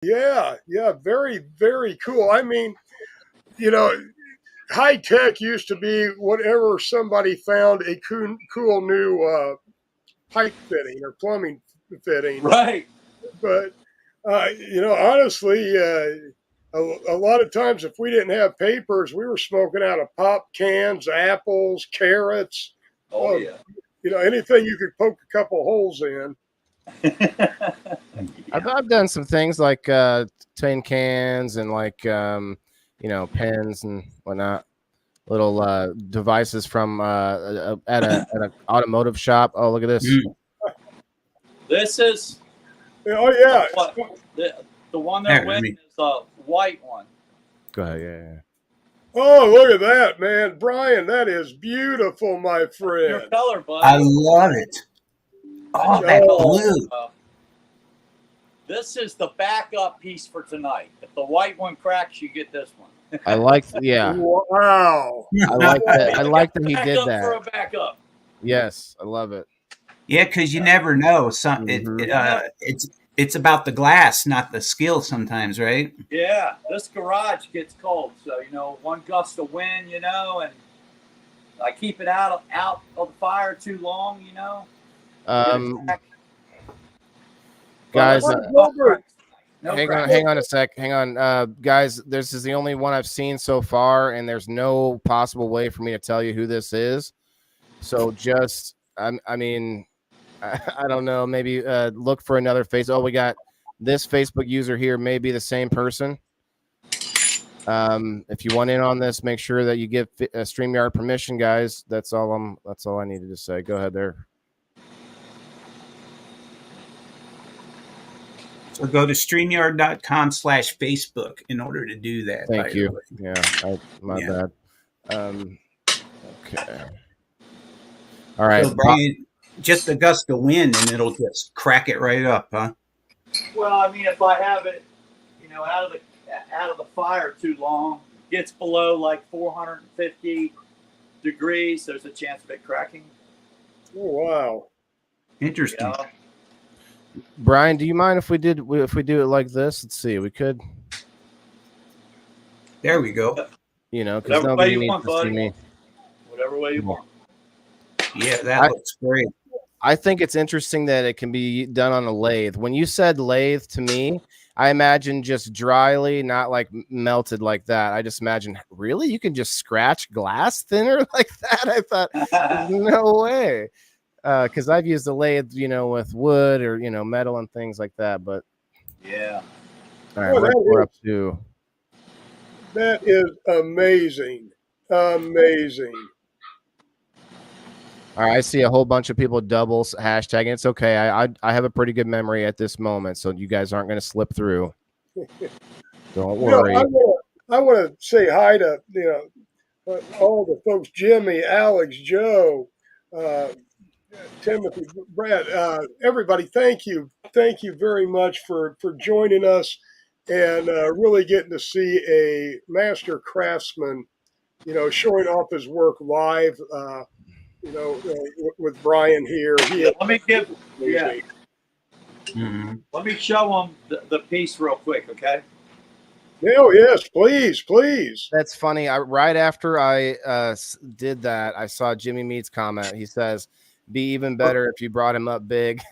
Yeah, yeah, very, very cool. I mean, you know, high tech used to be whatever somebody found a cool new pipe fitting or plumbing fitting. Right. But honestly, a lot of times if we didn't have papers, we were smoking out of pop cans, apples, carrots, Oh uh, yeah. anything you could poke a couple holes in. I've done some things like tin cans and like pens and whatnot. Little devices from at an automotive shop. Oh, look at this. This is Oh yeah. what the one they're winning is a white one. Go ahead. Yeah. Oh, look at that, man. Brian, that is beautiful, my friend. Your color, buddy. I love it. Oh, that blue. This is the backup piece for tonight. If the white one cracks, you get this one. I like, yeah. Wow. I like that. I like that he did that. For a backup. Yes, I love it. Yeah, because you never know. It's about the glass, not the skill sometimes, right? Yeah, this garage gets cold, so one gust of wind, and I keep it out of the fire too long, Guys, no hang on a sec. Hang on, guys. This is the only one I've seen so far, and there's no possible way for me to tell you who this is. So just, I mean, I don't know. Maybe look for another face. Oh, we got this Facebook user here. Maybe the same person. If you want in on this, make sure that you give StreamYard permission, guys. That's all I needed to say. Go ahead there. So go to StreamYard.com/Facebook in order to do that. Thank you. Yeah, my bad. Okay. All right. So Brian, just a gust of wind and it'll just crack it right up, huh? Well, I mean, if I have it, out of the fire too long, gets below like 450 degrees, there's a chance of it cracking. Oh, wow. Interesting. Brian, do you mind if we do it like this? Let's see. We could. There we go. Because nobody needs to see me. Whatever way you want. Yeah, that looks great. I think it's interesting that it can be done on a lathe. When you said lathe to me, I imagine just dryly, not like melted like that. I just imagine, really? You can just scratch glass thinner like that? I thought, no way. Because I've used the lathe, with wood or, metal and things like that. But yeah. All right, we're up to. That is amazing. Amazing. All right, I see a whole bunch of people doubles hashtagging. It's okay. I have a pretty good memory at this moment, so you guys aren't going to slip through. Don't worry. I want to say hi to all the folks: Jimmy, Alex, Joe, Timothy, Brad, everybody. Thank you very much for joining us and really getting to see a master craftsman, showing off his work live. With Brian here. Let me Let me show them the piece real quick, okay? Oh, yes, please. That's funny. Right after I did that, I saw Jimmy Mead's comment. He says, be even better if you brought him up big.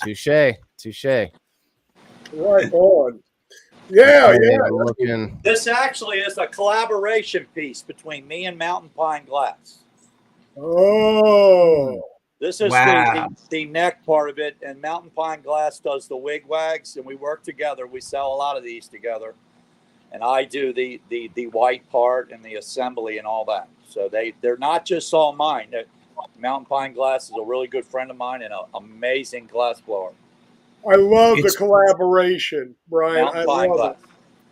Touche. Right on. Yeah. This actually is a collaboration piece between me and Mountain Pine Glass. Oh. This is the neck part of it, and Mountain Pine Glass does the wig wags, and we work together. We sell a lot of these together, and I do the white part and the assembly and all that. So they're not just all mine. Mountain Pine Glass is a really good friend of mine and an amazing glass blower. I love the collaboration, Brian. I love it.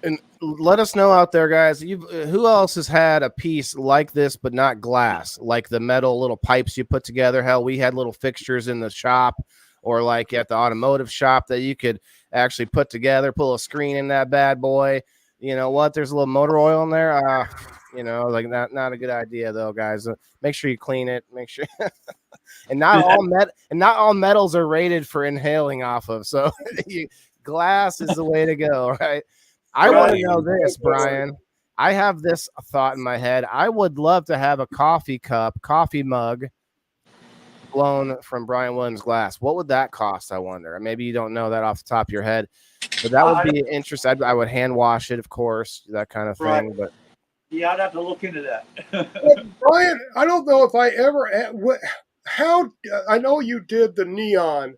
And let us know out there, guys. Who else has had a piece like this, but not glass, like the metal little pipes you put together? Hell, we had little fixtures in the shop or like at the automotive shop that you could actually put together, pull a screen in that bad boy, You know what? There's a little motor oil in there. Like not a good idea though, guys. Make sure you clean it. Make sure, and not all metals are rated for inhaling off of. So glass is the way to go, right? I want to know this, Brian. I have this thought in my head. I would love to have a coffee mug blown from Brian Williams glass. What would that cost? I wonder. Maybe you don't know that off the top of your head. But that would be interesting. I would hand wash it, of course, that kind of thing. But yeah, I'd have to look into that. Brian, I don't know if I ever. I know you did the neon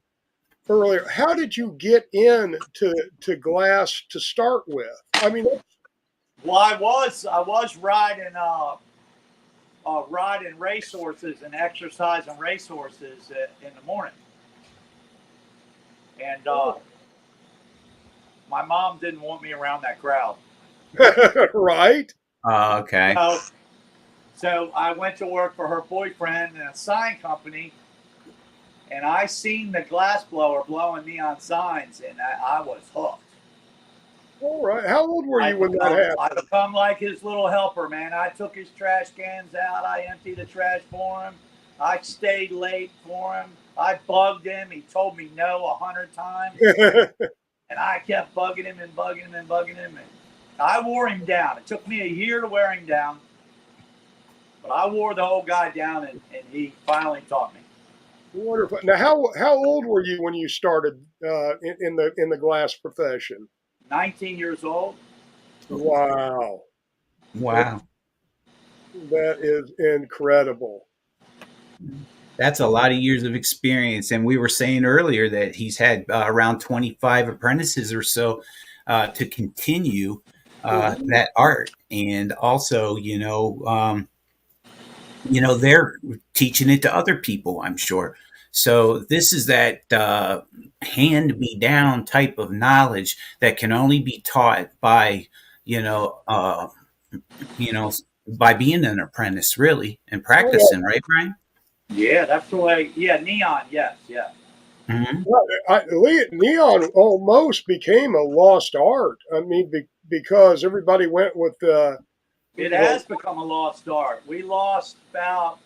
earlier. How did you get to glass to start with? I mean, well, I was riding racehorses and exercising racehorses in the morning, and my mom didn't want me around that crowd. Right. Okay. So I went to work for her boyfriend in a sign company, and I seen the glass blower blowing neon signs, and I was hooked. All right. How old were you when that happened? I become like his little helper, man. I took his trash cans out. I emptied the trash for him. I stayed late for him. I bugged him. He told me no 100 times. And I kept bugging him and bugging him and bugging him. And I wore him down. It took me a year to wear him down. But I wore the whole guy down, and he finally taught me. Wonderful. Now, how old were you when you started in the glass profession? 19 years old. Wow. That is incredible. That's a lot of years of experience. And we were saying earlier that he's had around 25 apprentices or so to continue that art. And also, they're teaching it to other people, I'm sure. So this is that hand-me-down type of knowledge that can only be taught by, by being an apprentice, really, and practicing, right, Brian? Yeah, that's the way. Yeah, neon. Yes, yeah. Mm-hmm. Neon almost became a lost art. I mean, because everybody went with the. It has become a lost art. We lost about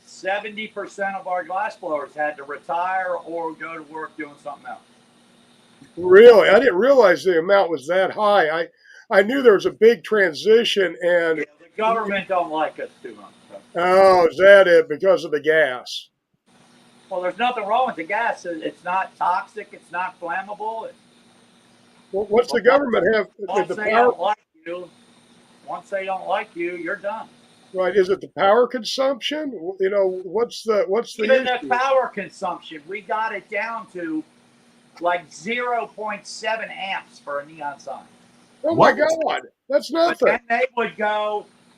70% of our glassblowers had to retire or go to work doing something else. Really, I didn't realize the amount was that high. I knew there was a big transition, and the government don't like us too much. So. Oh, is that it? Because of the gas? Well, there's nothing wrong with the gas. It's not toxic. It's not flammable. What's the government have? Once they don't like you, you're done. Right? Is it the power consumption? What's the even the power consumption? We got it down to like 0.7 amps for a neon sign. Oh my God, that's nothing. But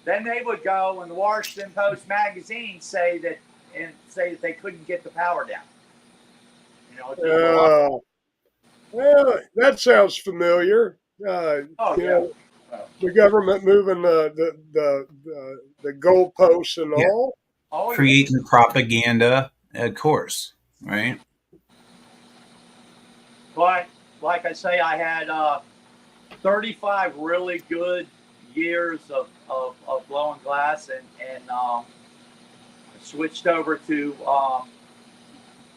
then they would go in the Washington Post magazine say that they couldn't get the power down. Well, that sounds familiar. The government moving the goalposts and all. Creating propaganda, of course, right? But like I say, I had 35 really good years of blowing glass, and switched over to.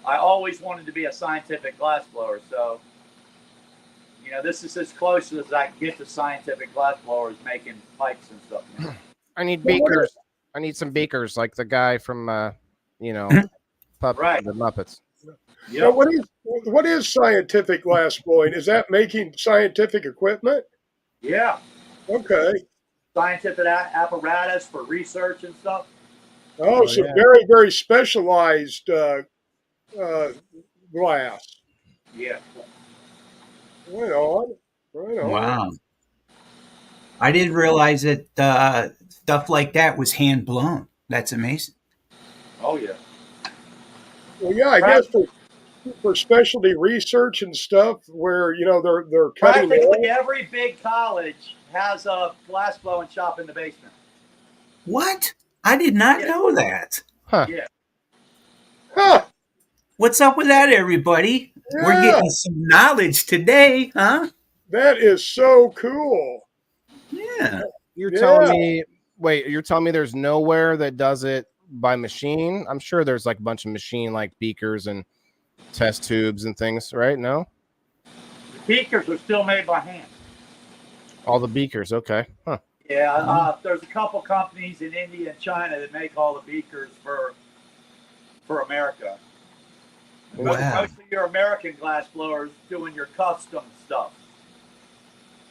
I always wanted to be a scientific glass blower, so this is as close as I can get to scientific glass blowers making pipes and stuff. I need beakers. I need some beakers, like the guy from right. the Muppets. Yeah. What is scientific glass blowing? Is that making scientific equipment? Yeah. Okay. Scientific apparatus for research and stuff. Oh, so very, very specialized glass. Yeah. Right on. Wow. I didn't realize that stuff like that was hand blown. That's amazing. Oh yeah. Well, yeah, I guess for specialty research and stuff, where they're cutting. Practically every big college has a glass blowing shop in the basement. What? I did not know that. Huh. Yeah. Huh. What's up with that, everybody? Yeah. We're getting some knowledge today, huh? That is so cool. Yeah. You're Yeah. telling me, wait, you're telling me there's nowhere that does it by machine? I'm sure there's like a bunch of machine like beakers and test tubes and things, right? No? The beakers are still made by hand. All the beakers, okay. Huh. Yeah, there's a couple companies in India and China that make all the beakers for America. Wow. Most of your American glass blowers doing your custom stuff.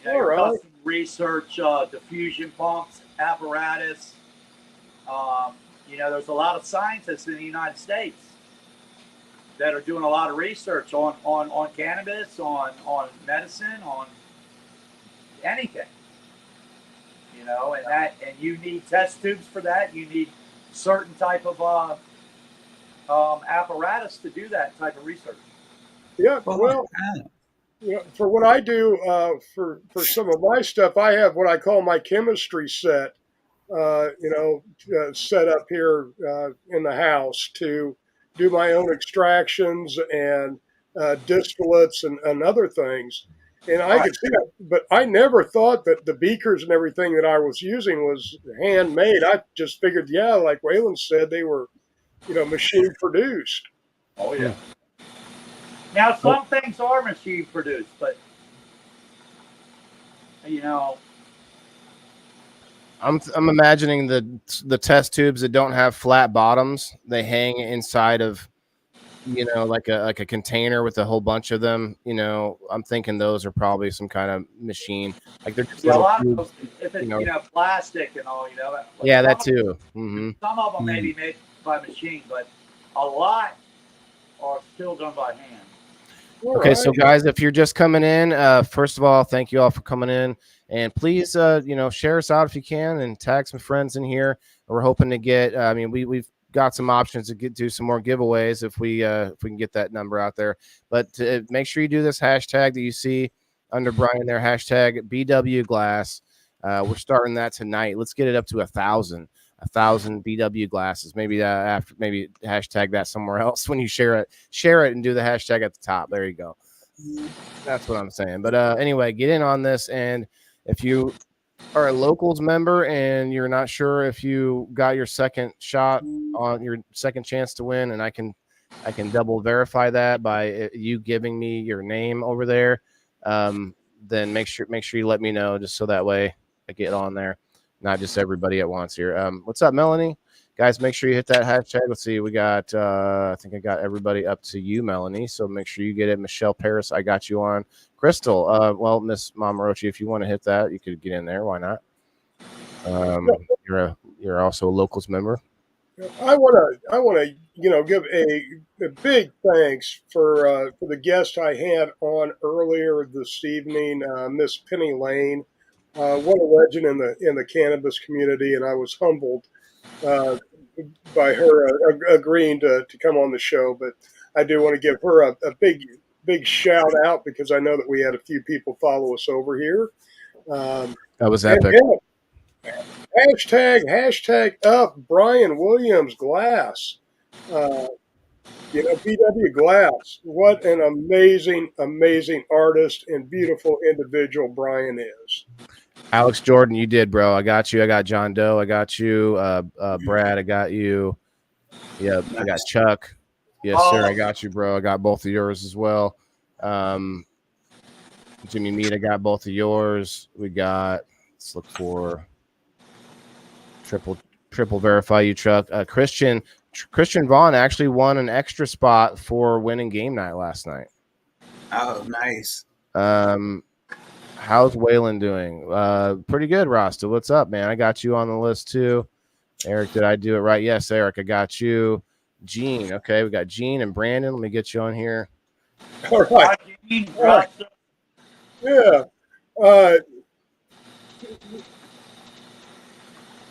You know, All your right. custom research, diffusion pumps, apparatus. You know, there's a lot of scientists in the United States that are doing a lot of research on cannabis, on medicine, on anything. You know, and you need test tubes for that. You need certain type of apparatus to do that type of research. Yeah. Well, for what I do for some of my stuff, I have what I call my chemistry set. Set up here in the house to do my own extractions and distillates and other things. And I could see that, but I never thought that the beakers and everything that I was using was handmade. I just figured, yeah, like Waylon said, they were, machine produced. Oh yeah. Now some things are machine produced, but you know, I'm imagining the test tubes that don't have flat bottoms. They hang inside of, like a container with a whole bunch of them. I'm thinking those are probably some kind of machine. Like they're just yeah, a little lot of tubes. those, if it's plastic and all, like Yeah, that too. Mm-hmm. Some of them may be made by machine, but a lot are still done by hand. Okay, so guys, if you're just coming in, first of all, thank you all for coming in, and please, share us out if you can, and tag some friends in here. We're hoping to get. We've got some options to do some more giveaways if we can get that number out there. But make sure you do this hashtag that you see under Brian there, hashtag BW Glass. We're starting that tonight. Let's get it up to 1,000 BW glasses. Maybe after, maybe hashtag that somewhere else when you share it and do the hashtag at the top. There you go. That's what I'm saying. But anyway, get in on this. And if you are a locals member and you're not sure if you got your second shot on your second chance to win, and I can double verify that by you giving me your name over there, then make sure you let me know, just so that way I get on there. Not just everybody at once here. What's up, Melanie? Guys, make sure you hit that hashtag. Let's see. We got, I think I got everybody up to you, Melanie. So make sure you get it. Michelle Paris, I got you on. Crystal, Miss Mamarochi, if you want to hit that, you could get in there. Why not? You're also a locals member. I want to, give a big thanks for the guest I had on earlier this evening, Miss Penny Lane. What a legend in the cannabis community, and I was humbled by her agreeing to come on the show. But I do want to give her a big shout out, because I know that we had a few people follow us over here. That was epic. Hashtag up Brian Williams Glass. BW Glass. What an amazing artist and beautiful individual Brian is. Alex Jordan, you did, bro. I got you. I got John Doe. I got you. Brad, I got you. Yeah, I got Chuck. Yes, sir. I got you, bro. I got both of yours as well. Jimmy Mead, I got both of yours. We got, let's look for triple verify you, Chuck. Christian Vaughn actually won an extra spot for winning game night last night. Oh, nice. How's Waylon doing? Pretty good, Rasta. What's up, man? I got you on the list too. Eric, did I do it right? Yes, Eric, I got you. Gene, okay, we got Gene and Brandon. Let me get you on here. All right. Yeah.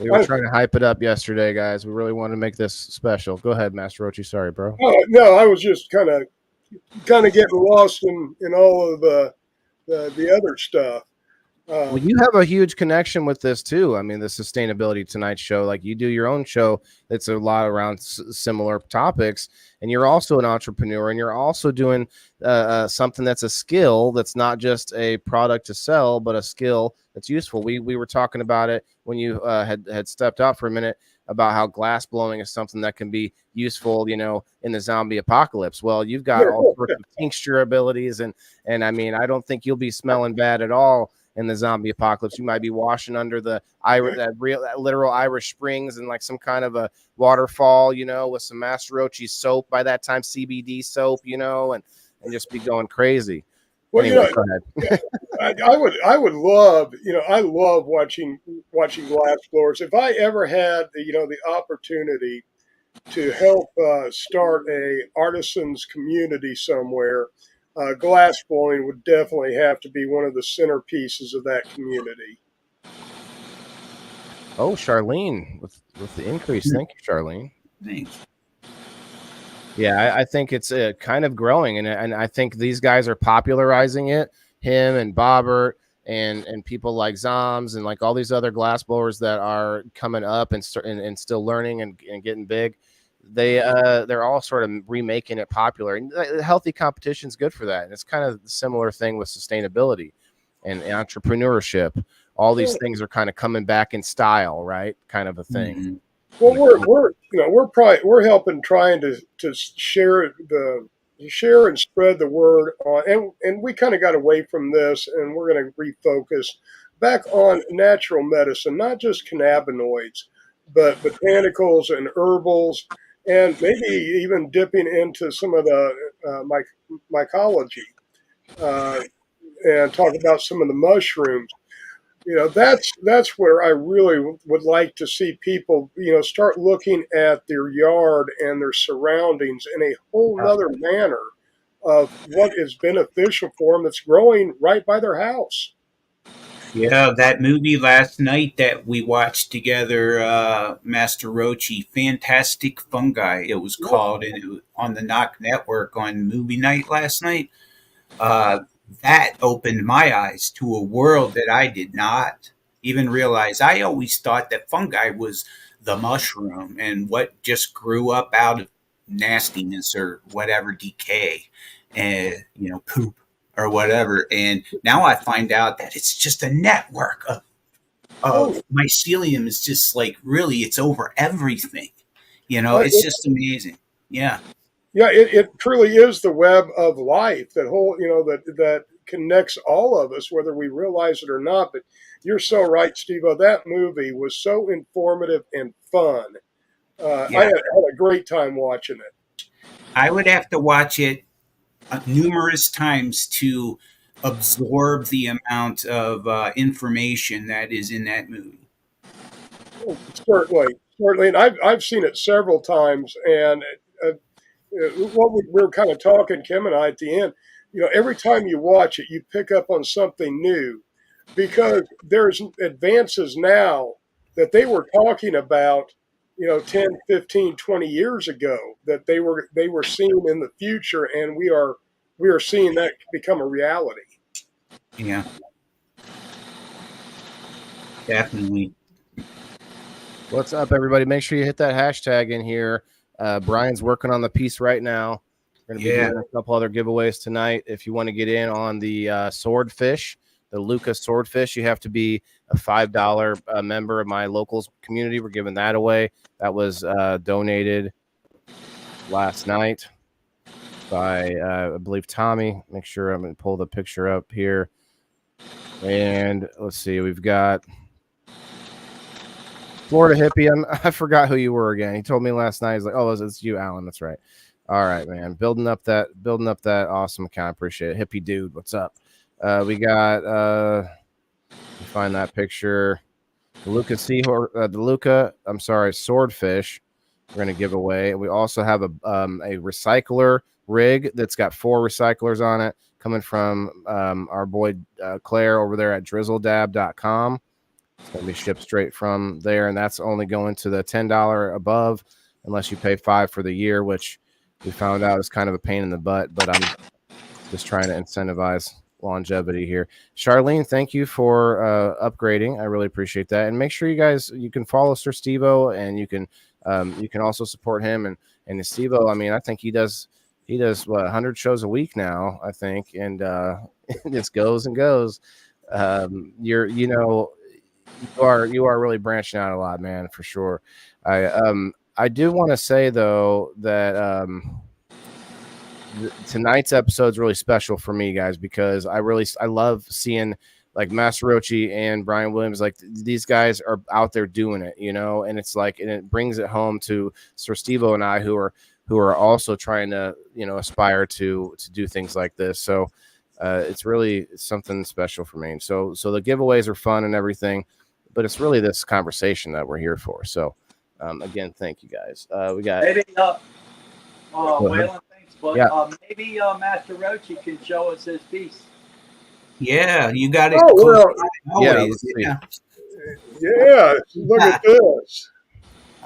We were trying to hype it up yesterday, guys. We really wanted to make this special. Go ahead, Master Rochi. Sorry, bro. No, I was just kind of getting lost in all of the other stuff. Well, you have a huge connection with this too. I mean, the Sustainability Tonight show, like you do your own show that's a lot around similar topics, and you're also an entrepreneur, and you're also doing something that's a skill that's not just a product to sell, but a skill that's useful. We were talking about it when you had stepped out for a minute about how glass blowing is something that can be useful, you know, in the zombie apocalypse. Well, you've got all sorts of tincture abilities, and I mean, I don't think you'll be smelling bad at all in the zombie apocalypse. You might be washing under the that literal Irish Springs and like some kind of a waterfall, you know, with some Master Rochi soap by that time, CBD soap, you know, and just be going crazy. Well, anyway, you know, I would love, you know, I love watching glass blowers. If I ever had, you know, the opportunity to help start a artisans community somewhere, glass blowing would definitely have to be one of the centerpieces of that community. Oh, Charlene with the increase. Thank you, Charlene. Thanks. Yeah, I think it's kind of growing, and I think these guys are popularizing it. Him and Bobbert and people like Zoms and like all these other glass blowers that are coming up and still learning and getting big. They're all sort of remaking it popular, and healthy competition is good for that. And it's kind of the similar thing with sustainability and entrepreneurship. All these things are kind of coming back in style, right? Kind of a thing. Mm-hmm. Well, we're helping trying to share and spread the word on, and we kind of got away from this, and we're going to refocus back on natural medicine, not just cannabinoids, but botanicals and herbals, and maybe even dipping into some of the mycology and talk about some of the mushrooms. You know, that's where I really would like to see people, you know, start looking at their yard and their surroundings in a whole nother manner of what is beneficial for them that's growing right by their house. Yeah, that movie last night that we watched together, Master Rochi, Fantastic Fungi, it was called, and it was on the Knock Network on movie night last night. That opened my eyes to a world that I did not even realize. I always thought that fungi was the mushroom and what just grew up out of nastiness or whatever, decay, and poop or whatever. And now I find out that it's just a network of mycelium. Is just like, really, it's over everything. It's just amazing. Yeah. Yeah, it truly is the web of life, that whole, that connects all of us, whether we realize it or not. But you're so right, Steve-O. That movie was so informative and fun. I had a great time watching it. I would have to watch it numerous times to absorb the amount of information that is in that movie. Oh, certainly, and I've seen it several times, and what we were kind of talking, Kim and I, at the end, every time you watch it, you pick up on something new, because there's advances now that they were talking about, 10, 15, 20 years ago, that they were seeing in the future, and we are seeing that become a reality. Yeah. Definitely. What's up, everybody? Make sure you hit that hashtag in here. Brian's working on the piece right now. We're going to be doing a couple other giveaways tonight. If you want to get in on the swordfish, the Luca swordfish, you have to be a $5 member of my locals community. We're giving that away. That was donated last night by, I believe, Tommy. Make sure I'm going to pull the picture up here. And let's see, we've got Florida Hippie. I forgot who you were again. He told me last night. He's like, "Oh, it's you, Alan." That's right. All right, man. Building up that awesome account. Appreciate it. Hippie dude, what's up? We got find that picture. The Luca swordfish. We're gonna give away. We also have a recycler rig that's got 4 recyclers on it, coming from our boy Claire over there at drizzledab.com. It's going to be shipped straight from there, and that's only going to the $10 above, unless you pay $5 for the year, which we found out is kind of a pain in the butt, but I'm just trying to incentivize longevity here. Charlene, thank you for upgrading. I really appreciate that. And make sure you can follow Sir Steveo, and you can also support him and Steveo. I mean, I think he does what 100 shows a week now, I think, and it just goes and goes. You are really branching out a lot, man, for sure. I do want to say though that tonight's episode is really special for me, guys, because I love seeing like Master Rochi and Brian Williams. Like these guys are out there doing it, and it's like, and it brings it home to Sir Steveo and I, who are also trying to aspire to do things like this. So it's something special for me. So the giveaways are fun and everything, but it's really this conversation that we're here for. So again, thank you guys. We got maybe Waylon, thanks, but maybe Master Rochi can show us his piece. Yeah, you got it. Oh, well, always. Yeah, look at this.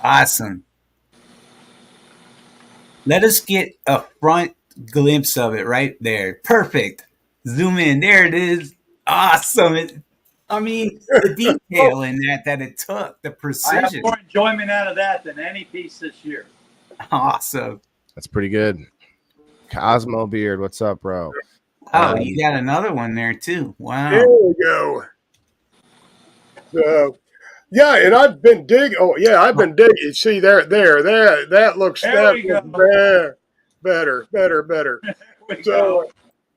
Awesome. Let us get a front glimpse of it right there. Perfect. Zoom in. There it is. Awesome. The detail in that it took, the precision. I have more enjoyment out of that than any piece this year. Awesome. That's pretty good. Cosmo Beard, what's up, bro? Oh, you got another one there too. Wow. There we go. So, yeah, and I've been digging. Oh, yeah, I've been digging. See there. That looks better. So,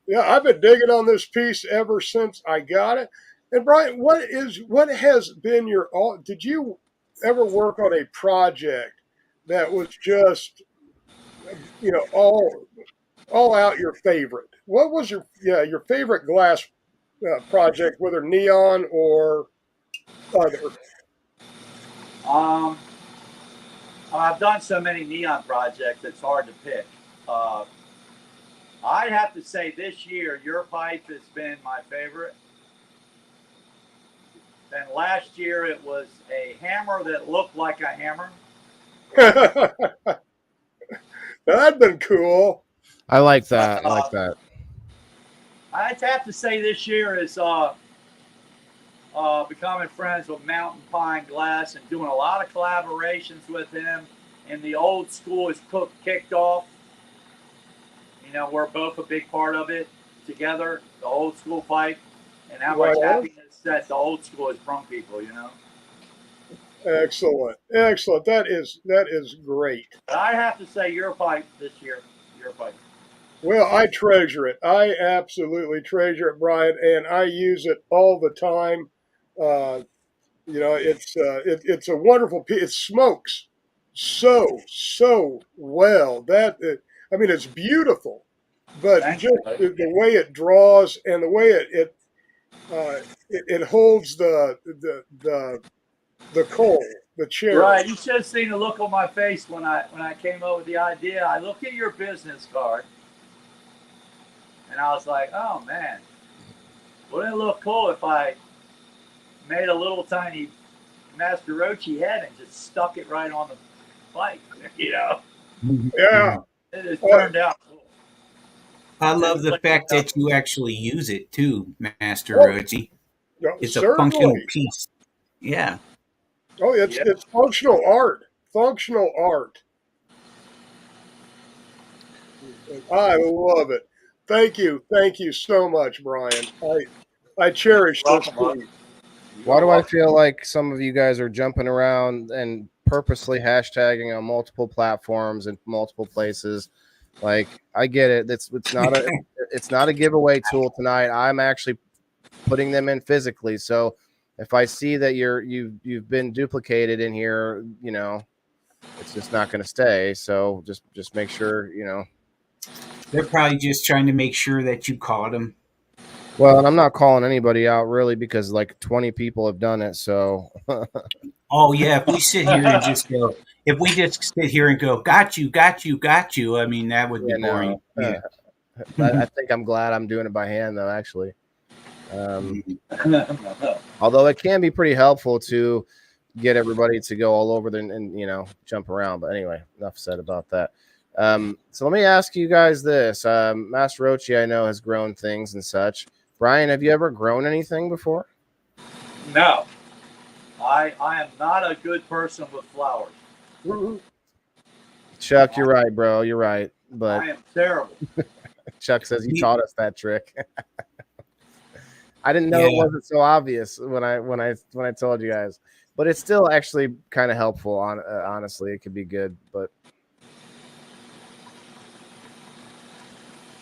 yeah, I've been digging on this piece ever since I got it. And Brian, what has been did you ever work on a project that was just, all out your favorite? What was your favorite glass project, whether neon or other? I've done so many neon projects, it's hard to pick. I'd have to say this year, your pipe has been my favorite. And last year, it was a hammer that looked like a hammer. That'd been cool. I like that. I'd have to say this year is becoming friends with Mountain Pine Glass and doing a lot of collaborations with him. And the old school is kicked off. We're both a big part of it together, the old school pipe. And how much happiness that the old school has brought people, Excellent. That is great. But I have to say your pipe this year, your pipe. Well, I treasure it. I absolutely treasure it, Brian, and I use it all the time. It's a wonderful piece. It smokes so well. It's beautiful, but just the way it draws and the way it holds the coal, the cherry. Right. You should have seen the look on my face when I came up with the idea. I looked at your business card and I was like, oh man, wouldn't it look cool if I made a little tiny Master Rochi head and just stuck it right on the bike, Yeah. It turned out cool. I love the fact that you actually use it too, Master Rochi. It's certainly a functional piece. Yeah. Oh, it's functional art. Functional art. I love it. Thank you so much, Brian. I cherish this piece. Why do I feel like some of you guys are jumping around and purposely hashtagging on multiple platforms and multiple places? Like, I get it. It's not a giveaway tool tonight. I'm actually putting them in physically. So if I see that you've been duplicated in here, it's just not going to stay. So just make sure, They're probably just trying to make sure that you caught them. Well, and I'm not calling anybody out really because like 20 people have done it. So. Oh yeah, if we sit here and just go, got you. I mean, that would be boring. Yeah. I think I'm glad I'm doing it by hand though, actually. Although it can be pretty helpful to get everybody to go all over and jump around. But anyway, enough said about that. So let me ask you guys this. Master Rochi, I know, has grown things and such. Brian, have you ever grown anything before? No, I am not a good person with flowers. Chuck, you're right, bro. You're right. But I am terrible. Chuck says you taught us that trick. I didn't know Yeah. it wasn't so obvious when I told you guys, but it's still actually kind of helpful. Honestly, it could be good, but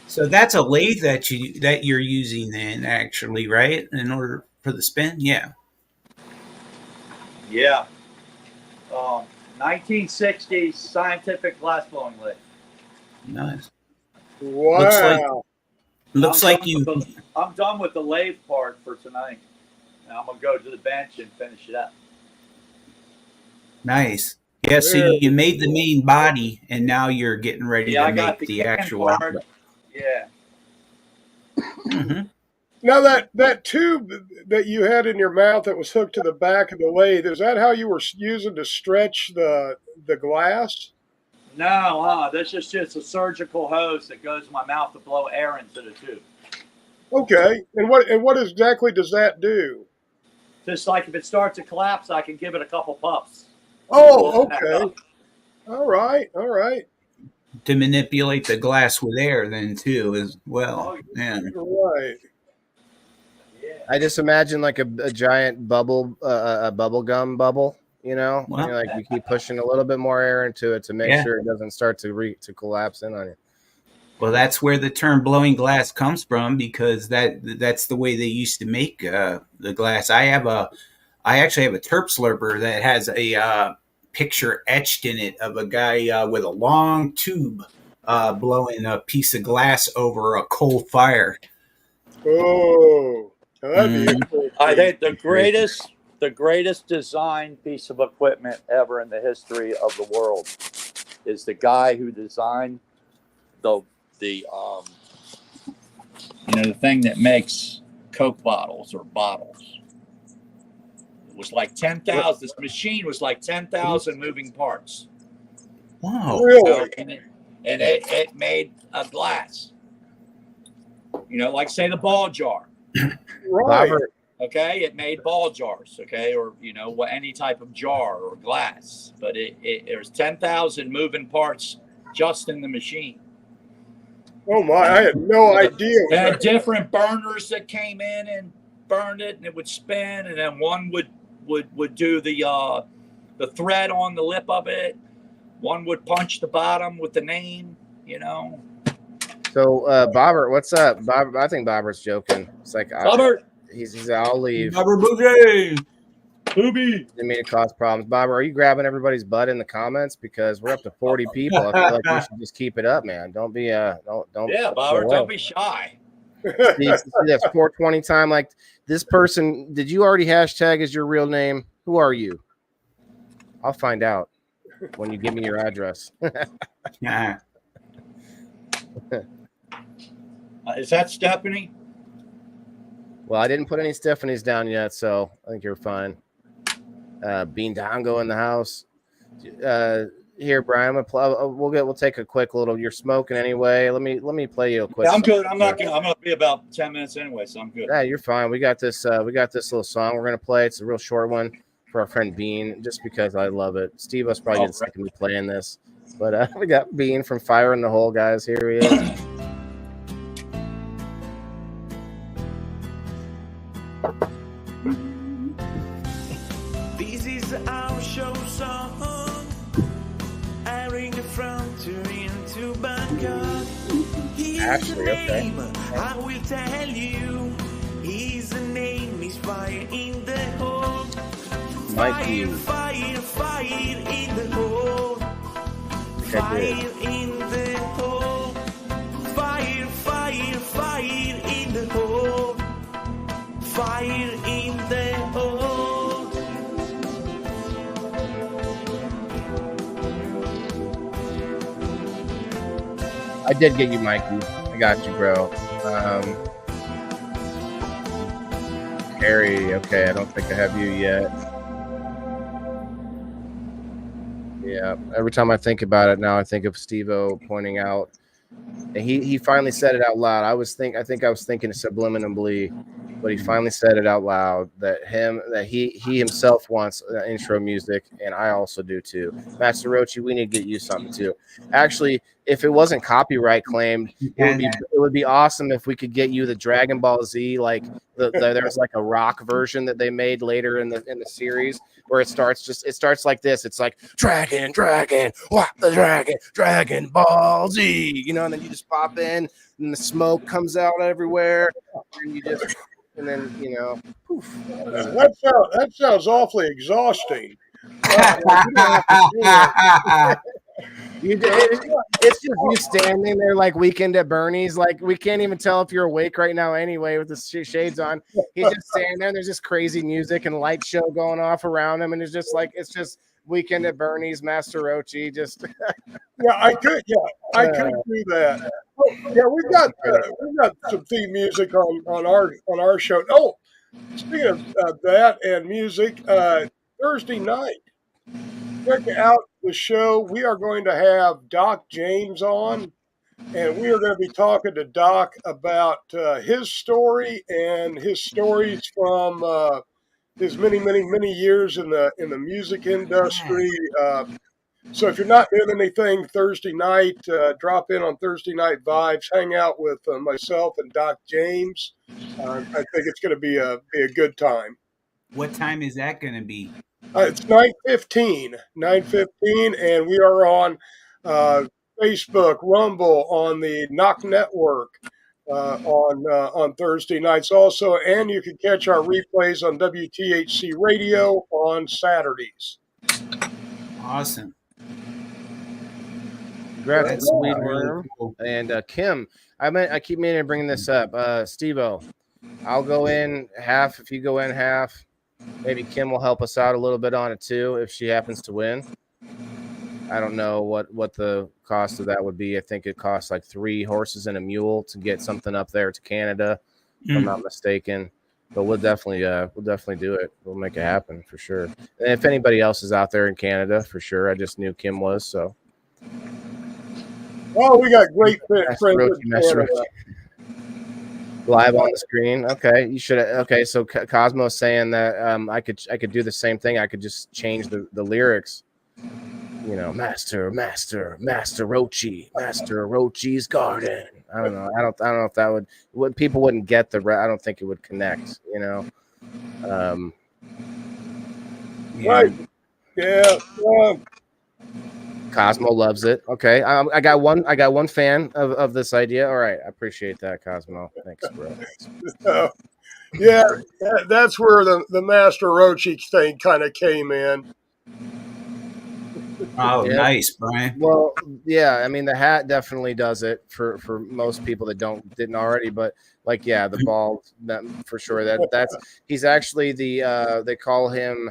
So that's a lathe that you're using then, actually, right? In order for the spin, yeah. Yeah. 1960s scientific glass blowing lathe. Nice. Wow. Looks like you. I'm done with the lathe part for tonight. Now I'm gonna go to the bench and finish it up. Nice. Yeah. So you made the main body, and now you're getting ready Yeah, to I got make the the can actual. part. Yeah. Mhm. Now that tube that you had in your mouth that was hooked to the back of the lathe, is that how you were using to stretch the glass? No, this is just a surgical hose that goes in my mouth to blow air into the tube. Okay. And what exactly does that do? Just like if it starts to collapse, I can give it a couple puffs. Oh, okay. All right. All right. To manipulate the glass with air, then too, as well. Oh, Yeah. Right. yeah. I just imagine like a giant bubble, a bubble gum bubble. You know, Wow. like you keep pushing a little bit more air into it to make Yeah. sure it doesn't start to collapse in on you. Well, that's where the term blowing glass comes from, because that's the way they used to make the glass. I actually have a Terp Slurper that has a picture etched in it of a guy with a long tube blowing a piece of glass over a coal fire. Oh, that'd be interesting. I think the greatest design piece of equipment ever in the history of the world is the guy who designed the thing that makes Coke bottles or bottles. It was like 10,000. This machine was like 10,000 moving parts. Wow. Really? And it made a glass. Like say the ball jar. Right. Robert, Okay, it made ball jars. Okay, or any type of jar or glass. But there's 10,000 moving parts just in the machine. Oh my! I had no idea. It had different burners that came in and burned it, and it would spin, and then one would do the thread on the lip of it. One would punch the bottom with the name. So, Bobbert, what's up? Bob, I think Bobbert's joking. It's like Bobbert, he's I'll leave. Rubber boogie. Booby. Didn't mean to cause problems. Bobber, are you grabbing everybody's butt in the comments? Because we're up to 40 people. I feel like we should just keep it up, man. Don't be don't. Yeah, Bobbert, don't be shy. See, that's 420 time. Like this person, did you already hashtag as your real name? Who are you? I'll find out when you give me your address. Yeah. Is that Stephanie? Well, I didn't put any Stephanies down yet, so I think you're fine. Bean Dongo in the house. Here, Brian, we'll take a quick little. You're smoking anyway. Let me play you a quick. Yeah, I'm good. I'm gonna be about 10 minutes anyway, so I'm good. Yeah, you're fine. We got this little song we're gonna play. It's a real short one for our friend Bean, just because I love it. Steve was probably sick of me playing this, but we got Bean from Fire in the Hole, guys. Here he is. This is our show song, airing from Turin to Bangkok. Here's Ashley, the okay. name, I will tell you. His name is Fire in the Hole. Mikey. Fire, fire in the hole. Fire in the hole. Fire, fire, fire in the hole. Fire in the hole. I did get you, Mikey. I got you, bro. Harry, okay. I don't think I have you yet. Yeah. Every time I think about it now, I think of Steveo pointing out And he finally said it out loud. I think I was thinking subliminally, but he finally said it out loud that he himself wants intro music, and I also do too. Master Rochi, we need to get you something too. Actually, if it wasn't copyright claimed, it would be awesome if we could get you the Dragon Ball Z, like there's like a rock version that they made later in the series where it starts like this. It's like dragon, what the Dragon Ball Z, you know, and then you just pop in and the smoke comes out everywhere, and then you know, poof. That sounds awfully exhausting. You don't have to do that. It's just you standing there like Weekend at Bernie's. Like, we can't even tell if you're awake right now anyway with the shades on. He's just standing there, and there's just crazy music and light show going off around him, and it's just Weekend at Bernie's, Master Rochi. Just I could do that. Yeah, we've got some theme music on our show. Oh, speaking of that and music, Thursday night, check out the show. We are going to have Doc James on, and we are going to be talking to Doc about his story and his stories from his many years in the music industry. So if you're not doing anything Thursday night, drop in on Thursday Night Vibes, hang out with myself and Doc James. I think it's going to be a good time. What time is that going to be? It's 9:15, and we are on Facebook, Rumble, on the Knock Network on Thursday nights also, and you can catch our replays on WTHC Radio on Saturdays. Awesome. Congrats, Sweet Worm. Cool. And Kim, I keep meaning to bring this up. Steveo, I'll go in half if you go in half. Maybe Kim will help us out a little bit on it too if she happens to win. I don't know what the cost of that would be. I think it costs like 3 horses and a mule to get something up there to Canada, if I'm not mistaken. But we'll definitely do it. We'll make it happen for sure. And if anybody else is out there in Canada, for sure. I just knew Kim was, so. Oh, we got great friends in Canada. Live on the screen. Okay, you should. Okay, so Cosmo's saying that I could do the same thing. I could just change the lyrics. You know, Master Rochi, Master Rochi's garden. I don't know. I don't know if that would people wouldn't get the. I don't think it would connect. You know. Right. Yeah. Cosmo loves it. Okay, I got one fan of this idea. All right, I appreciate that, Cosmo. Thanks, bro. Yeah, that's where the Master Rochi thing kind of came in. Oh, yeah. Nice, Brian. Well, yeah, I mean the hat definitely does it for most people that didn't already, but like yeah, the ball for sure. That's he's actually the they call him.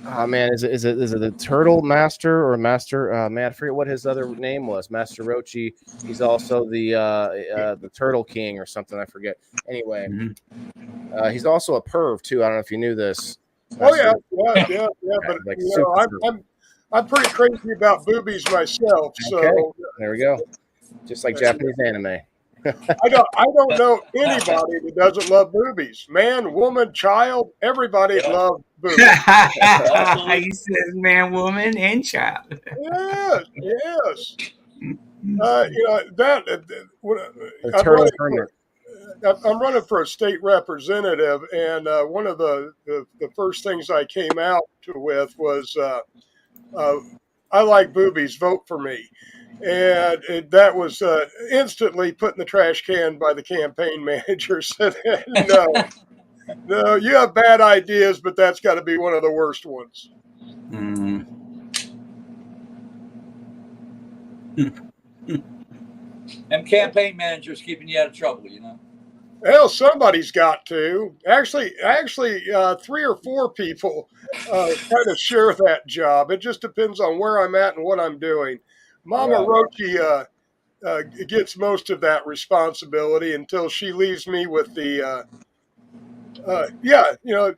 Oh man, is it the Turtle Master or Master? Man, I forget what his other name was. Master Rochi. He's also the Turtle King or something. I forget. Anyway, he's also a perv too. I don't know if you knew this. Oh yeah. But like, you know, I'm pretty crazy about boobies myself. So there we go. Just like Japanese anime. I don't know anybody that doesn't love boobies. Man, woman, child, everybody loves boobies. He says man, woman, and child. Yes. You know I'm running for a state representative, and one of the first things I came out with was I like boobies, vote for me. And that was instantly put in the trash can by the campaign manager. Said, no, you have bad ideas, but that's got to be one of the worst ones. Them campaign managers keeping you out of trouble, you know. Hell, somebody's got to. Actually, 3 or 4 people kind of share that job. It just depends on where I'm at and what I'm doing. Mama Rochi gets most of that responsibility until she leaves me with the,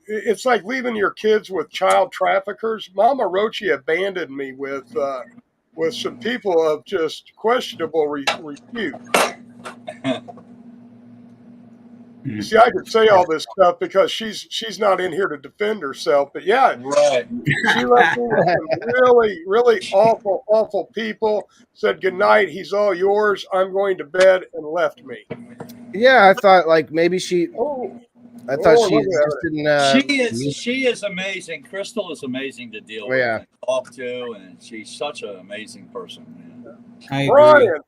it's like leaving your kids with child traffickers. Mama Rochi abandoned me with with some people of just questionable repute. You see, I could say all this stuff because she's not in here to defend herself, but yeah, Right. she left me with some really, really awful, awful people. Said good night. He's all yours. I'm going to bed, and left me. Yeah, I thought like maybe she. Oh, I thought she look at just that. didn't. She is amazing. Crystal is amazing to deal with Yeah. and talk to, and she's such an amazing person. Man. I agree. Brian,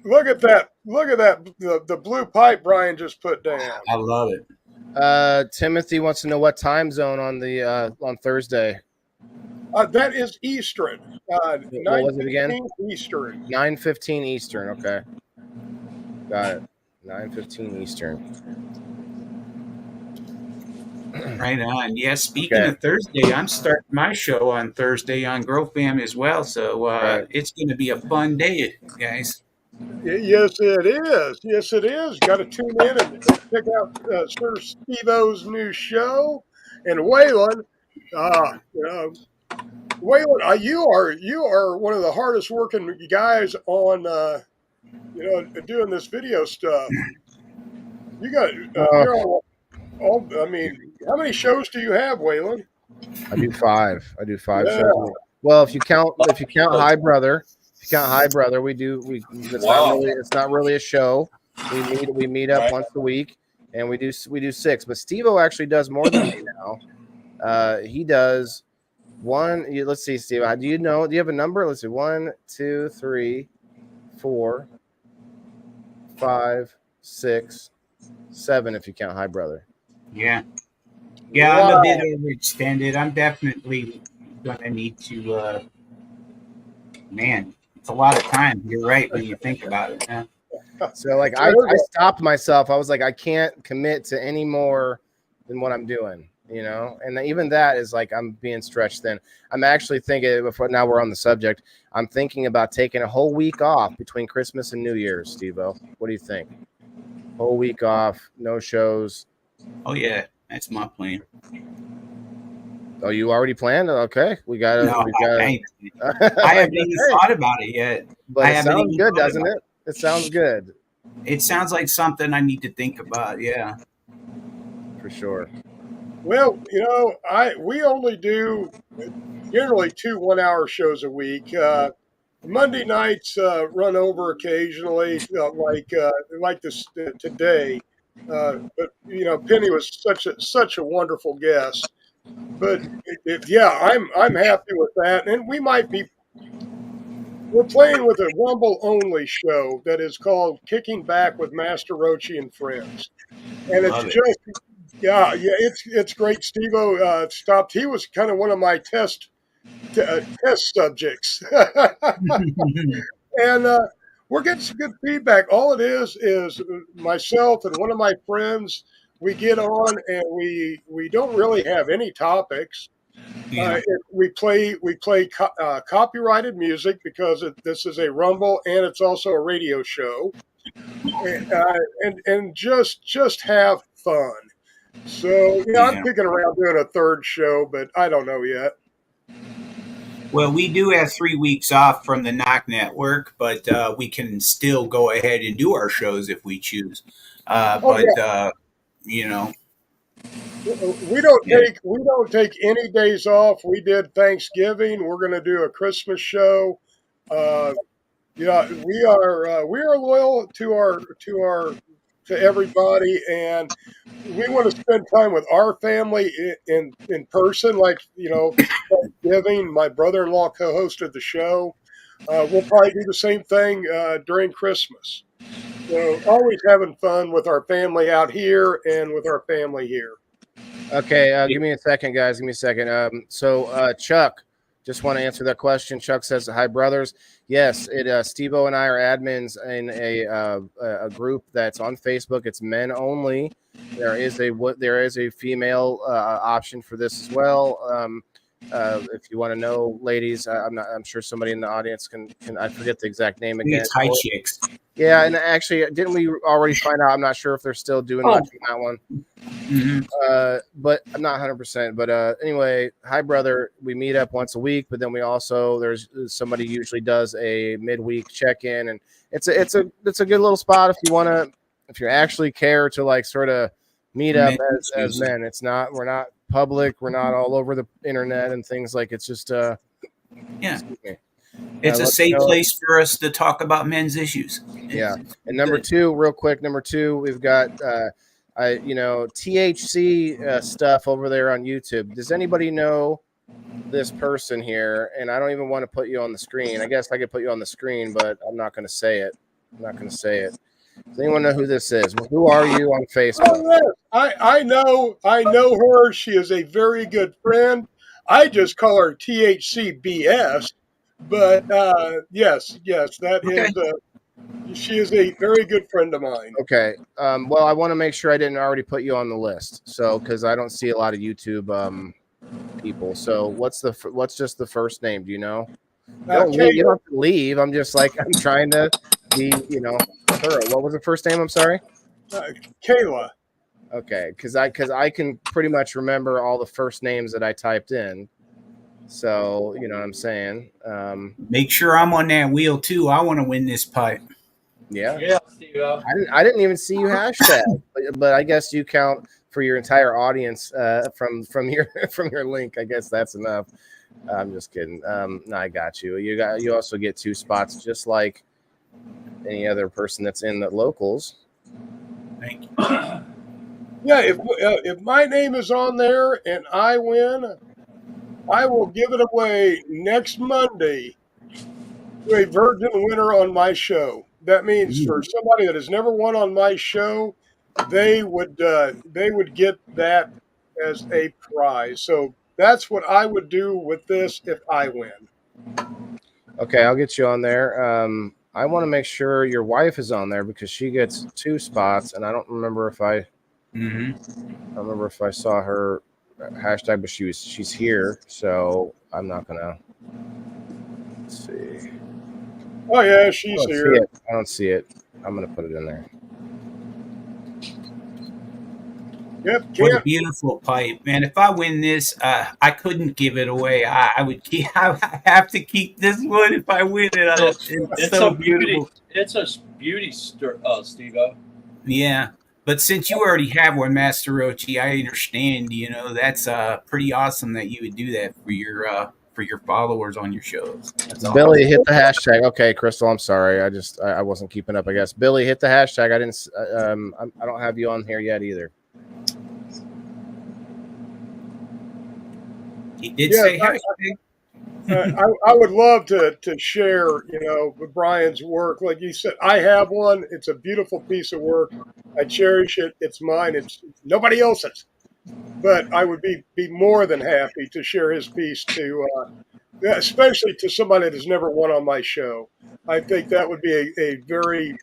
look at that. Look at that. The blue pipe Brian just put down. I love it. Timothy wants to know what time zone on Thursday. That is Eastern. What was it again? 9:15 Eastern. 9:15 Eastern. Okay, got it. 9:15 Eastern. Right on. Yeah, speaking Okay. of Thursday, I'm starting my show on Thursday on Grow Fam as well. So Right. it's going to be a fun day, guys. Yes, it is. Yes, it is. Got to tune in and check out Sir Steveo's new show. And Waylon, Waylon, you are one of the hardest working guys on doing this video stuff. You got you're all. I mean, how many shows do you have, Waylon? I do 5. I do 5 Yeah. shows. Well, if you count Hi Brother, it's not really a show. We meet up once a week, and we do 6. But Steve-O actually does more than me now. He does one. Let's see, Steve. Do you have a number? Let's see. 1, 2, 3, 4, 5, 6, 7. If you count Hi Brother. Yeah. Yeah, I'm a bit overextended. I'm definitely going to need to, man, it's a lot of time. You're right when you think about it. Huh? So, like, I stopped myself. I was like, I can't commit to any more than what I'm doing, And even that is like I'm being stretched thin. I'm actually thinking, now we're on the subject, I'm thinking about taking a whole week off between Christmas and New Year's, Steve-O. What do you think? Whole week off, no shows. Oh, yeah. That's my plan. Oh, you already planned? Okay. I haven't even thought about it yet. But it sounds good, doesn't it? It sounds good. It sounds like something I need to think about. Yeah. For sure. Well, we only do generally 2 1-hour shows a week. Monday nights run over occasionally, like this today. But Penny was such a wonderful guest. But I'm happy with that, and we're playing with a Rumble only show that is called Kicking Back with Master Rochi and Friends, and it's great. Steve-O stopped. He was kind of one of my test subjects, and we're getting some good feedback. All it is myself and one of my friends. We get on and we don't really have any topics. Yeah. We play copyrighted music because this is a Rumble and it's also a radio show, and just have fun. So I'm thinking around doing a third show, but I don't know yet. Well, we do have 3 weeks off from the Knock Network, but we can still go ahead and do our shows if we choose. We don't take any days off. We did Thanksgiving. We're going to do a Christmas show. We are loyal to everybody, and we want to spend time with our family in person. Like Thanksgiving, my brother-in-law co-hosted the show. We'll probably do the same thing during Christmas. So always having fun with our family out here and with our family here. Okay, give me a second, guys. Give me a second. So Chuck, just want to answer that question. Chuck says, "Hi, brothers." Yes, Steve-O and I are admins in a group that's on Facebook. It's men only. There is a female option for this as well. If you want to know, ladies, I'm sure somebody in the audience can. I forget the exact name I think again. it's High Chicks. Yeah, and actually, didn't we already find out? I'm not sure if they're still doing much on that one. But I'm not 100%. But anyway, hi brother. We meet up once a week, but then we also there's somebody usually does a midweek check-in, and it's a good little spot if you actually care to like sort of meet up as men. It's not we're not public. We're not all over the internet and things like it's just It's a safe place for us to talk about men's issues. Yeah. And number two, we've got THC stuff over there on YouTube. Does anybody know this person here? And I don't even want to put you on the screen. I guess I could put you on the screen, but I'm not going to say it. Does anyone know who this is? Who are you on Facebook? Oh, yes. I know her. She is a very good friend. I just call her THCBS. But yes, that is. She is a very good friend of mine. Okay. Well, I want to make sure I didn't already put you on the list. So, because I don't see a lot of YouTube people. So, what's just the first name? Do you know? You don't have to leave. I'm just like I'm trying to be, thorough. What was the first name? I'm sorry. Kayla. Okay, because I can pretty much remember all the first names that I typed in. So you know what I'm saying. Make sure I'm on that wheel too. I want to win this pipe. Yeah, Steveo. I didn't even see you hashtag, but I guess you count for your entire audience from your link. I guess that's enough. I'm just kidding. No, I got you. You also get 2 spots, just like any other person that's in the locals. Thank you. Yeah, if my name is on there and I win, I will give it away next Monday to a virgin winner on my show. That means for somebody that has never won on my show, they would get that as a prize. So that's what I would do with this if I win. Okay, I'll get you on there. I want to make sure your wife is on there because she gets 2 spots, and I don't remember if I remember if I saw her hashtag, but she's here, so I'm not gonna. Let's see. Oh yeah, she's here. I don't see it. I'm gonna put it in there. Yep. What a beautiful pipe, man! If I win this, I couldn't give it away. I would keep. I have to keep this one if I win it. It's so beautiful. It's a beauty, Steveo. Yeah, but since you already have one, Master Rochi, I understand. That's pretty awesome that you would do that for your followers on your shows. That's Billy, hit the hashtag. Okay, Crystal, I'm sorry. I wasn't keeping up. I guess Billy, hit the hashtag. I don't have you on here yet either. He did say hashtag. I would love to share, with Brian's work. Like you said, I have one. It's a beautiful piece of work. I cherish it. It's mine. It's nobody else's. But I would be more than happy to share his piece especially to somebody that has never won on my show. I think that would be a very,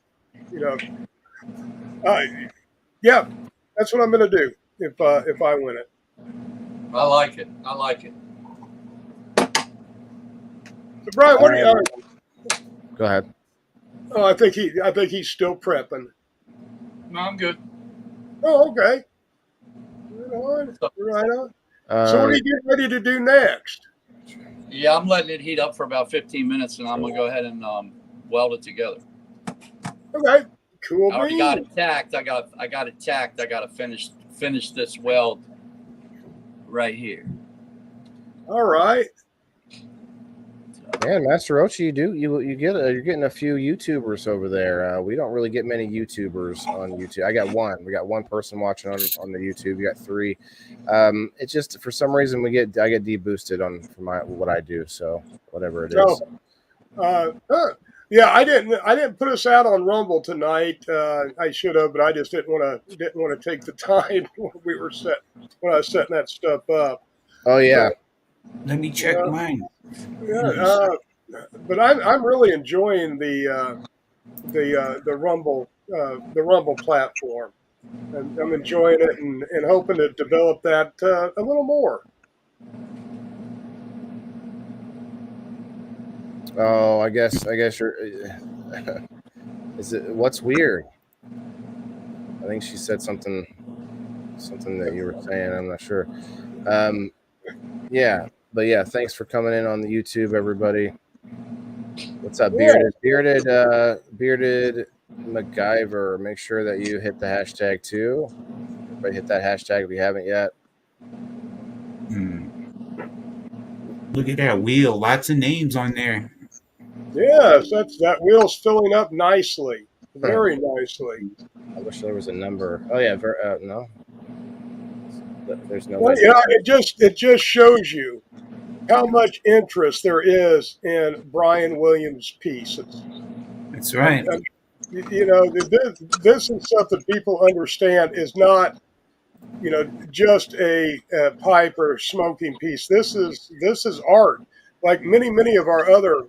yeah, that's what I'm going to do if I win it. I like it. So Brian, what are you? Go ahead. Oh, I think he's still prepping. No, I'm good. Oh, okay. Right on. So what are you getting ready to do next? Yeah, I'm letting it heat up for about 15 minutes, and I'm gonna go ahead and weld it together. Okay, cool. I already got it tacked. I got it tacked. I got to finish this weld right here. All right. Man, Master Rochi, you're getting a few YouTubers over there. We don't really get many YouTubers on YouTube. I got one. We got one person watching on the YouTube. You got 3. It's just for some reason I get deboosted for what I do. So whatever it is. Yeah, I didn't put us out on Rumble tonight. I should have, but I just didn't want to take the time when I was setting that stuff up. Oh yeah. Let me check mine. Yeah, but I'm really enjoying the Rumble platform, and I'm enjoying it and hoping to develop that a little more. Oh, I guess you're. Is it what's weird? I think she said something that you were saying. I'm not sure. Yeah, but yeah, thanks for coming in on the YouTube, everybody. What's up, bearded MacGyver? Make sure that you hit the hashtag too. Everybody hit that hashtag if you haven't yet. Look at that wheel. Lots of names on there. Yes, that wheel's filling up nicely, very nicely. I wish there was a number. Oh yeah, no. There's no Well, way. yeah, it just shows you how much interest there is in Brian Williams' pieces. That's right. You know, this is something people understand is not, you know, just a pipe or smoking piece. This is art. Like many of our other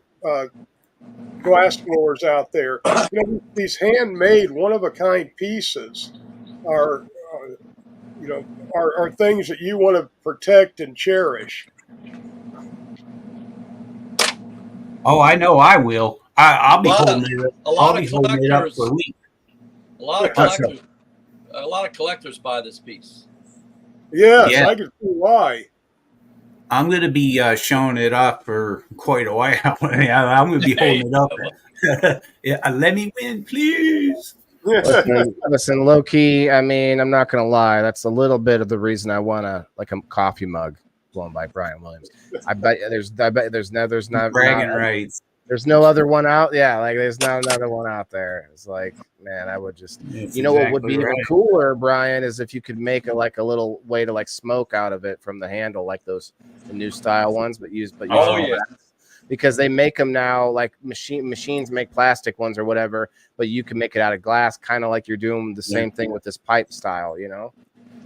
glass blowers out there, you know, these handmade, one of a kind pieces are, you know, are things that you want to protect and cherish. Oh, I know I will. I'll be holding it up. A lot I'll be of holding it up collectors. for a week. A lot of collectors buy this piece. Yes, Yeah. I can see why. I'm going to be showing it off for quite a while. I'm going to be holding it up. Yeah, let me win, please. Listen, low key. I mean, I'm not gonna lie. That's a little bit of the reason I want a coffee mug blown by Brian Williams. I bet there's not Bragging rights. There's no other one out. Yeah, like there's not another one out there. It's like, man, I would just. That's you know what would exactly be right. even cooler, Brian, is if you could make a little way to smoke out of it from the handle, like the new style ones, but use because they make them now, like machines make plastic ones or whatever, but you can make it out of glass, kind of like you're doing the same thing with this pipe style, you know.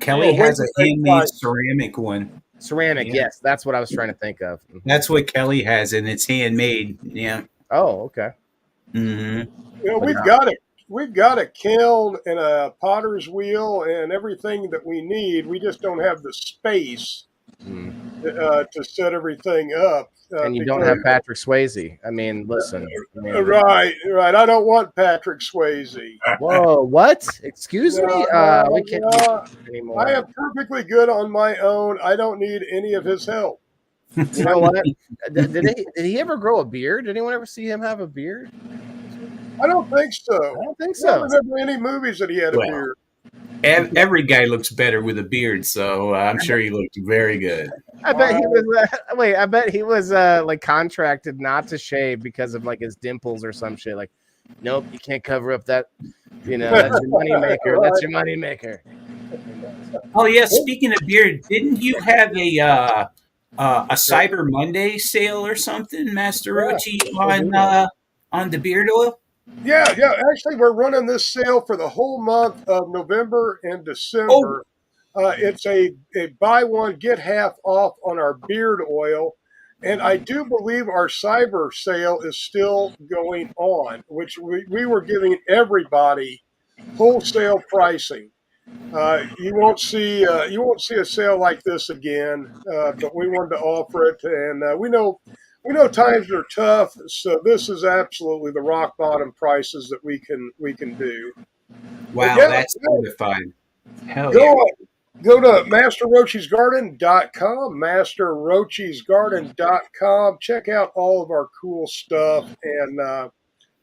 Kelly has a handmade ceramic one. Ceramic, yes, that's what I was trying to think of. That's what Kelly has, and it's handmade. Yeah. Oh, okay. Mm-hmm. You know, we've got a kiln and a potter's wheel and everything that we need. We just don't have the space to set everything up. And you don't have Patrick Swayze. I mean, listen. Right. I don't want Patrick Swayze. Whoa, what? Excuse me? We can't do that anymore. I am perfectly good on my own. I don't need any of his help. You know what? Did he ever grow a beard? Did anyone ever see him have a beard? I don't think so. I don't think I don't so. remember any movies that he had a beard. Every guy looks better with a beard, so I'm sure he looked very good. I bet he was. I bet he was contracted not to shave because of his dimples or some shit. Like, nope, you can't cover up that. You know, that's your money maker. That's your money maker. Oh yeah, speaking of beard, didn't you have a Cyber Monday sale or something, Master Rochi, on the beard oil? Yeah. Actually, we're running this sale for the whole month of November and December. It's a buy one, get half off on our beard oil. And I do believe our cyber sale is still going on, which we were giving everybody wholesale pricing. You won't see a sale like this again, but we wanted to offer it, and we know times are tough, so this is absolutely the rock bottom prices that we can do. Wow, that's certified. Hell yeah. Go to masterrochiesgarden.com, masterrochiesgarden.com. Check out all of our cool stuff, and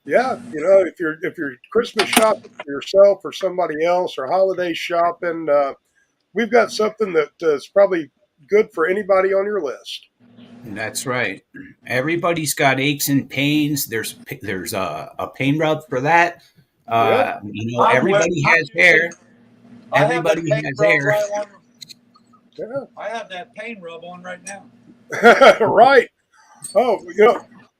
if you're Christmas shopping for yourself or somebody else or holiday shopping, we've got something that is probably good for anybody on your list. That's right. Everybody's got aches and pains. There's a pain rub for that. Everybody has hair. Everybody has hair. Yeah. I have that pain rub on right now. Right. Oh,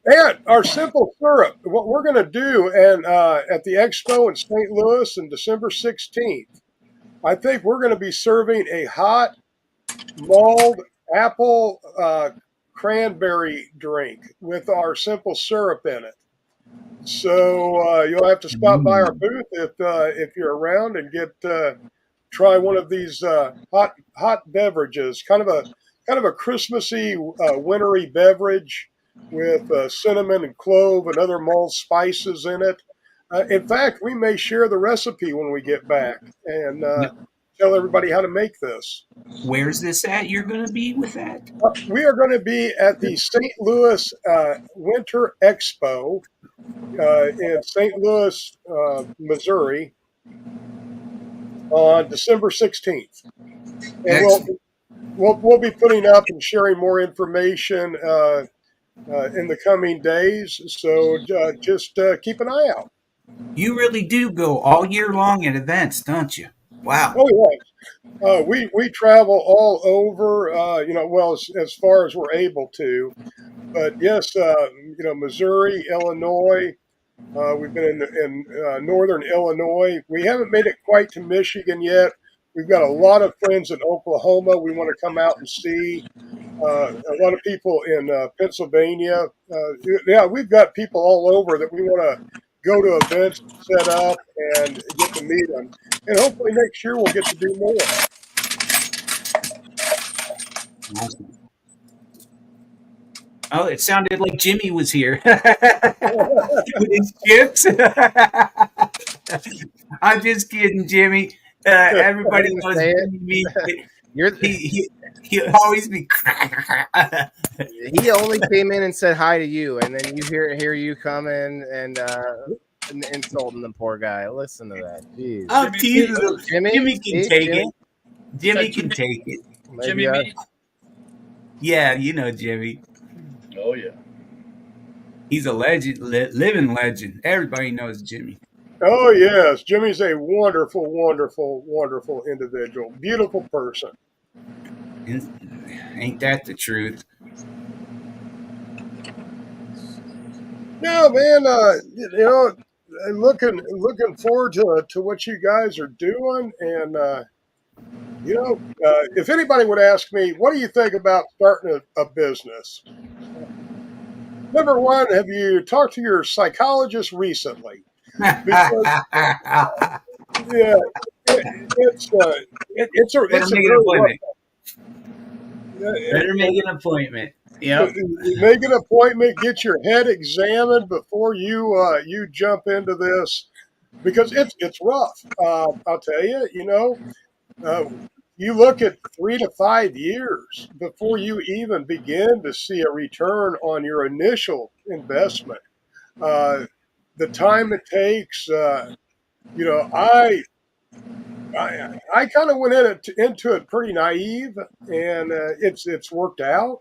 and our simple syrup. What we're going to do, and at the expo in St. Louis on December 16th, I think we're going to be serving a hot mulled apple cranberry drink with our simple syrup in it. So you'll have to stop by our booth if you're around and try one of these hot beverages. Kind of a Christmassy, wintry beverage. with cinnamon and clove and other mulled spices in it. In fact, we may share the recipe when we get back and tell everybody how to make this. Where's this at? You're going to be with that? We are going to be at the St. Louis Winter Expo in St. Louis, Missouri on December 16th. And we'll be putting up and sharing more information in the coming days. So just keep an eye out. You really do go all year long at events, don't you? Wow. Oh, yeah. We travel all over, well, as far as we're able to. But yes, Missouri, Illinois. We've been in northern Illinois. We haven't made it quite to Michigan yet. We've got a lot of friends in Oklahoma we want to come out and see. A lot of people in Pennsylvania. Yeah, we've got people all over that we want to go to events, set up, and get to meet them. And hopefully next year we'll get to do more. Awesome. Oh, it sounded like Jimmy was here with his chips. I'm just kidding, Jimmy. Everybody knows Jimmy. He'll always be. He only came in and said hi to you, and then you hear you come in and insulting the poor guy. Listen to that. Jeez. I'm teasing him. Jimmy can take it. Jimmy can take it. Jimmy Mead? Yeah, you know Jimmy. Oh, yeah. He's a legend, living legend. Everybody knows Jimmy. Oh, yes. Jimmy's a wonderful, wonderful, wonderful individual. Beautiful person. Ain't that the truth? No, man, looking forward to what you guys are doing. And, if anybody would ask me, what do you think about starting a business? Number one, have you talked to your psychologist recently? Because, yeah, it's a appointment. Better make an appointment. Yeah, make an appointment. Get your head examined before you jump into this, because it's rough. I'll tell you. You look at 3 to 5 years before you even begin to see a return on your initial investment. The time it takes, I kind of went into it pretty naive, and it's worked out.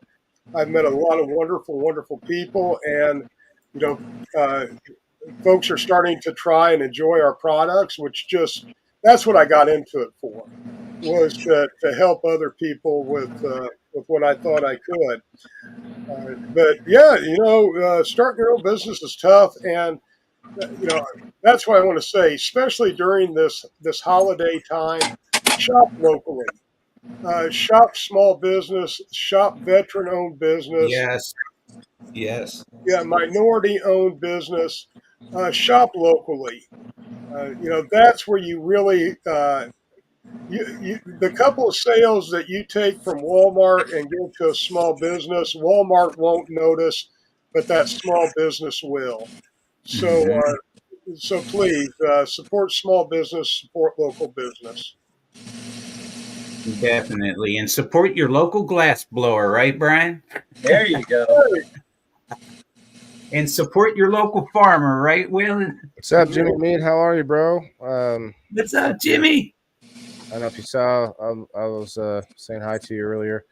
I've met a lot of wonderful, wonderful people, and folks are starting to try and enjoy our products, which that's what I got into it for, was to help other people with what I thought I could. But yeah, starting your own business is tough, and that's what I want to say, especially during this holiday time. Shop locally, shop small business, shop veteran-owned business. Yes. Yeah, minority-owned business. Shop locally. That's where you really the couple of sales that you take from Walmart and give to a small business, Walmart won't notice, but that small business will. So, so please support small business, support local business. Definitely, and support your local glass blower, right, Brian? There you go. And support your local farmer, right, Waylon? What's up, Jimmy Mead? How are you, bro? What's up, Jimmy? I don't know if you saw. I was saying hi to you earlier.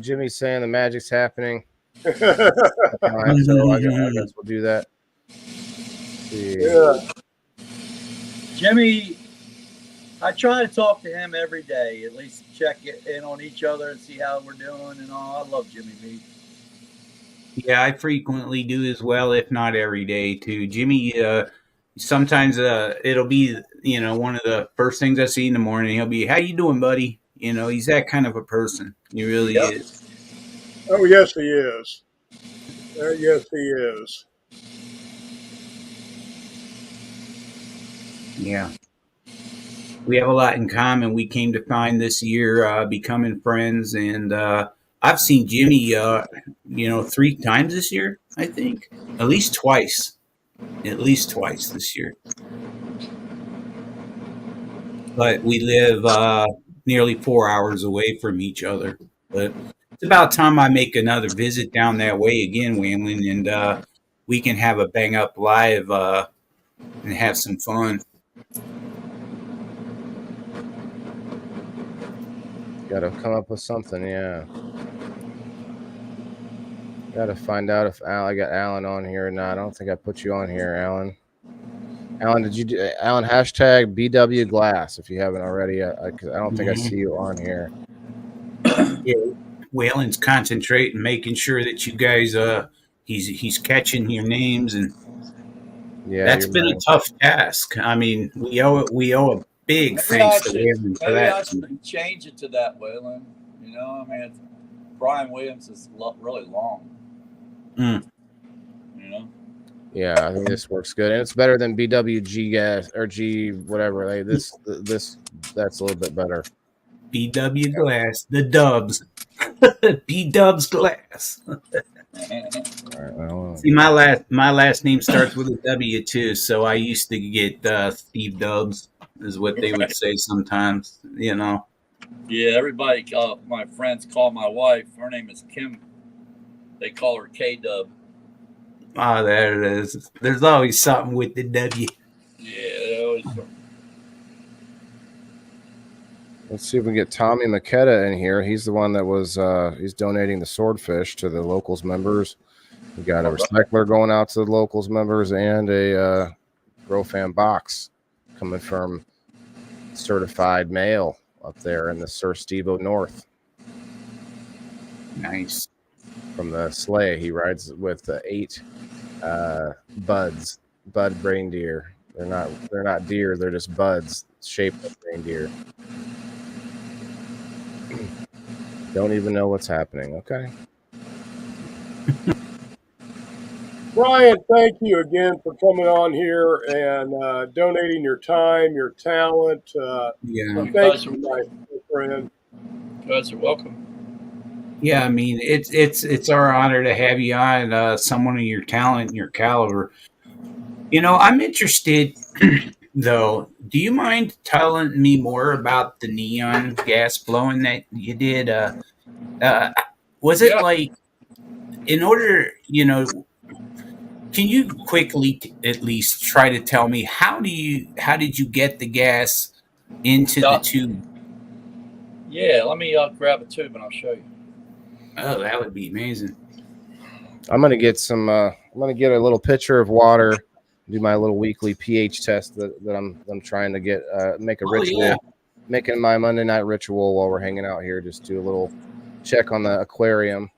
Jimmy's saying the magic's happening. So I guess we'll do that. Yeah. Jimmy, I try to talk to him every day, at least check in on each other and see how we're doing and all. I love Jimmy Mead. Yeah, I frequently do as well, if not every day too. Jimmy, sometimes it'll be, one of the first things I see in the morning. He'll be, "How you doing, buddy?" He's that kind of a person. He really is. Oh, yes, he is. Yes, he is. Yeah. We have a lot in common. We came to find this year becoming friends, and I've seen Jimmy, 3 times this year. I think at least twice. At least twice this year. But we live nearly 4 hours away from each other. But it's about time I make another visit down that way again, Waylon, and we can have a bang up live and have some fun. Got to come up with something, yeah. Got to find out if I got Alan on here or not. I don't think I put you on here, Alan. Alan, did you do Alan hashtag BW Glass if you haven't already? I don't think I see you on here. Yeah, Waylon's concentrating, making sure that you guys he's catching your names, and that's been a tough task. I mean, we owe a big thanks to Waylon for that. Maybe I should change it to that, Waylon. I mean, Brian Williams is really long. Yeah, I think this works good, and it's better than BWG gas or G whatever. Like this that's a little bit better. BW Glass, the Dubs, B Dubs Glass. See, my last name starts with a W too, so I used to get Steve Dubs, is what they would say sometimes. Yeah, everybody, my friends call my wife. Her name is Kim. They call her K Dub. Oh, there it is. There's always something with the W. Yeah, always. Let's see if we can get Tommy Maketa in here. He's the one that was he's donating the swordfish to the locals members. We got a recycler going out to the locals members and a Grow Fan box coming from certified mail up there in the Sir Steveo North. Nice. From the sleigh, he rides with 8 bud reindeer. They're not deer, they're just buds shaped like reindeer. Don't even know what's happening. Okay. Brian, thank you again for coming on here and donating your time, your talent. Thank you, my friend. You guys are welcome. Yeah, I mean it's our honor to have you on, someone of your talent and your caliber. I'm interested though. Do you mind telling me more about the neon gas blowing that you did? Was it like in order? Can you quickly at least try to tell me how did you get the gas into the tube? Yeah, let me grab a tube and I'll show you. Oh, that would be amazing. I'm gonna get some. I'm gonna get a little pitcher of water. Do my little weekly pH test that I'm trying to get. Make a ritual. Yeah. Making my Monday night ritual while we're hanging out here. Just do a little check on the aquarium.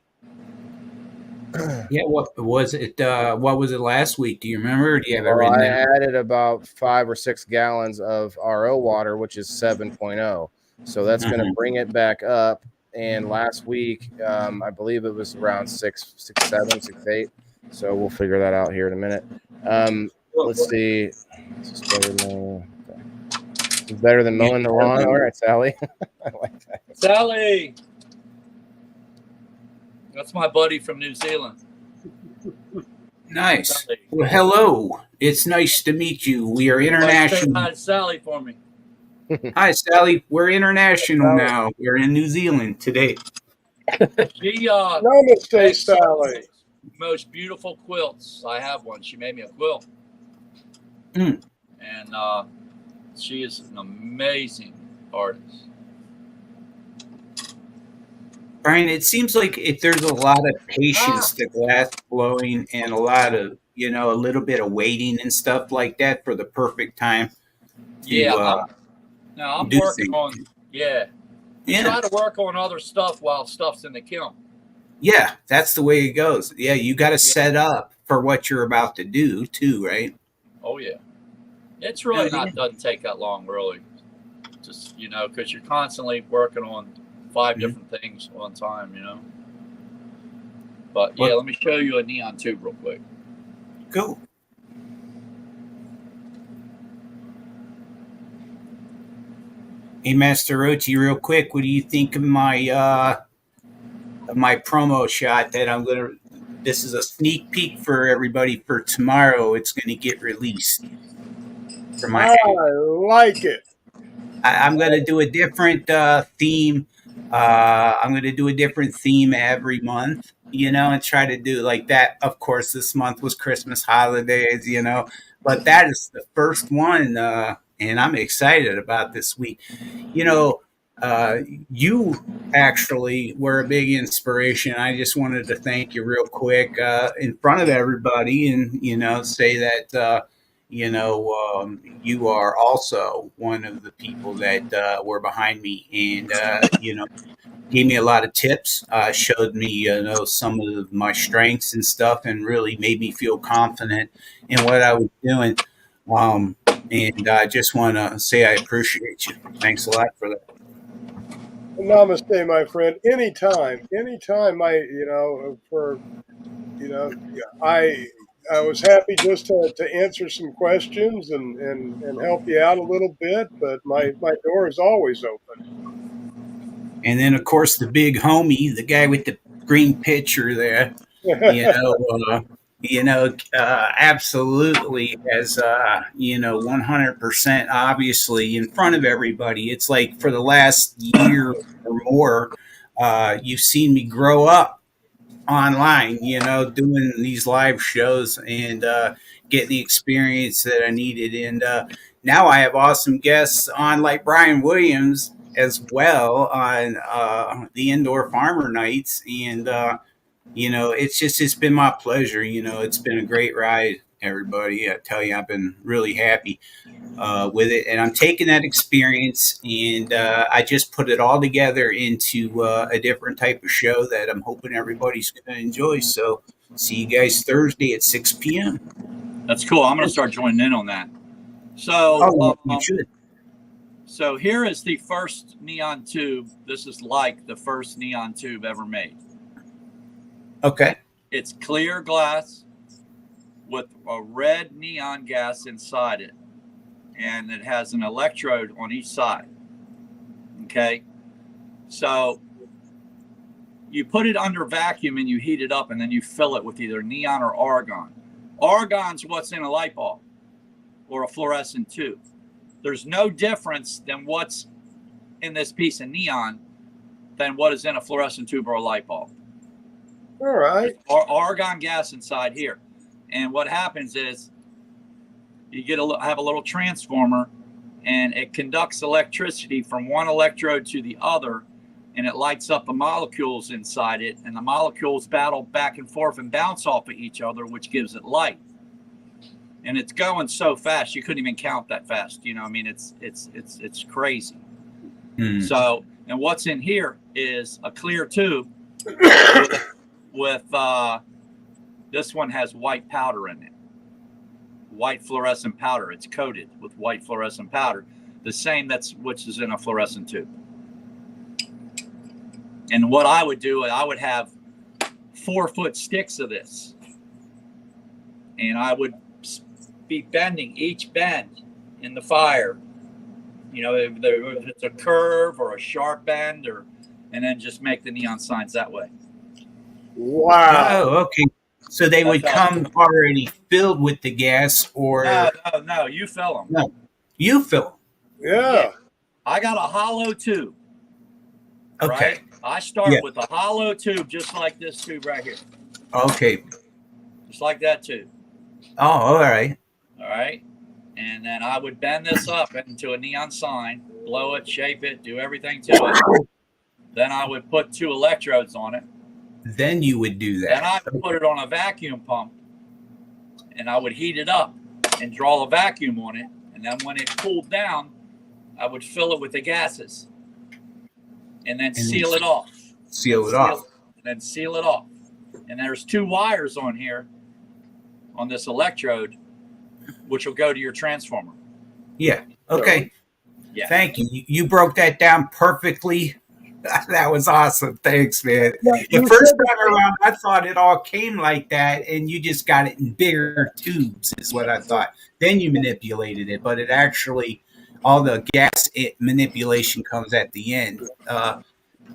Yeah, what was it? What was it last week? Do you remember? Or do you have it written I down? added about 5 or 6 gallons of RO water, which is 7.0. So that's going to bring it back up. And last week, I believe it was around 6, 7, 6, 8. So we'll figure that out here in a minute. Let's see. It's better than mowing the lawn. All right, Sally. I like that. Sally. That's my buddy from New Zealand. Nice. Well, hello. It's nice to meet you. We are international. Hi, Sally, for me. Hi, Sally. We're international now. We're in New Zealand today. She Namaste, Sally. Most beautiful quilts. I have one. She made me a quilt. And she is an amazing artist. Brian, it seems like there's a lot of patience to glass blowing and a lot of, a little bit of waiting and stuff like that for the perfect time. I'm working on, try to work on other stuff while stuff's in the kiln. Yeah, that's the way it goes. Yeah, you got to set up for what you're about to do too, right? Oh, yeah. It's really doesn't take that long, really. Just, because you're constantly working on 5 different things one time, But yeah, let me show you a neon tube real quick. Cool. Hey, Master Oti, real quick, what do you think of my my promo shot that I'm gonna. This is a sneak peek for everybody for tomorrow. It's going to get released for my. I like it. I'm going to do a different theme. I'm going to do a different theme every month, and try to do like that. Of course, this month was Christmas holidays, but that is the first one, and I'm excited about this week. You know, you actually were a big inspiration. I just wanted to thank you real quick in front of everybody, and say that. You are also one of the people that were behind me and, gave me a lot of tips, showed me, some of my strengths and stuff, and really made me feel confident in what I was doing. And I just want to say I appreciate you. Thanks a lot for that. Namaste, my friend. Anytime, I was happy just to answer some questions and help you out a little bit, but my door is always open. And then, of course, the big homie, the guy with the green picture there, you know, absolutely as, 100% obviously in front of everybody. It's like for the last year or more, you've seen me grow up online, doing these live shows and getting the experience that I needed. And now I have awesome guests on, like Brian Williams as well, on the Indoor Farmer Nights. And, it's been my pleasure. It's been a great ride, everybody. I tell you, I've been really happy with it. And I'm taking that experience and I just put it all together into a different type of show that I'm hoping everybody's going to enjoy. So see you guys Thursday at 6 p.m. That's cool. I'm going to start joining in on that. So, you should. So here is the first neon tube. This is like the first neon tube ever made. Okay. It's clear glass with a red neon gas inside it. And it has an electrode on each side. Okay. So you put it under vacuum and you heat it up and then you fill it with either neon or argon. Argon's what's in a light bulb or a fluorescent tube. There's no difference than what's in this piece of neon than what is in a fluorescent tube or a light bulb. All right. Or argon gas inside here. And what happens is you have a little transformer and it conducts electricity from one electrode to the other and it lights up the molecules inside it, and the molecules battle back and forth and bounce off of each other, which gives it light. And it's going so fast you couldn't even count that fast. It's crazy. So, and what's in here is a clear tube with this one has white powder in it. White fluorescent powder. It's coated with white fluorescent powder, the same which is in a fluorescent tube. And what I would do, I would have 4-foot sticks of this, and I would be bending each bend in the fire. If it's a curve or a sharp bend, and then just make the neon signs that way. Wow. Oh, okay. So they would come already filled with the gas, or no, you fill them. No, you fill them. Yeah. I got a hollow tube. Okay. Right? I start with a hollow tube, just like this tube right here. Okay. Just like that tube. Oh, all right. All right. And then I would bend this up into a neon sign, blow it, shape it, do everything to it. Then I would put 2 electrodes on it. Then you would do that. Then I would put it on a vacuum pump, and I would heat it up and draw a vacuum on it. And then when it cooled down, I would fill it with the gases and then seal it off. Seal it off. And then seal it off. And there's 2 wires on here on this electrode, which will go to your transformer. Yeah. Okay. Yeah. Thank you. You broke that down perfectly. That was awesome. Thanks, man. The first time around, I thought it all came like that, and you just got it in bigger tubes, is what I thought. Then you manipulated it, but it actually, all the gas manipulation comes at the end.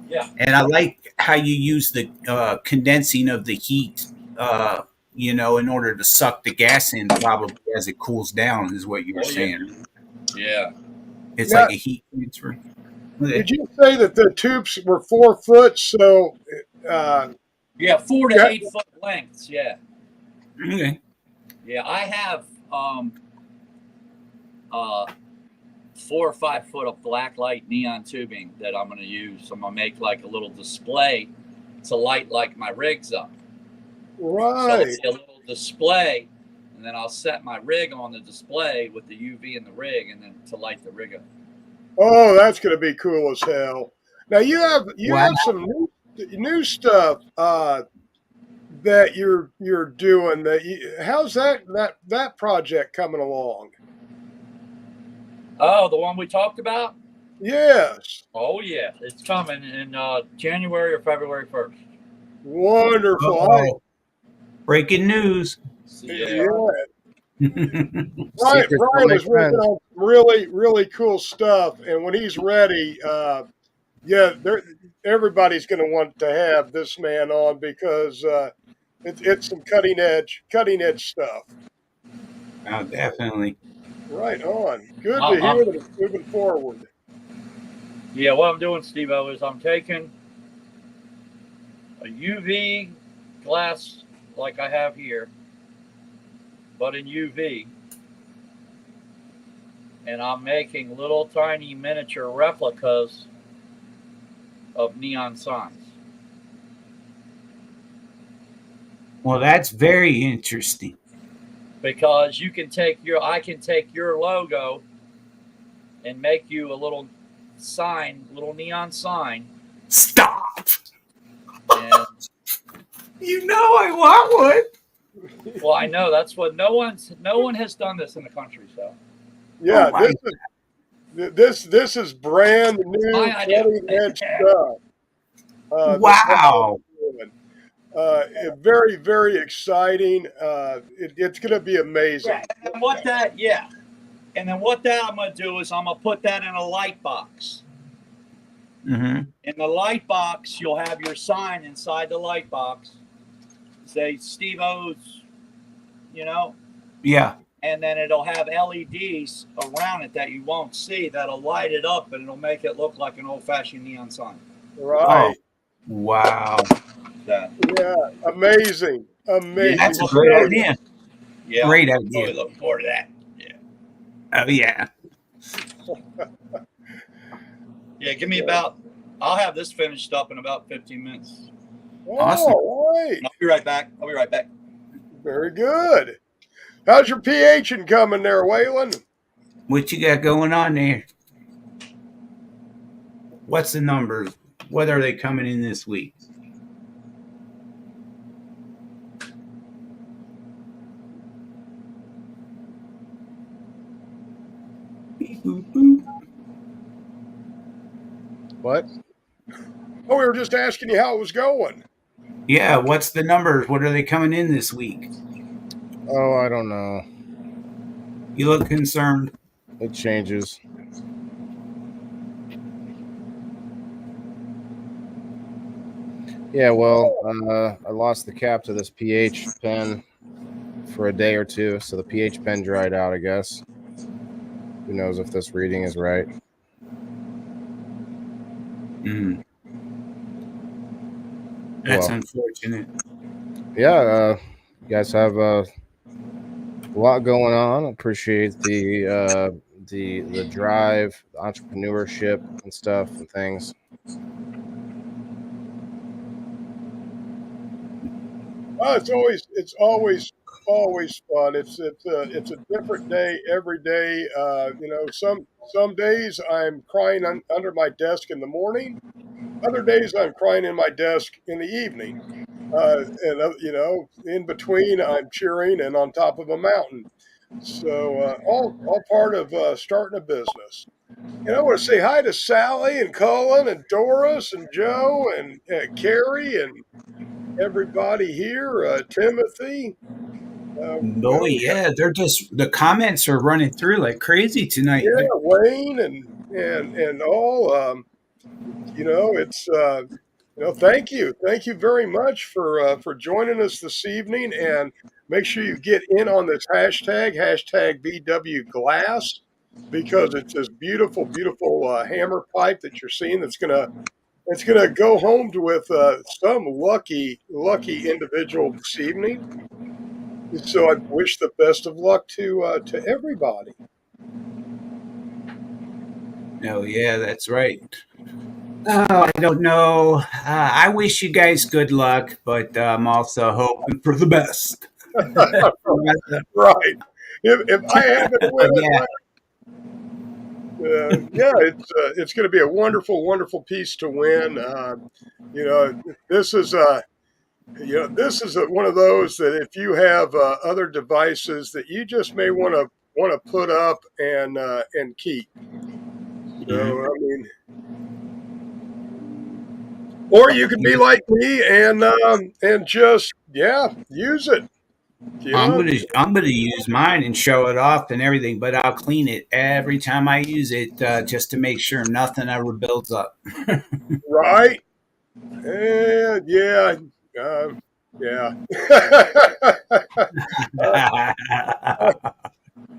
Yeah. And I like how you use the condensing of the heat, in order to suck the gas in probably as it cools down, is what you were Oh yeah. saying. Yeah. It's Now, like a heat transfer. Okay. did you say that the tubes were 4 foot? So, uh, Yeah. 4 to 8 foot lengths. Yeah. Okay. Yeah. I have uh 4 or 5 foot of black light neon tubing that I'm going to use. I'm going to make like a little display to light like my rigs up. So right. it's a little display, and then I'll set my rig on the display with the UV in the rig, and then to light the rig up. Oh, that's going to be cool as hell. Now you Wow. have some new stuff that you're doing. How's that project coming along? Oh, the one we talked about? Yes, Oh yeah, it's coming in January or February 1st. wonderful. Oh, breaking news. Yeah. Brian Secrets don't make is working friends. on really, really cool stuff, and when he's ready, everybody's going to want to have this man on because it's some cutting edge stuff. Oh, definitely. Right on. Good to Uh-uh. hear that it's moving forward. Yeah, what I'm doing, Steveo, is I'm taking a UV glass like I have here, but in UV, and I'm making little tiny miniature replicas of neon signs. Well, that's very interesting. Because I can take your logo and make you a little sign, little neon sign. Stop. And You know I want one. well, I know that's what no one has done this in the country. So Yeah, Oh, this is brand new my idea. cutting edge stuff. wow. Very, very exciting. It's going to be amazing. Yeah, and then what that I'm gonna do is I'm gonna put that in a light box. Mm-hmm. In the light box, you'll have your sign inside the light box. Say Steve-O's, Yeah. and then it'll have LEDs around it that you won't see that'll light it up, and it'll make it look like an old-fashioned neon sign. Right. Oh, wow. That. Yeah. Amazing. Amazing. That's a great idea. Yeah. Great I'm idea. really looking forward to that. Yeah. Oh, yeah. Yeah. Give me I'll have this finished up in about 15 minutes. Awesome. All right. I'll be right back. Very good. How's your pH coming there, Waylon? What you got going on there? What's the numbers? What are they coming in this week? What? Oh, we were just asking you how it was going. Yeah, what's the numbers? What are they coming in this week? Oh, I don't know. You look concerned. It changes. Yeah, well, I lost the cap to this pH pen for a day or two, so the pH pen dried out, I guess. Who knows if this reading is right? Mm. That's unfortunate. Yeah, you guys have a lot going on. Appreciate the drive, the entrepreneurship and stuff and things. Oh, it's always fun. It's a different day every day. Some days I'm crying under my desk in the morning. Other days I'm crying in my desk in the evening. In between I'm cheering and on top of a mountain. So all part of starting a business. And I want to say hi to Sally and Cullen and Doris and Joe and Carrie and everybody here. Timothy. Oh yeah, they're just the comments are running through like crazy tonight. Yeah, Wayne and all. It's thank you very much for joining us this evening, and make sure you get in on this hashtag BW Glass, because it's this beautiful, beautiful hammer pipe that you're seeing it's gonna go home with some lucky individual this evening. So I wish the best of luck to everybody. No, yeah, that's right. Oh, I don't know. I wish you guys good luck, but I'm also hoping for the best. Right. If I happen to win it, Yeah. yeah, it's going to be a wonderful, wonderful piece to win. You know, this is one of those that if you have other devices that you just may want to put up and keep. So Mhm. I mean, or you could be like me and just use it. You I'm know, gonna I'm gonna use mine and show it off and everything, but I'll clean it every time I use it just to make sure nothing ever builds up. right? And yeah, yeah.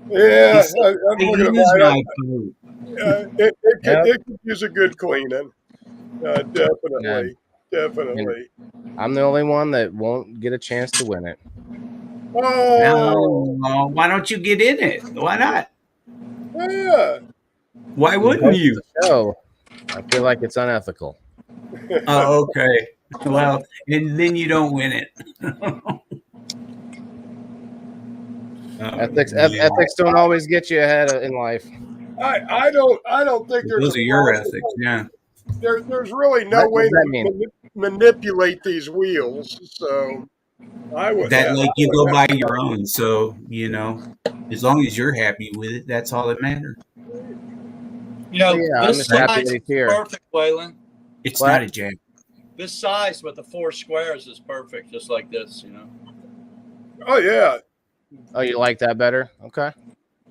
You Yeah, said I'm to looking at use mine. my food. Yep. It could use a good cleaning. And, Definitely, and definitely. I'm the only one that won't get a chance to win it. Oh, Now, why don't you get in it? Why not? yeah. Why You wouldn't host you? the show. I feel like it's unethical. Oh, okay. Well, and then you don't win it. Yeah. Ethics don't always get you ahead in life. I don't think there's a Those are your problem. ethics, yeah. There's really no What way does that to mean? manipulate these wheels, so I That like you wouldn't go have by a your problem. own, so as long as you're happy with it, that's all that matters. Well, yeah, I'm This just happy size that is he's here. perfect, Waylon. It's What? not a jack. This size with the 4 squares is perfect, just like this. Oh yeah, Oh, you like that better? Okay.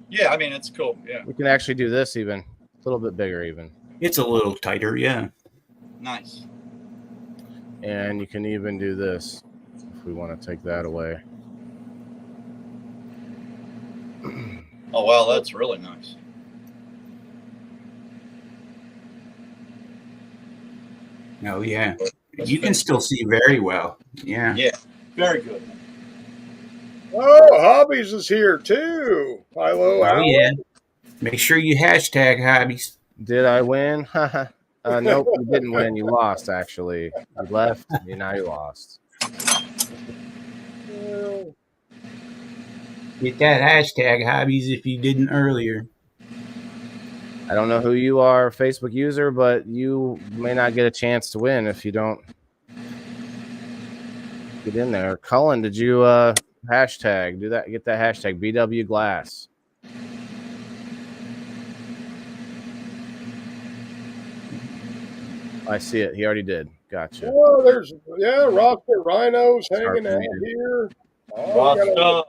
Yeah, I mean, it's cool. Yeah, We can actually do this even a little bit bigger, even, It's a little tighter, yeah. nice. and you can even do this if we want to take that away. Oh, wow, that's really nice. Oh yeah. You can still see very well. Yeah. Yeah, very good. Oh, Hobbies is here too. Hello, Oh Alan. yeah. Make sure you hashtag hobbies. Did I win? Nope, you didn't win. You lost, actually. You left. Now you lost. Get that hashtag hobbies if you didn't earlier. I don't know who you are, Facebook user, but you may not get a chance to win if you don't get in there. Cullen, did you hashtag do that? Get that hashtag BW Glass. I see it. He already did. Gotcha. Oh, there's Rocket Rhinos hanging out reading. here. Oh, we got a-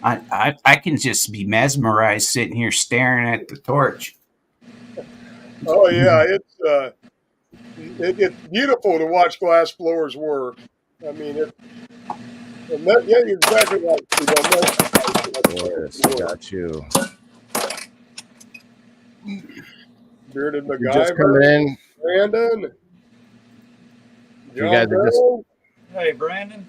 Rasta. I can just be mesmerized sitting here staring at the torch. oh yeah, it's beautiful to watch glass blowers work. I mean, yeah, you're exactly right. Yes, got you. Bearded You're just coming MacGyver, in. Brandon, You guys John are just Bell. Hey, Brandon.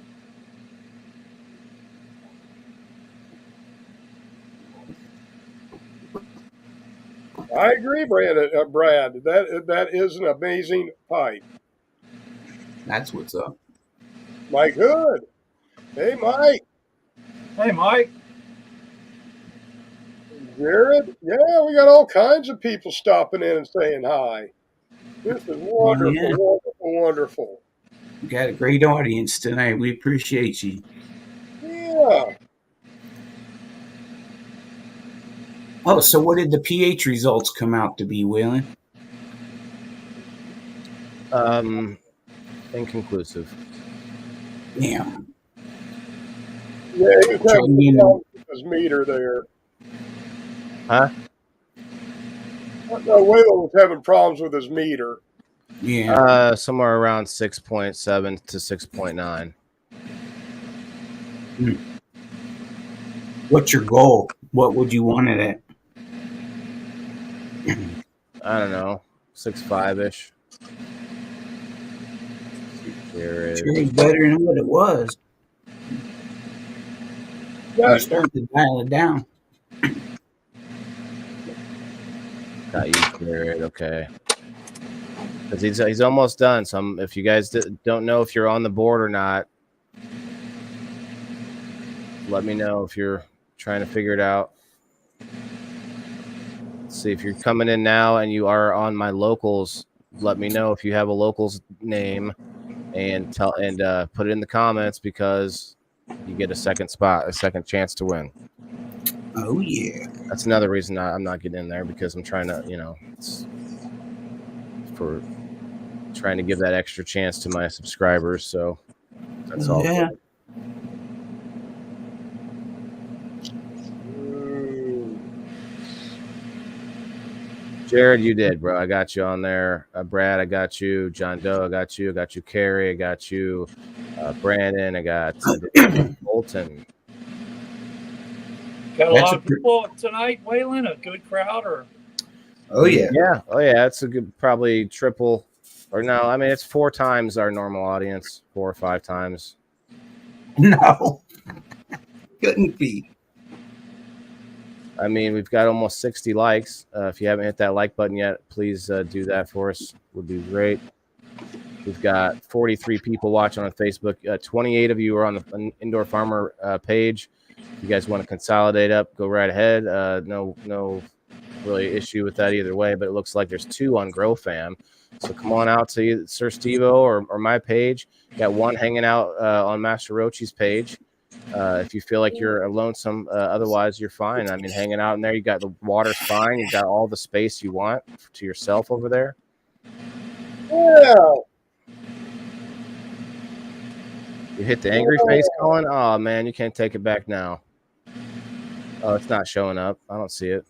I agree, Brad. That is an amazing pipe. That's what's up. Mike Hood. Hey, Mike. Hey, Mike. Jared. Yeah, we got all kinds of people stopping in and saying hi. This is wonderful, Yeah. wonderful, wonderful. We got a great audience tonight. We appreciate you. Yeah. Oh, so what did the pH results come out to be, Waylon? inconclusive. Damn. Yeah, he was having his meter there. Huh? No, Waylon was having problems with his meter. Yeah. Somewhere around 6.7 to 6.9. What's your goal? What would you want it at? I don't know, 6.5 ish. Sure is better than what it was. Yeah, You're starting to dial it down. Got you, Jared. Okay. Because he's almost done. So if you guys don't know if you're on the board or not, let me know if you're trying to figure it out. Let's see if you're coming in now and you are on my locals. Let me know if you have a locals name and put it in the comments because you get a second chance to win. Oh yeah. That's another reason I'm not getting in there because I'm trying to, it's for trying to give that extra chance to my subscribers. So that's all. Yeah. Jared, you did, bro. I got you on there. Brad, I got you. John Doe, I got you. I got you, Carrie. I got you. Brandon, I got Bolton. Got a lot of people tonight, Waylon. A good crowd, or? Oh yeah. Yeah. Oh yeah. It's a good, probably triple, or no. I mean, it's 4 times our normal audience, 4 or 5 times. No, couldn't be. I mean, we've got almost 60 likes. If you haven't hit that like button yet, please do that for us. Would be great. We've got 43 people watching on Facebook. 28 of you are on the Indoor Farmer page. If you guys want to consolidate up, go right ahead. No really issue with that either way, but it looks like there's 2 on Grow Fam. So come on out to either Sir Steveo or my page. Got 1 hanging out on Master Rochi's page. If you feel like you're lonesome, otherwise you're fine. I mean, hanging out in there, you got the water's fine. You got all the space you want to yourself over there. Yeah. You hit the angry face, Colin. Oh man, you can't take it back now. Oh, it's not showing up. I don't see it.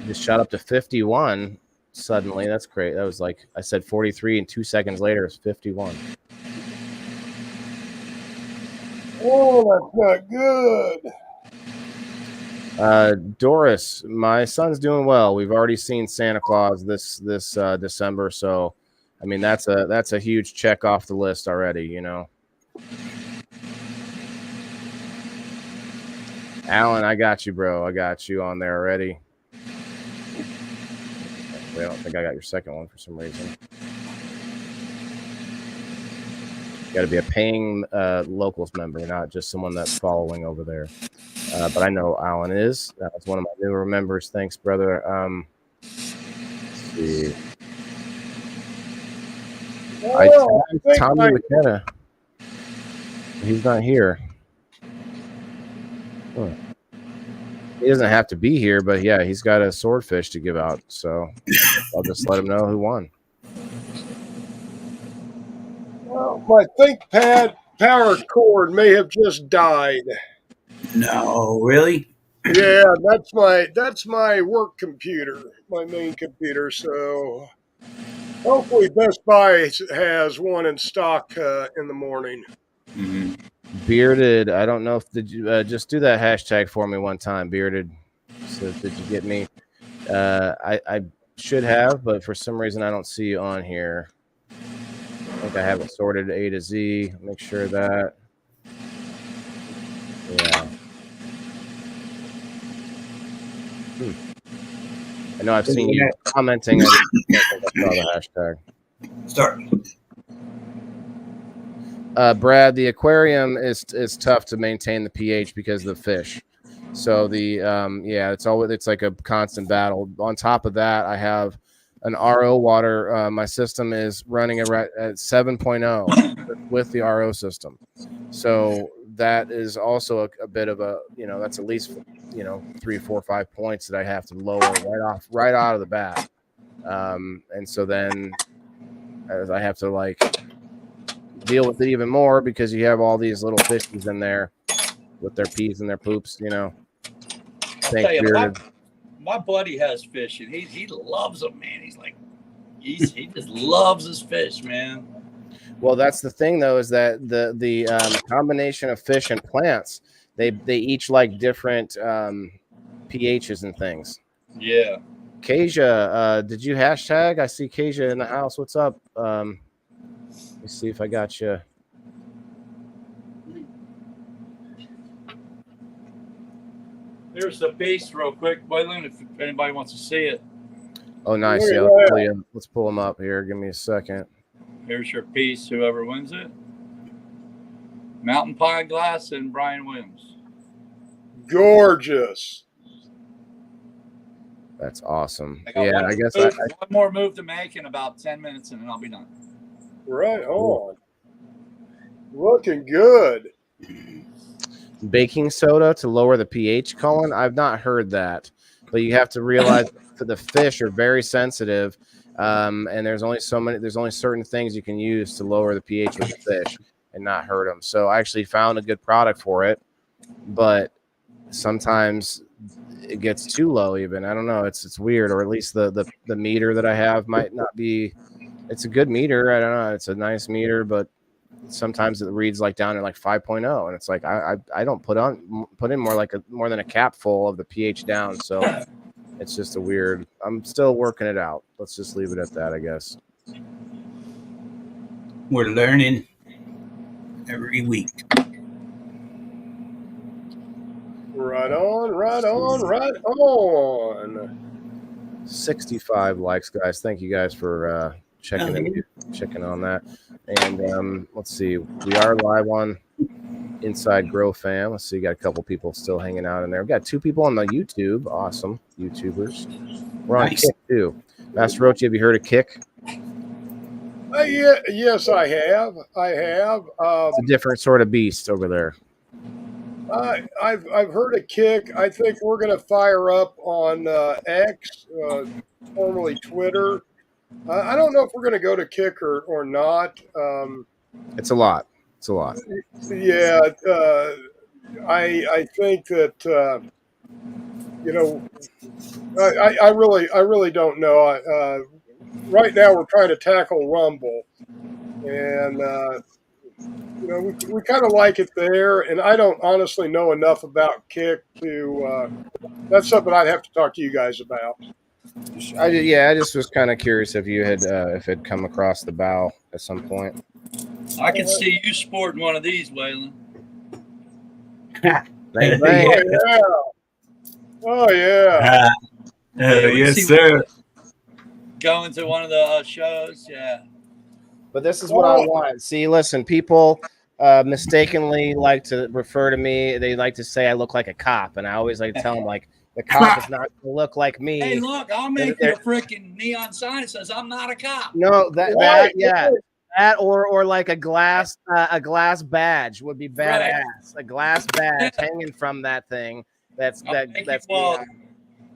Just shot up to 51 suddenly. That's great. That was like I said 43, and 2 seconds later it's 51. Oh, that's not good. Doris, my son's doing well. We've already seen Santa Claus this December, so I mean that's a huge check off the list already. Alan, I got you, bro. I got you on there already. Actually, I don't think I got your second one for some reason. Got to be a paying locals member, not just someone that's following over there. But I know Alan is. That was one of my newer members. Thanks, brother. Let's see. Tommy McKenna. He's not here. Huh. He doesn't have to be here, but yeah, he's got a swordfish to give out. So I'll just let him know who won. Well, my ThinkPad power cord may have just died. No, really? Yeah, that's my work computer, my main computer. So hopefully Best Buy has one in stock in the morning. Mm-hmm. Bearded, I don't know if did you just do that hashtag for me one time. Bearded, so did you get me? I should have, but for some reason I don't see you on here. I think I have it sorted A to Z. Make sure of that. Yeah. I know I've seen you commenting. I don't think I saw the hashtag. Start. Brad, the aquarium is tough to maintain the pH because of the fish. So it's like a constant battle. On top of that, I have an RO water. My system is running at 7.0 with the RO system. So that is also a bit of a, that's at least 3, 4, 5 points that I have to lower right out of the bat. And so then as I have to deal with it even more because you have all these little fishies in there with their peas and their poops, Thanks, Bearded. my buddy has fish, and he loves them, man. He's like, he just loves his fish, man. Well, that's the thing, though, is that the combination of fish and plants, they each like different pHs and things. Yeah. Kasia, did you hashtag? I see Kasia in the house. What's up? Let me see if I got you. Here's the piece real quick, Waylon, if anybody wants to see it. Oh, nice. Yeah, let's pull them up here. Give me a second. Here's your piece, whoever wins it. Mountain Pine Glass and Brian Williams. Gorgeous. That's awesome. I got Yeah, one I guess one more move to make in about 10 minutes, and then I'll be done. Right on. Looking good. Baking soda to lower the pH, Colin? I've not heard that, but you have to realize that the fish are very sensitive, and there's only certain things you can use to lower the pH of the fish and not hurt them. So I actually found a good product for it, but sometimes it gets too low. Even I don't know. It's weird, or at least the meter that I have might not be. It's a good meter. I don't know. It's a nice meter, but sometimes it reads like down at like 5.0, and it's like I don't put in more than a cap full of the pH down. So it's just a weird. I'm still working it out. Let's just leave it at that, I guess. We're learning every week. Right on, right on, right on. 65 likes, guys. Thank you guys for checking on that. And let's see, we are live on Inside Grow Fam. Let's see, got a couple people still hanging out in there. We've got 2 people on the YouTube. Awesome YouTubers. We're on Nice. Kick too. Master Roach, have you heard of Kick? Yes, I have. It's a different sort of beast over there. I've heard of Kick. I think we're going to fire up on X, formerly Twitter. I don't know if we're going to go to Kick or not. It's a lot. Yeah, I think that I really don't know. Right now, we're trying to tackle Rumble, and we kind of like it there. And I don't honestly know enough about Kick to. That's something I'd have to talk to you guys about. I just was kind of curious if you had if it come across the bow at some point. I can see you sporting one of these, Waylon. Oh yeah. Yes, sir. Going to one of the shows, yeah. But this is what I want. See, listen, people mistakenly like to refer to me. They like to say I look like a cop, and I always like to tell them like the cop is not going to look like me. Hey, look, I'll make you a freaking neon sign that says I'm not a cop. No, that or like a glass badge would be badass. Right. A glass badge hanging from that thing.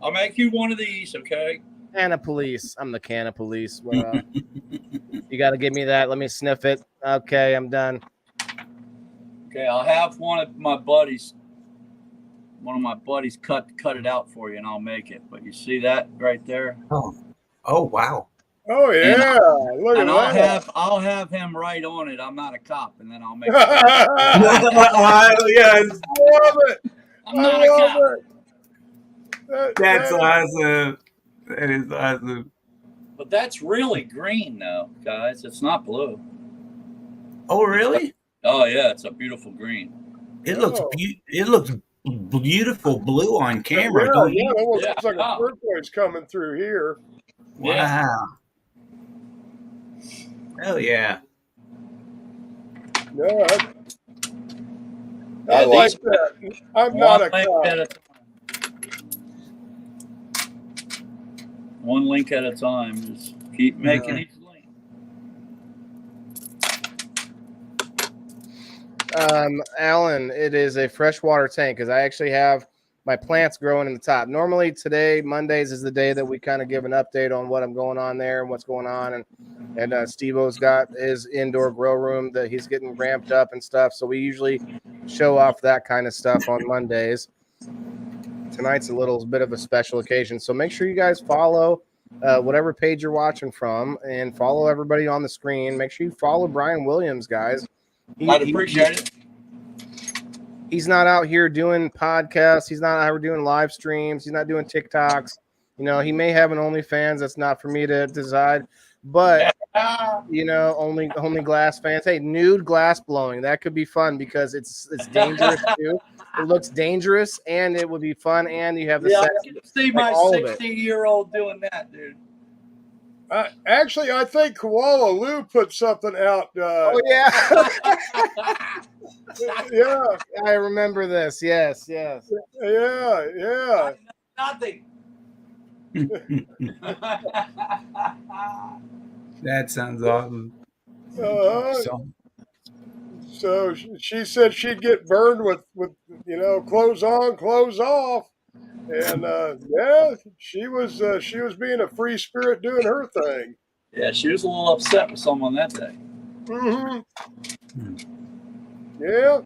I'll make you one of these, okay? Can of police. I'm the can of police. Well, you got to give me that. Let me sniff it. Okay, I'm done. Okay, I'll have one of my buddies cut it out for you, and I'll make it. But you see that right there? Oh wow. Oh yeah. Look at that. I'll have him write on it. I'm not a cop, and then I'll make it. Yes. I love it. I'm not a cop. That's awesome. That is awesome. But that's really green, though, guys. It's not blue. Oh, really? Oh, yeah. It's a beautiful green. It looks beautiful blue on camera. Yeah, it almost looks like a turquoise coming through here. Wow. Hell yeah. Yeah. I like that. I'm not a cop. One link at a time. Just keep making each link. Alan, it is a freshwater tank because I actually have my plants growing in the top. Normally today, Mondays, is the day that we kind of give an update on what I'm going on there and what's going on. And Stevo's got his indoor grow room that he's getting ramped up and stuff. So we usually show off that kind of stuff on Mondays. tonight's a little bit of a special occasion. So make sure you guys follow whatever page you're watching from, and follow everybody on the screen. Make sure you follow Brian Williams, guys. I'd appreciate it. He's not out here doing podcasts. He's not out here doing live streams. He's not doing TikToks. You know, he may have an OnlyFans. That's not for me to decide. But, you know, only glass fans. Hey, nude glass blowing. That could be fun because it's dangerous too. It looks dangerous, and it would be fun, and you have the I sex. can see my 60-year-old doing that, dude. Actually, I think Koala Lou put something out. Oh, yeah. Yeah. I remember this. Yes. Yeah. Nothing. That sounds awesome. So she said she'd get burned with clothes on, clothes off, and she was being a free spirit doing her thing. Yeah, she was a little upset with someone that day. Mm-hmm. Yeah.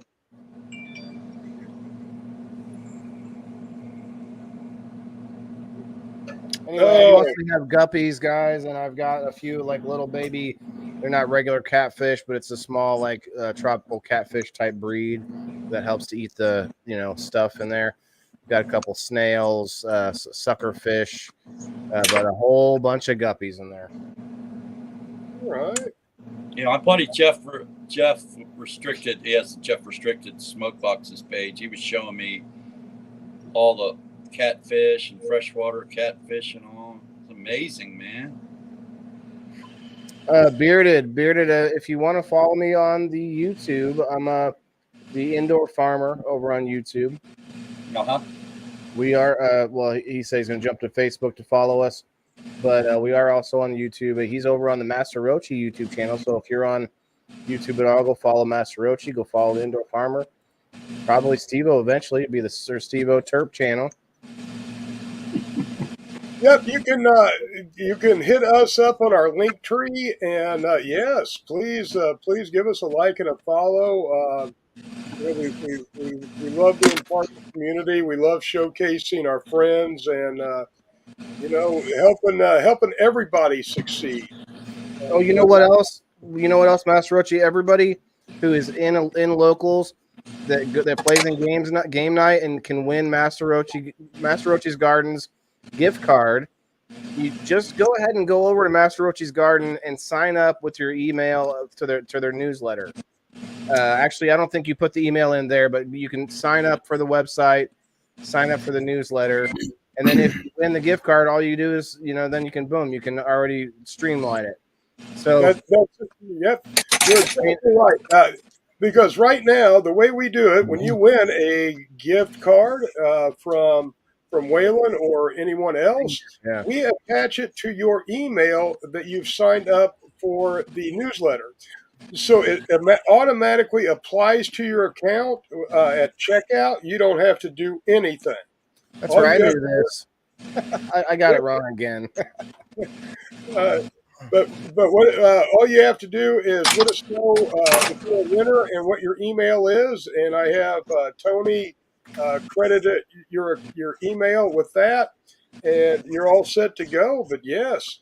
Anyway, I mostly have guppies, guys, and I've got a few like little baby. They're not regular catfish, but it's a small like tropical catfish type breed that helps to eat the stuff in there. Got a couple snails, sucker fish, but a whole bunch of guppies in there. All right. You know, my buddy Jeff Restricted, he has Jeff Restricted Smoke Boxes page. He was showing me all the catfish and freshwater catfish and all. It's amazing, man. Bearded. If you want to follow me on the YouTube, I'm the Indoor Farmer over on YouTube. Uh-huh. We are. He says he's going to jump to Facebook to follow us, but we are also on YouTube. He's over on the Master Rochi YouTube channel. So if you're on YouTube at all, go follow Master Rochi. Go follow the Indoor Farmer. Probably Steveo eventually. It'd be the Sir Steveo Terp channel. Yep, you can hit us up on our link tree, and yes, please give us a like and a follow. We love being part of the community. We love showcasing our friends and helping everybody succeed. Oh, you know what else? Master Rochi? Everybody who is in locals that plays in game night and can win Master Rochi's Gardens gift card. You just go ahead and go over to Master Rochi's Garden and sign up with your email to their newsletter. Actually, I don't think you put the email in there, but you can sign up for the website, sign up for the newsletter, and then if you win the gift card, all you do is then you can already streamline it. So yep, you're exactly right. Because right now, the way we do it, when you win a gift card from Waylon or anyone else, we attach it to your email that you've signed up for the newsletter. So it automatically applies to your account at checkout. You don't have to do anything. That's right. I knew this. I got it wrong again. But what all you have to do is let us know if you're a winner and what your email is, and I have Tony credited your email with that, and you're all set to go. But yes,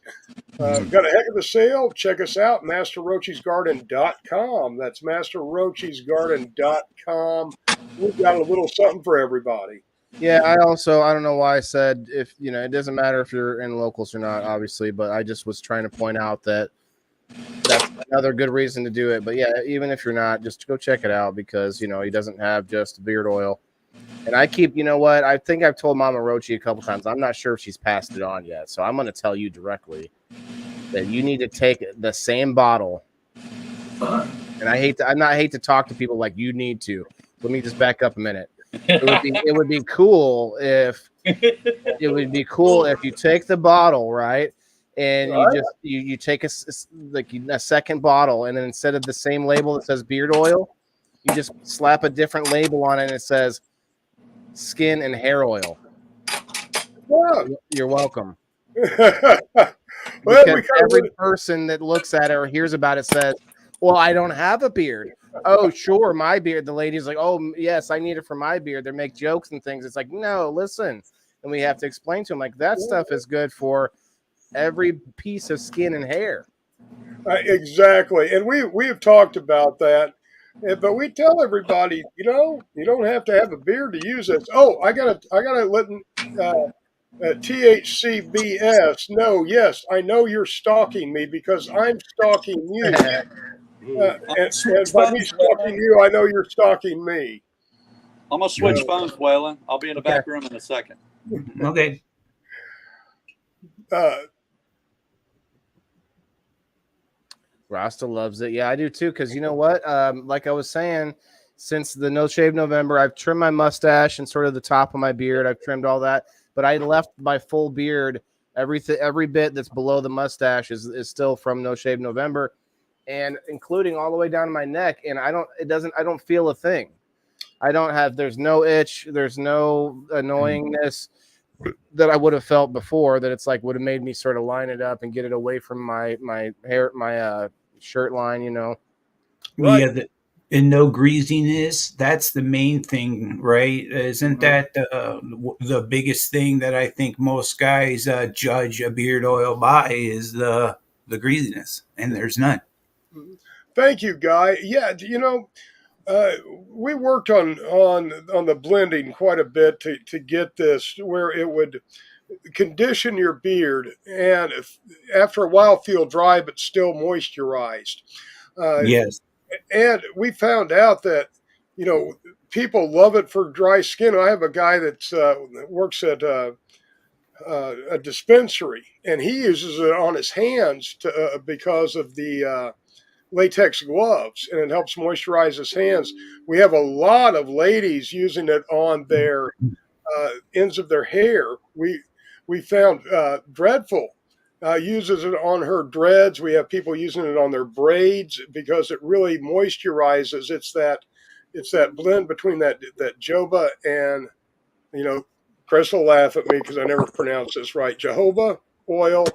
got a heck of a sale. Check us out, MasterRochiesGarden.com. That's MasterRochiesGarden.com. We've got a little something for everybody. Yeah, I don't know why I said it doesn't matter if you're in locals or not, obviously, but I just was trying to point out that that's another good reason to do it. But yeah, even if you're not, just go check it out because, he doesn't have just beard oil. And I keep, I think I've told Mama Rochi a couple times. I'm not sure if she's passed it on yet. So I'm going to tell you directly that you need to take the same bottle. And I hate to talk to people like you need to. Let me just back up a minute. It would be cool if you take the bottle, right, and you take a second bottle, and then instead of the same label that says beard oil, you just slap a different label on it and it says skin and hair oil. Yeah. You're welcome. Well, because every person that looks at it or hears about it says, well, I don't have a beard. oh, sure, my beard. The lady's like, oh, yes, I need it for my beard. They make jokes and things. It's like, no, listen. And we have to explain to them, like, that stuff is good for every piece of skin and hair. Exactly, and we've talked about that, but we tell everybody, you don't have to have a beard to use this. Oh, I gotta let THCBS. No, yes, I know you're stalking me because I'm stalking you, and Switch by me phones, stalking Waylon. you, I know you're stalking me. I'm gonna switch phones, Waylon. I'll be in the Okay. back room in a second. Okay. Uh, Rasta loves it. Yeah, I do too. Because you know what? Like I was saying, since the No Shave November, I've trimmed my mustache and sort of the top of my beard. I've trimmed all that, but I left my full beard. Every bit that's below the mustache is still from No Shave November, and including all the way down to my neck. And I don't feel a thing. There's no itch. There's no annoyingness that I would have felt before, that it's like would have made me sort of line it up and get it away from my hair, my shirt line, Right. Yeah, and no greasiness. That's the main thing, right? Isn't that the biggest thing that I think most guys judge a beard oil by is the greasiness, and there's none. Thank you, Guy. Yeah, we worked on the blending quite a bit to get this where it would condition your beard and after a while feel dry but still moisturized. Yes. And we found out that people love it for dry skin. I have a guy that works at a dispensary, and he uses it on his hands because of the latex gloves, and it helps moisturize his hands. We have a lot of ladies using it on their ends of their hair. We found Dreadful uses it on her dreads. We have people using it on their braids because it really moisturizes. It's that blend between that joba and Chris will laugh at me because I never pronounce this right. Jojoba oil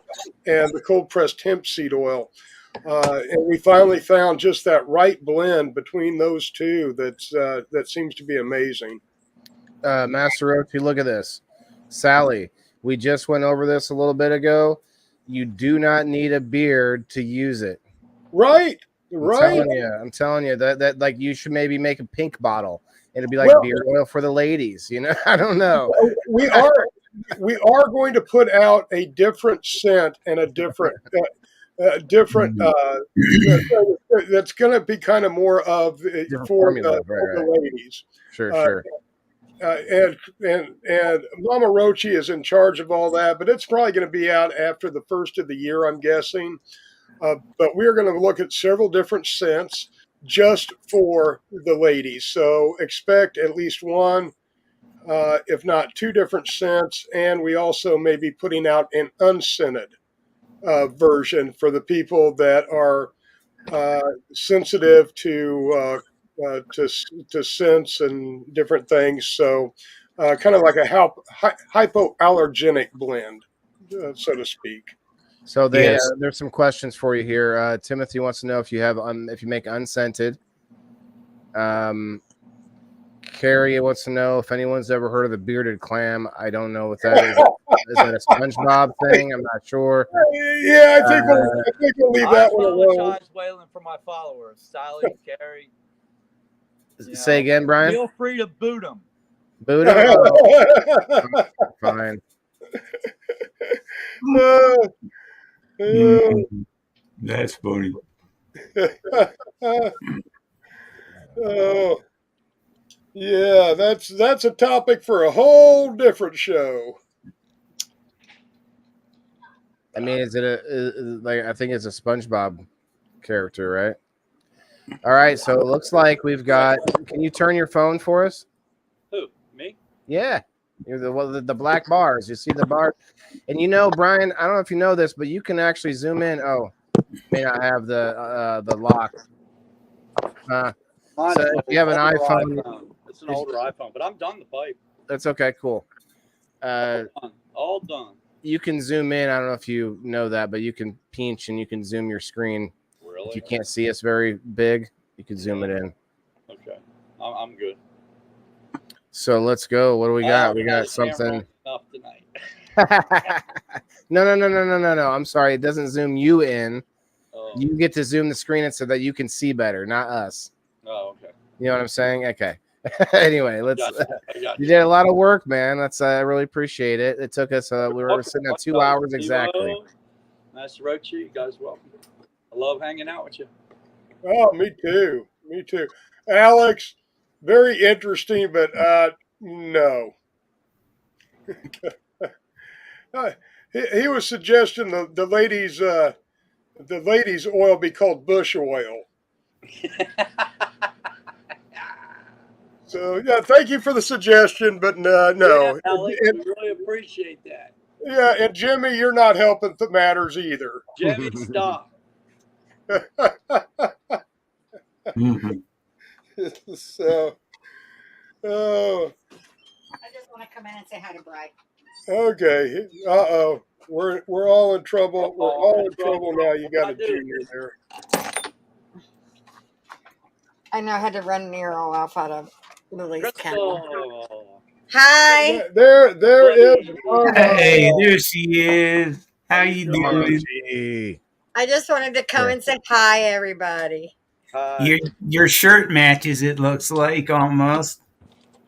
and the cold pressed hemp seed oil. And we finally found just that right blend between those two that seems to be amazing. Master Roach, look at this. Sally, we just went over this a little bit ago. You do not need a beard to use it. Right, I'm right. telling you that like you should maybe make a pink bottle and it'd be like Well, beard oil for the ladies. I don't know. we are going to put out a different scent and a different that's going to be kind of more of Different for formula, for right. the ladies. Sure, Uh, sure. and Mama Rochi is in charge of all that, but it's probably going to be out after the first of the year, I'm guessing. But we're going to look at several different scents just for the ladies. So expect at least one, if not two different scents. And we also may be putting out an unscented version for the people that are sensitive to scents and different things. So kind of like a hypoallergenic blend, so to speak. So Yes. there's some questions for you here. Timothy wants to know if you make unscented. Carrie wants to know if anyone's ever heard of the bearded clam. I don't know what that is. Is that a SpongeBob thing? I'm not sure. Yeah, I think we'll leave I that one alone. apologize, Waylon, for my followers. Sally, Carrie. Say again, Brian. Feel free to boot them. Boot him? Oh, fine. That's funny. Oh, yeah, that's a topic for a whole different show. I mean, is it like I think it's a SpongeBob character, right? All right, so it looks like we've got. Can you turn your phone for us? Who? Me? Yeah, you're the black bars. You see the bar, and Brian. I don't know if you know this, but you can actually zoom in. Oh, may not have the lock. So if you have an iPhone, It's an older iPhone, but I'm done the pipe. that's okay. Cool. All done. You can zoom in. I don't know if you know that, but you can pinch and you can zoom your screen. Really? If you can't see us very big. You could zoom it in. Okay, I'm good. So let's go. What do we got? We got something. Enough tonight. No. I'm sorry. It doesn't zoom you in. Oh. You get to zoom the screen in so that you can see better, not us. Oh, okay. You know what I'm saying? Okay. Anyway, let's. I got You did a lot of work, man. That's I really appreciate it. It took us. We were sitting at 2 hours exactly. Master Rochi, you guys welcome. I love hanging out with you. Oh, me too. Me too. Alex, very interesting, but no. He was suggesting the ladies' oil be called bush oil. So yeah, thank you for the suggestion, but no. Yeah, Alex, we really appreciate that. Yeah, and Jimmy, you're not helping the matters either. Jimmy, stop. So, oh, I just want to come in and say hi to Bri. okay. Uh-oh. We're all in trouble. We're all in trouble now. You got a junior there. I know I had to run an arrow off out of Lily's kennel. Crystal. Hi. There is. Hey, there she is. How you doing? I just wanted to come and say hi, everybody. Your shirt matches, it looks like, almost.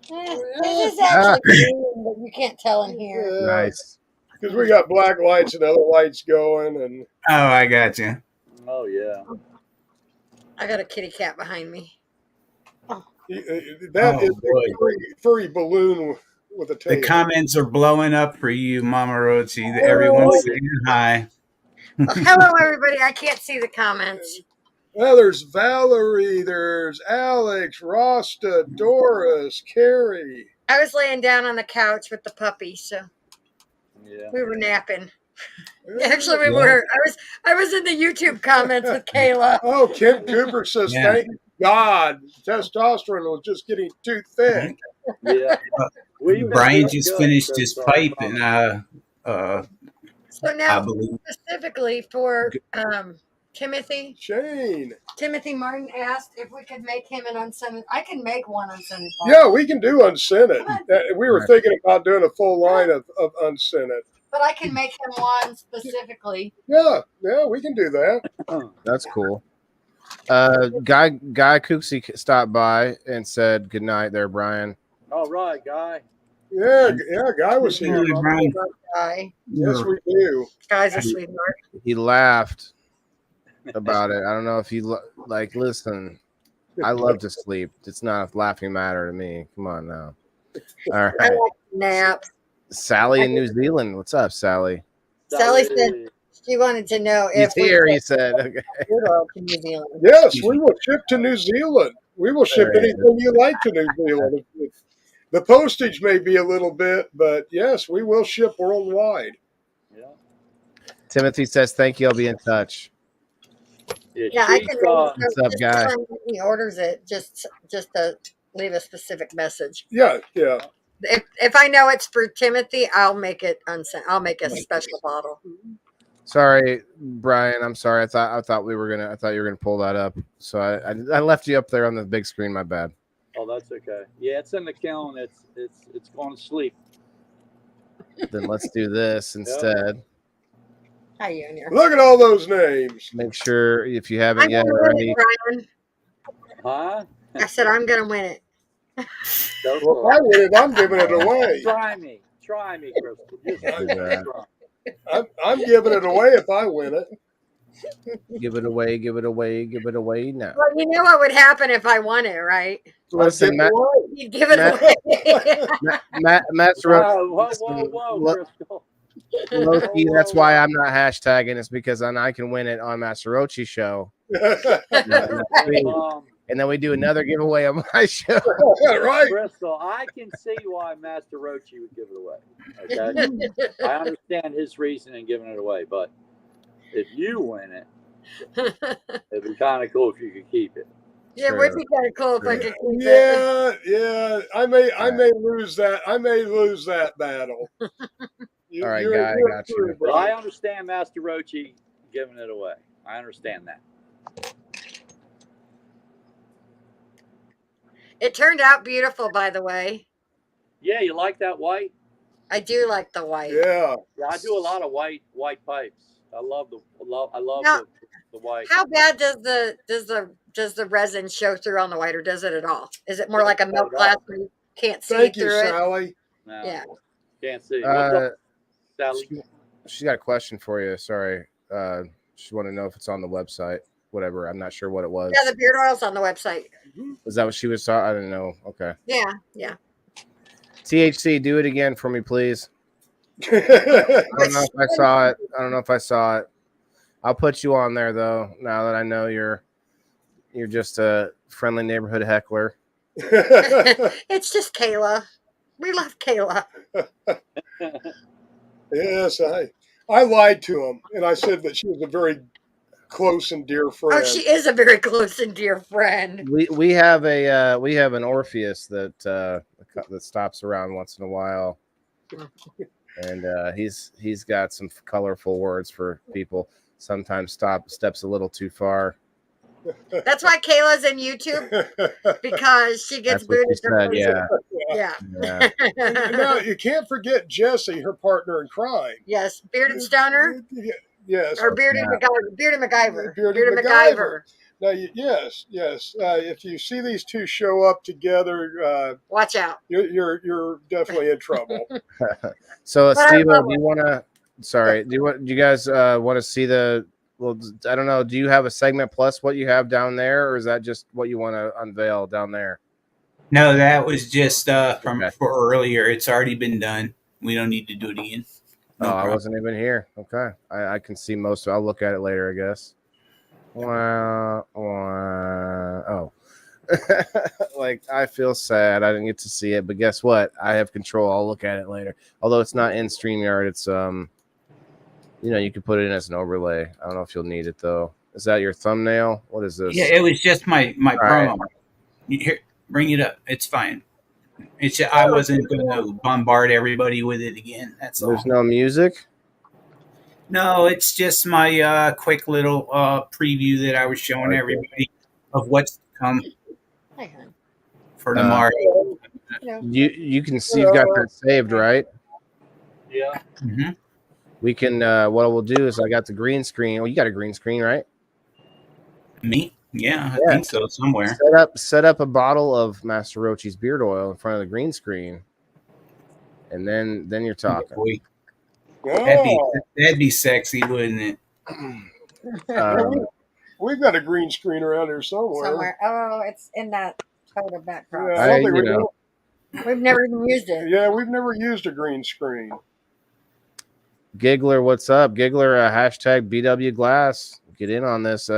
This is actually green, but you can't tell in here. Nice. Because we got black lights and other lights going, and Oh, I got you. Oh, yeah. I got a kitty cat behind me. that is a furry balloon with a tail. The comments are blowing up for you, Mama Rochi. Everyone's saying hi. Well, hello, everybody. I can't see the comments. Well, there's Valerie, there's Alex, Rasta, Doris, Carrie. I was laying down on the couch with the puppy, so Yeah. we were napping. Actually, we were. I was in the YouTube comments with Kayla. Oh, Kim Cooper says, Yeah. thank God, testosterone was just getting too thick. Yeah. Brian just finished his pipe, and So I now, believe. specifically for Timothy Shane. Martin asked if we could make him an unscented. I can make one unscented. Yeah, we can do unscented. We were thinking about doing a full line of unscented. But I can make him one specifically. Yeah, we can do that. That's cool. Guy Cooksey stopped by and said good night there, Brian. All right, Guy. Yeah, Guy was here. Brian. Guy. Yes, we do. Guy's a sweetheart. He laughed about it. I don't know if he listen. I love to sleep. It's not a laughing matter to me. Come on now. All I right, like naps. Sally in New Zealand. What's up, Sally? Sally said she wanted to know He's if we here. He could said, "Okay." to New Zealand. Yes, we will ship to New Zealand. We will ship anything you like to New Zealand. The postage may be a little bit, but yes, we will ship worldwide. Yeah. Timothy says, "Thank you. I'll be in touch." Yeah, I can. What's up, guy? He orders it just to leave a specific message. Yeah. If I know it's for Timothy, I'll make it unsent. I'll make a special bottle. Sorry, Brian. I'm sorry. I thought you were gonna pull that up. So I left you up there on the big screen. My bad. Oh, that's okay. Yeah, it's in the kiln. It's going to sleep. Then let's do this instead. Hi, Junior. Look at all those names. Make sure if you haven't I'm yet gonna already. win it, Brian. Huh? I said I'm gonna win it. Go Well, for if I win it, I'm giving it away. Try me, Crystal. Just Do that. I'm giving it away if I win it. Give it away. Give it away. Give it away now. Well, you know what would happen if I won it, right? Listen, Matt, You'd give it away. Matt's Whoa, Crystal. Loki, that's why I'm not hashtagging. It's because then I can win it on Master Rochi show. And then we do another giveaway on my show. Right. Crystal, I can see why Master Rochi would give it away. Okay, I understand his reason in giving it away, but if you win it, it'd be kind of cool if you could keep it. Yeah, it would be kind of cool if I could keep it. Yeah. I may lose that. I may lose that battle. All right, Guy, I got you. But I understand Master Rochi giving it away. I understand that. It turned out beautiful, by the way. Yeah, you like that white? I do like the white. Yeah. Yeah, I do a lot of white pipes. I love Now, the white. how bad does the resin show through on the white, or does it at all? Is it more like a milk Not at glass all. where you can't see Thank you, through it? Sally. No, Yeah. can't see. What's up, Sally? She's got a question for you. Sorry. She wanted to know if it's on the website. Whatever. I'm not sure what it was. Yeah, the beard oil's on the website. Is that what she was talking? I didn't know. Okay. Yeah, yeah. THC, do it again for me, please. Yeah. I don't know if I saw it. I don't know if I saw it. I'll put you on there though. Now that I know you're just a friendly neighborhood heckler. It's just Kayla. We love Kayla. Yes, I lied to him, and I said that she was a very close and dear friend. Oh, she is a very close and dear friend. We have an Orpheus that stops around once in a while, and he's got some colorful words for people. Sometimes steps a little too far. That's why Kayla's in YouTube, because she gets That's what she booted. said. Yeah. Yeah. Now you can't forget Jessie, her partner in crime. Yes, bearded stoner Yes, or bearded Yeah. MacGyver. Bearded MacGyver. Bearded Bearded MacGyver. MacGyver. Now, yes. If you see these two show up together, Watch out. you're definitely in trouble. So, But I Steve, love do you want to? Sorry, do you guys want to see the? Well, I don't know. Do you have a segment plus what you have down there, or is that just what you want to unveil down there? No, that was just from Okay. for earlier. It's already been done. We don't need to do it again. No I problem. wasn't even here. Okay, I can see most. I'll look at it later, I guess. Wow. Oh, like I feel sad. I didn't get to see it, but guess what? I have control. I'll look at it later. Although it's not in StreamYard, it's you can put it in as an overlay. I don't know if you'll need it though. Is that your thumbnail? What is this? Yeah, it was just my right. promo. Here, bring it up. It's fine. It's I wasn't going to bombard everybody with it again. That's all. There's no music. No, it's just my quick little preview that I was showing Okay. everybody of what's to come Hi, hon. for tomorrow. You can see you've got that saved, right? Yeah. Mm-hmm. We can. What we'll do is I got the green screen. Well, you got a green screen, right? Me? Yeah, I Yeah. think so. Somewhere. Set up a bottle of Master Rochi's beard oil in front of the green screen, and then you're talking. Boy, Oh, that'd be sexy, wouldn't it? we've got a green screen around here somewhere. Somewhere. Oh, it's in that total backdrop. Yeah, I don't think We've never even used it. Yeah, we've never used a green screen. Giggler, what's up? Giggler, hashtag BW Glass. Get in on this.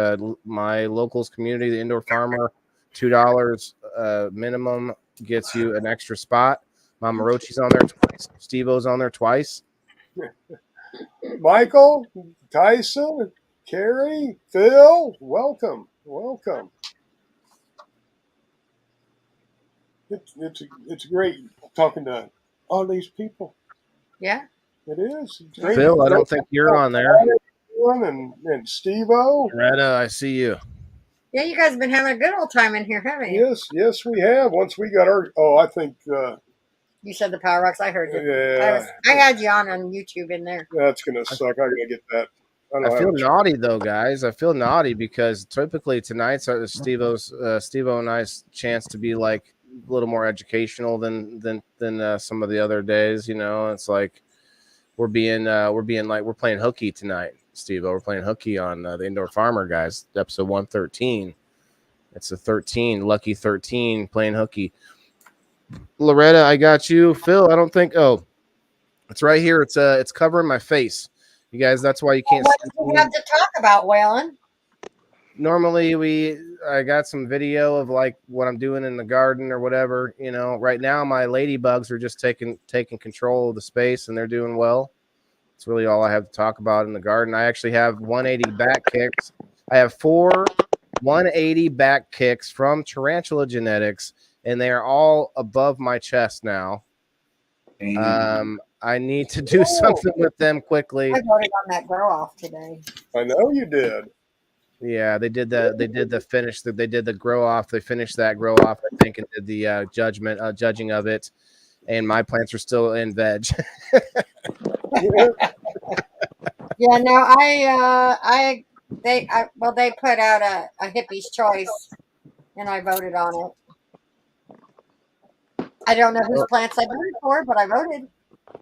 My locals community, the Indoor Farmer, $2 minimum gets you an extra spot. Mama Rochi's on there twice. Steve-O's on there twice. Michael, Tyson, Carrie, Phil, welcome. It's great talking to all these people. Yeah. It is. It's great. Phil, I don't think you're on there. And Steve-O. Loretta, I see you. Yeah, you guys have been having a good old time in here, haven't you? Yes, we have. Once we got our, I think, You said the Power Rocks. I heard you. yeah, I had you on YouTube in there. that's gonna suck. I gotta get that. I feel naughty though, guys. I feel naughty because typically tonight's Steve-O and I's chance to be like a little more educational than some of the other days. You know, it's like we're playing hooky tonight, Steve-O. We're playing hooky on the Indoor Farmer, guys. Episode 113. It's a 13, lucky 13 playing hooky. Loretta, I got you. Phil, I don't think. Oh, it's right here. It's covering my face. You guys, that's why you can't. What do we have to talk about, Waylon? Normally, I got some video of like what I'm doing in the garden or whatever. You know, right now my ladybugs are just taking control of the space and they're doing well. It's really all I have to talk about in the garden. I actually have 180 back kicks. I have 4 180 back kicks from Tarantula Genetics, and they are all above my chest now. I need to do something with them quickly. I voted on that grow off today. I know you did. Yeah, they did the finish. They did the grow off. They finished that grow off, I think, and did the judging of it. And my plants are still in veg. Yeah, no, they put out a hippie's choice, and I voted on it. I don't know whose plants I voted for, but I voted.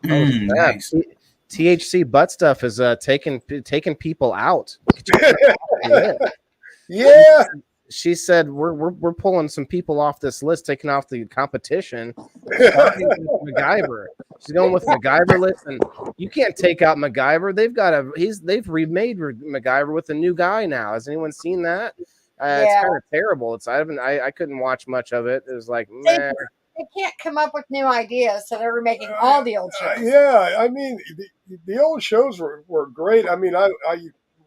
Oh, snap. Nice. THC butt stuff is taking people out. Yeah. She said we're pulling some people off this list, taking off the competition. Starting with MacGyver. She's going with MacGyver list, and you can't take out MacGyver. They've remade MacGyver with a new guy now. Has anyone seen that? It's kind of terrible. I couldn't watch much of it. It was like, man. They can't come up with new ideas, so they're remaking all the old shows. Yeah, I mean, the old shows were great. I mean, I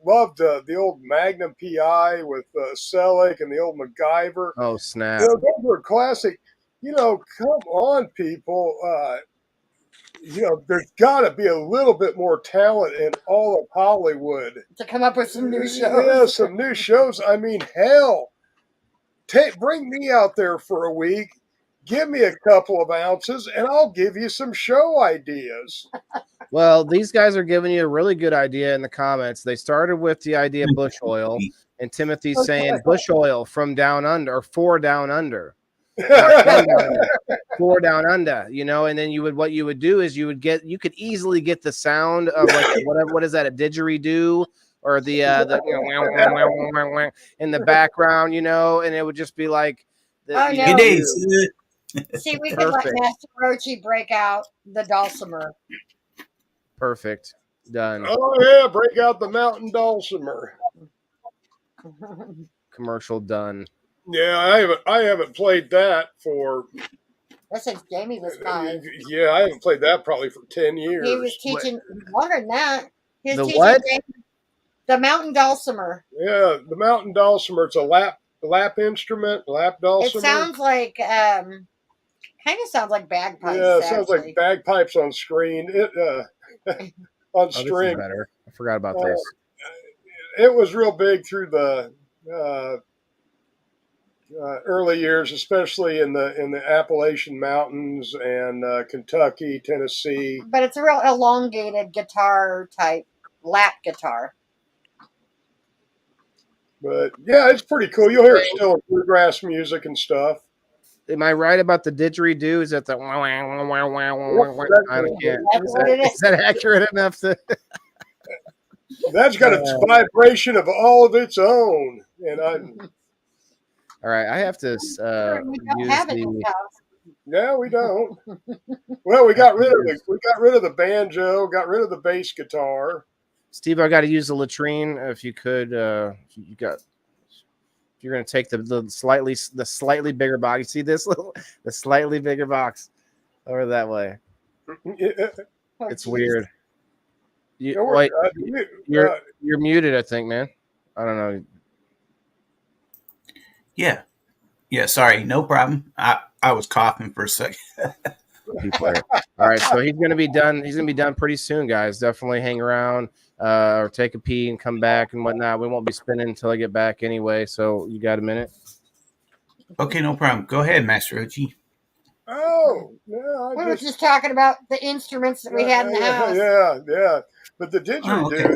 loved the old Magnum PI with Selleck and the old MacGyver. Oh, snap. Those were classic. Come on, people. There's got to be a little bit more talent in all of Hollywood to come up with some new shows. Yeah, some new shows. I mean, hell, bring me out there for a week. Give me a couple of ounces, and I'll give you some show ideas. Well, these guys are giving you a really good idea in the comments. They started with the idea of bush oil, and Timothy's saying bush oil from down under or for down under. 4 down under, and then what you would do is you could easily get the sound of like what is that, a didgeridoo or the in the background, and it would just be like See, we could let Master Rochi break out the dulcimer. Perfect. Done. Oh yeah, break out the mountain dulcimer. Commercial done. Yeah, I haven't played that for. That since Jamie was 5. Yeah, I haven't played that probably for 10 years. He was teaching longer than that. He was teaching what? Jamie the mountain dulcimer. Yeah, the mountain dulcimer. It's a lap instrument, lap dulcimer. It sounds like kind of sounds like bagpipes. Yeah, it sounds like bagpipes on screen. On string. This is better. I forgot about this. It was real big through the early years, especially in the Appalachian Mountains and Kentucky, Tennessee. But it's a real elongated guitar type lap guitar. But yeah, it's pretty cool. You'll hear it still in bluegrass music and stuff. Am I right about the didgeridoo? Is that the is that accurate enough to? That's got a vibration of all of its own, and all right, I have to No, we don't. Well, we got rid of the banjo, got rid of the bass guitar. Steve, I got to use the latrine. If you could, if you're going to take the slightly bigger box. You see this the slightly bigger box over that way. It's weird. You're muted, I think, man. I don't know. Yeah. Sorry, no problem. I was coughing for a second. All right, so he's going to be done. He's going to be done pretty soon, guys. Definitely hang around or take a pee and come back and whatnot. We won't be spinning until I get back anyway. So you got a minute? Okay, no problem. Go ahead, Master Ochi. Oh, yeah. We were just talking about the instruments that we had in the house. Yeah. But the didgeridoo,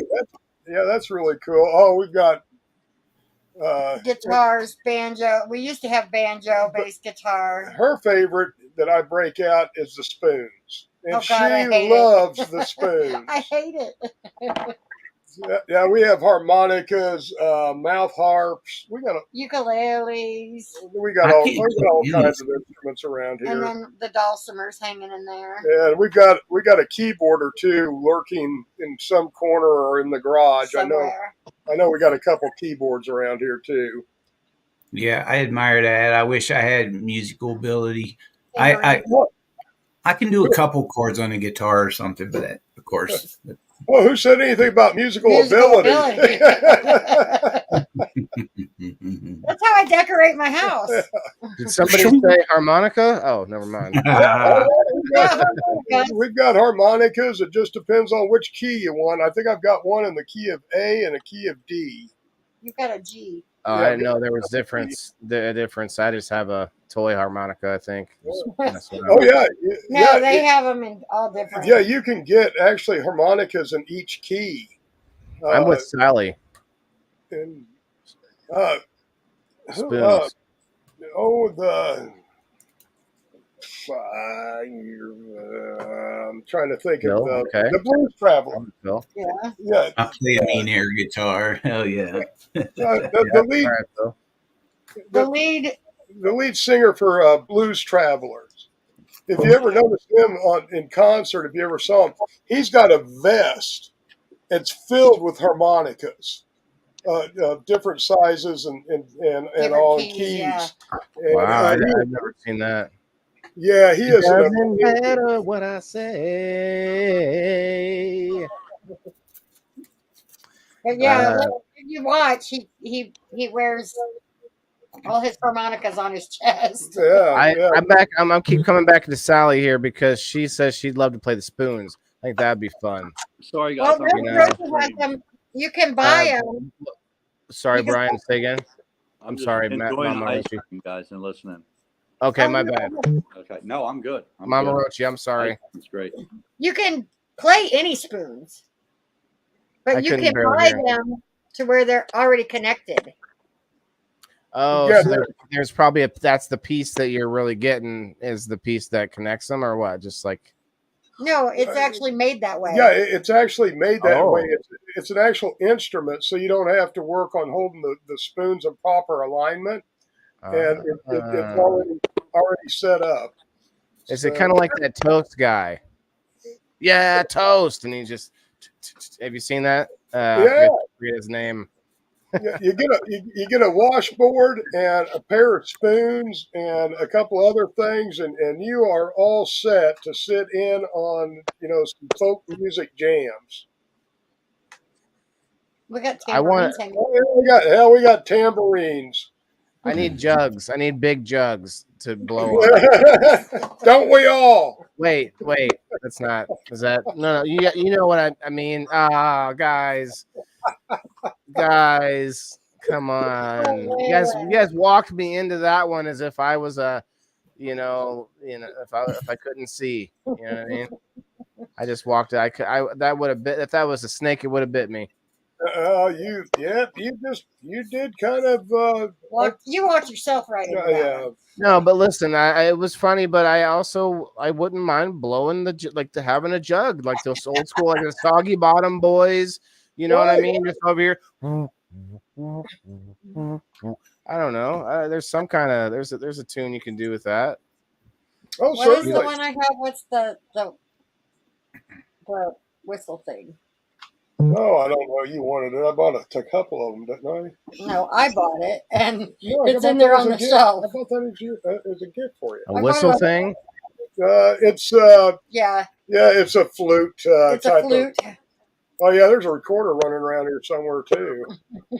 that's really cool. Oh, we've got guitars, banjo. We used to have banjo, bass guitar. Her favorite that I break out is the spoons. And she loves the spoons. I hate it. Yeah, we have harmonicas, mouth harps. We got ukuleles. We got all kinds of instruments around here. And then the dulcimers hanging in there. Yeah, we got a keyboard or two lurking in some corner or in the garage. Somewhere. I know we got a couple keyboards around here too. Yeah, I admire that. I wish I had musical ability. I can do a couple chords on a guitar or something, but that, of course. Well, who said anything about musical ability? That's how I decorate my house. Did somebody say harmonica? Oh, never mind. We've got harmonicas. It just depends on which key you want. I think I've got one in the key of A and a key of D. You've got a G. Oh, Yeah, I didn't know there was a difference. I just have a toy harmonica, I think. Just messing Oh around. yeah, No, yeah, they have them in all different. yeah. You can get actually harmonicas in each key. I'm with Sally. And uh, Spoons. oh, I'm trying to think Bill, of okay. the Blues Traveler. Bill. Yeah. Yeah, I play a mean air guitar. Hell yeah. the Yeah, lead all right, Bill. The lead. the lead singer for Blues Travelers. If you ever noticed him in concert, if you ever saw him, he's got a vest. It's filled with harmonicas, different sizes and Different all keys, keys. yeah. And, Wow, I've never seen that. yeah, he is an Doesn't matter what I say. But yeah, if you watch, he wears all his harmonicas on his chest. yeah. I'm back. I'm keep coming back to Sally here because she says she'd love to play the spoons. I think that'd be fun. Sorry, guys. Well, I'm Rick has them. You can buy them. Sorry, You can- Brian. Say again. I'm just sorry, Matt, enjoying Mama ice Rochi. cream, guys, and listening. Okay, Oh, my no. bad. Okay, no, I'm good. Mama good. Rochi, I'm sorry. It's great. You can play any spoons, but I you couldn't can barely buy hear. them to where they're already connected. Oh, Yeah, so there's probably that's the piece that you're really getting is the piece that connects them, or what? Just like No, it's actually made that way. Yeah, it's actually made that way. Oh. It's an actual instrument, so you don't have to work on holding the spoons in proper alignment, and it's already set up. Is it kind of like that toast guy? Yeah, toast, and he just. Have you seen that? I forget his name. you get a washboard and a pair of spoons and a couple other things, and you are all set to sit in on some folk music jams. We got I want- tambourines hanging. We got tambourines. I need jugs. I need big jugs to blow on. Don't we all? Wait. That's not. Is that no? You know what I mean? Ah, guys, come on. You guys walked me into that one as if I was a, if I couldn't see. You know what I mean? I just walked. That would have bit. If that was a snake, it would have bit me. You did kind of. You watch yourself right into that one. No, but listen, it was funny, but I wouldn't mind blowing having a jug, like those old school, like the Soggy Bottom Boys. You know what I mean? Just over here. I don't know. There's some kind of there's a tune you can do with that. Oh, What is certainly. the one I have? What's the whistle thing? No, I don't know. You wanted it. I bought a couple of them, didn't I? No, I bought it, and No, it's I in bought there that on as the a gift. shelf. I bought that as a gift for you. A whistle thing? It's Yeah, it's a flute. it's a type flute. Oh yeah, there's a recorder running around here somewhere too.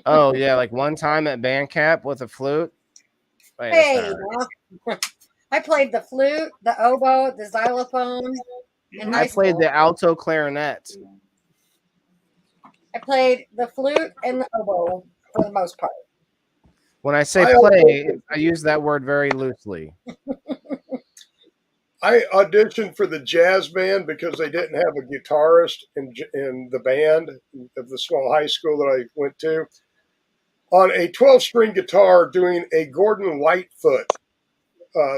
Oh yeah, like one time at band camp with a flute. Wait, Hey, now. I played the flute, the oboe, the xylophone. In high I played school. the alto clarinet. I played the flute and the oboe for the most part. When I say play, I use that word very loosely. I auditioned for the jazz band because they didn't have a guitarist in the band of the small high school that I went to. On a 12-string guitar, doing a Gordon Lightfoot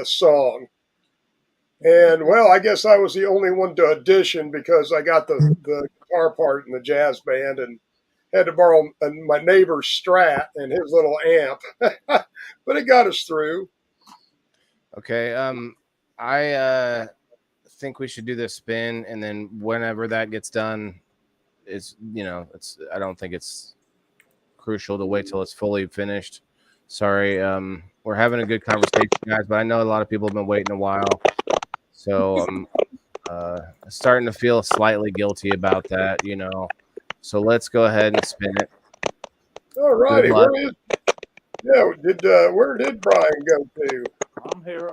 song. And, well, I guess I was the only one to audition because I got the guitar part in the jazz band and had to borrow my neighbor's Strat and his little amp. But it got us through. Okay. I think we should do this spin, and then whenever that gets done, I don't think it's crucial to wait till it's fully finished. Sorry. We're having a good conversation, guys, but I know a lot of people have been waiting a while. So I'm starting to feel slightly guilty about that, So let's go ahead and spin it. All righty. Where did Brian go to? I'm here.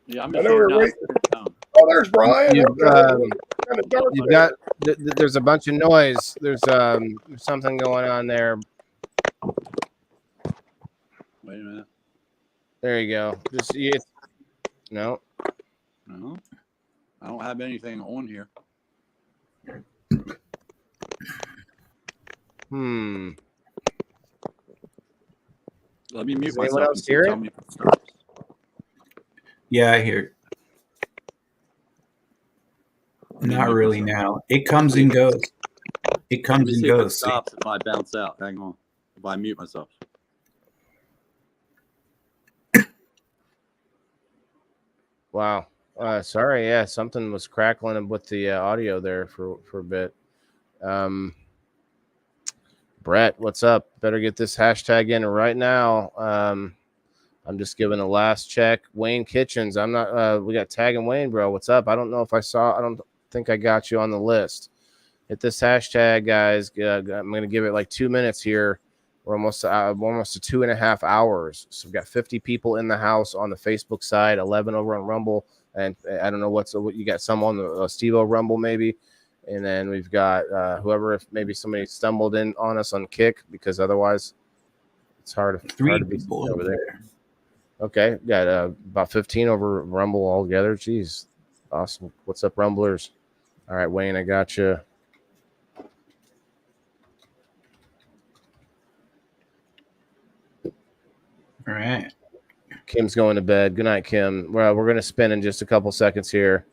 Yeah, I'm I just know we're here waiting. now. Oh, there's Brian. You've, Kind of dark You've there. got there's a bunch of noise. There's something going on there. Wait a minute. There you go. Just no. No, I don't have anything on here. Let me mute Does anyone myself else and see. hear Tell it? me if it stops. Yeah, I hear it. Not really now. It comes and goes. It Let comes me and see if it goes. stops if I bounce out. Hang on. If I mute myself. Wow. Sorry. Yeah, something was crackling with the audio there for a bit. Brett, what's up? Better get this hashtag in right now. I'm just giving a last check. Wayne Kitchens. I'm not. We got tagging Wayne, bro. What's up? I don't know if I saw. I don't think I got you on the list. Hit this hashtag, guys. I'm gonna give it like 2 minutes here. We're almost to 2.5 hours. So we've got 50 people in the house on the Facebook side, 11 over on Rumble, and I don't know what you got. Some on the Steveo Rumble maybe, and then we've got whoever. If maybe somebody stumbled in on us on Kick, because otherwise it's hard to be over there. Okay, got about 15 over Rumble altogether. Jeez, awesome. What's up, Rumblers? All right, Wayne, I got you. All right. Kim's going to bed. Good night, Kim. Well, we're going to spin in just a couple seconds here.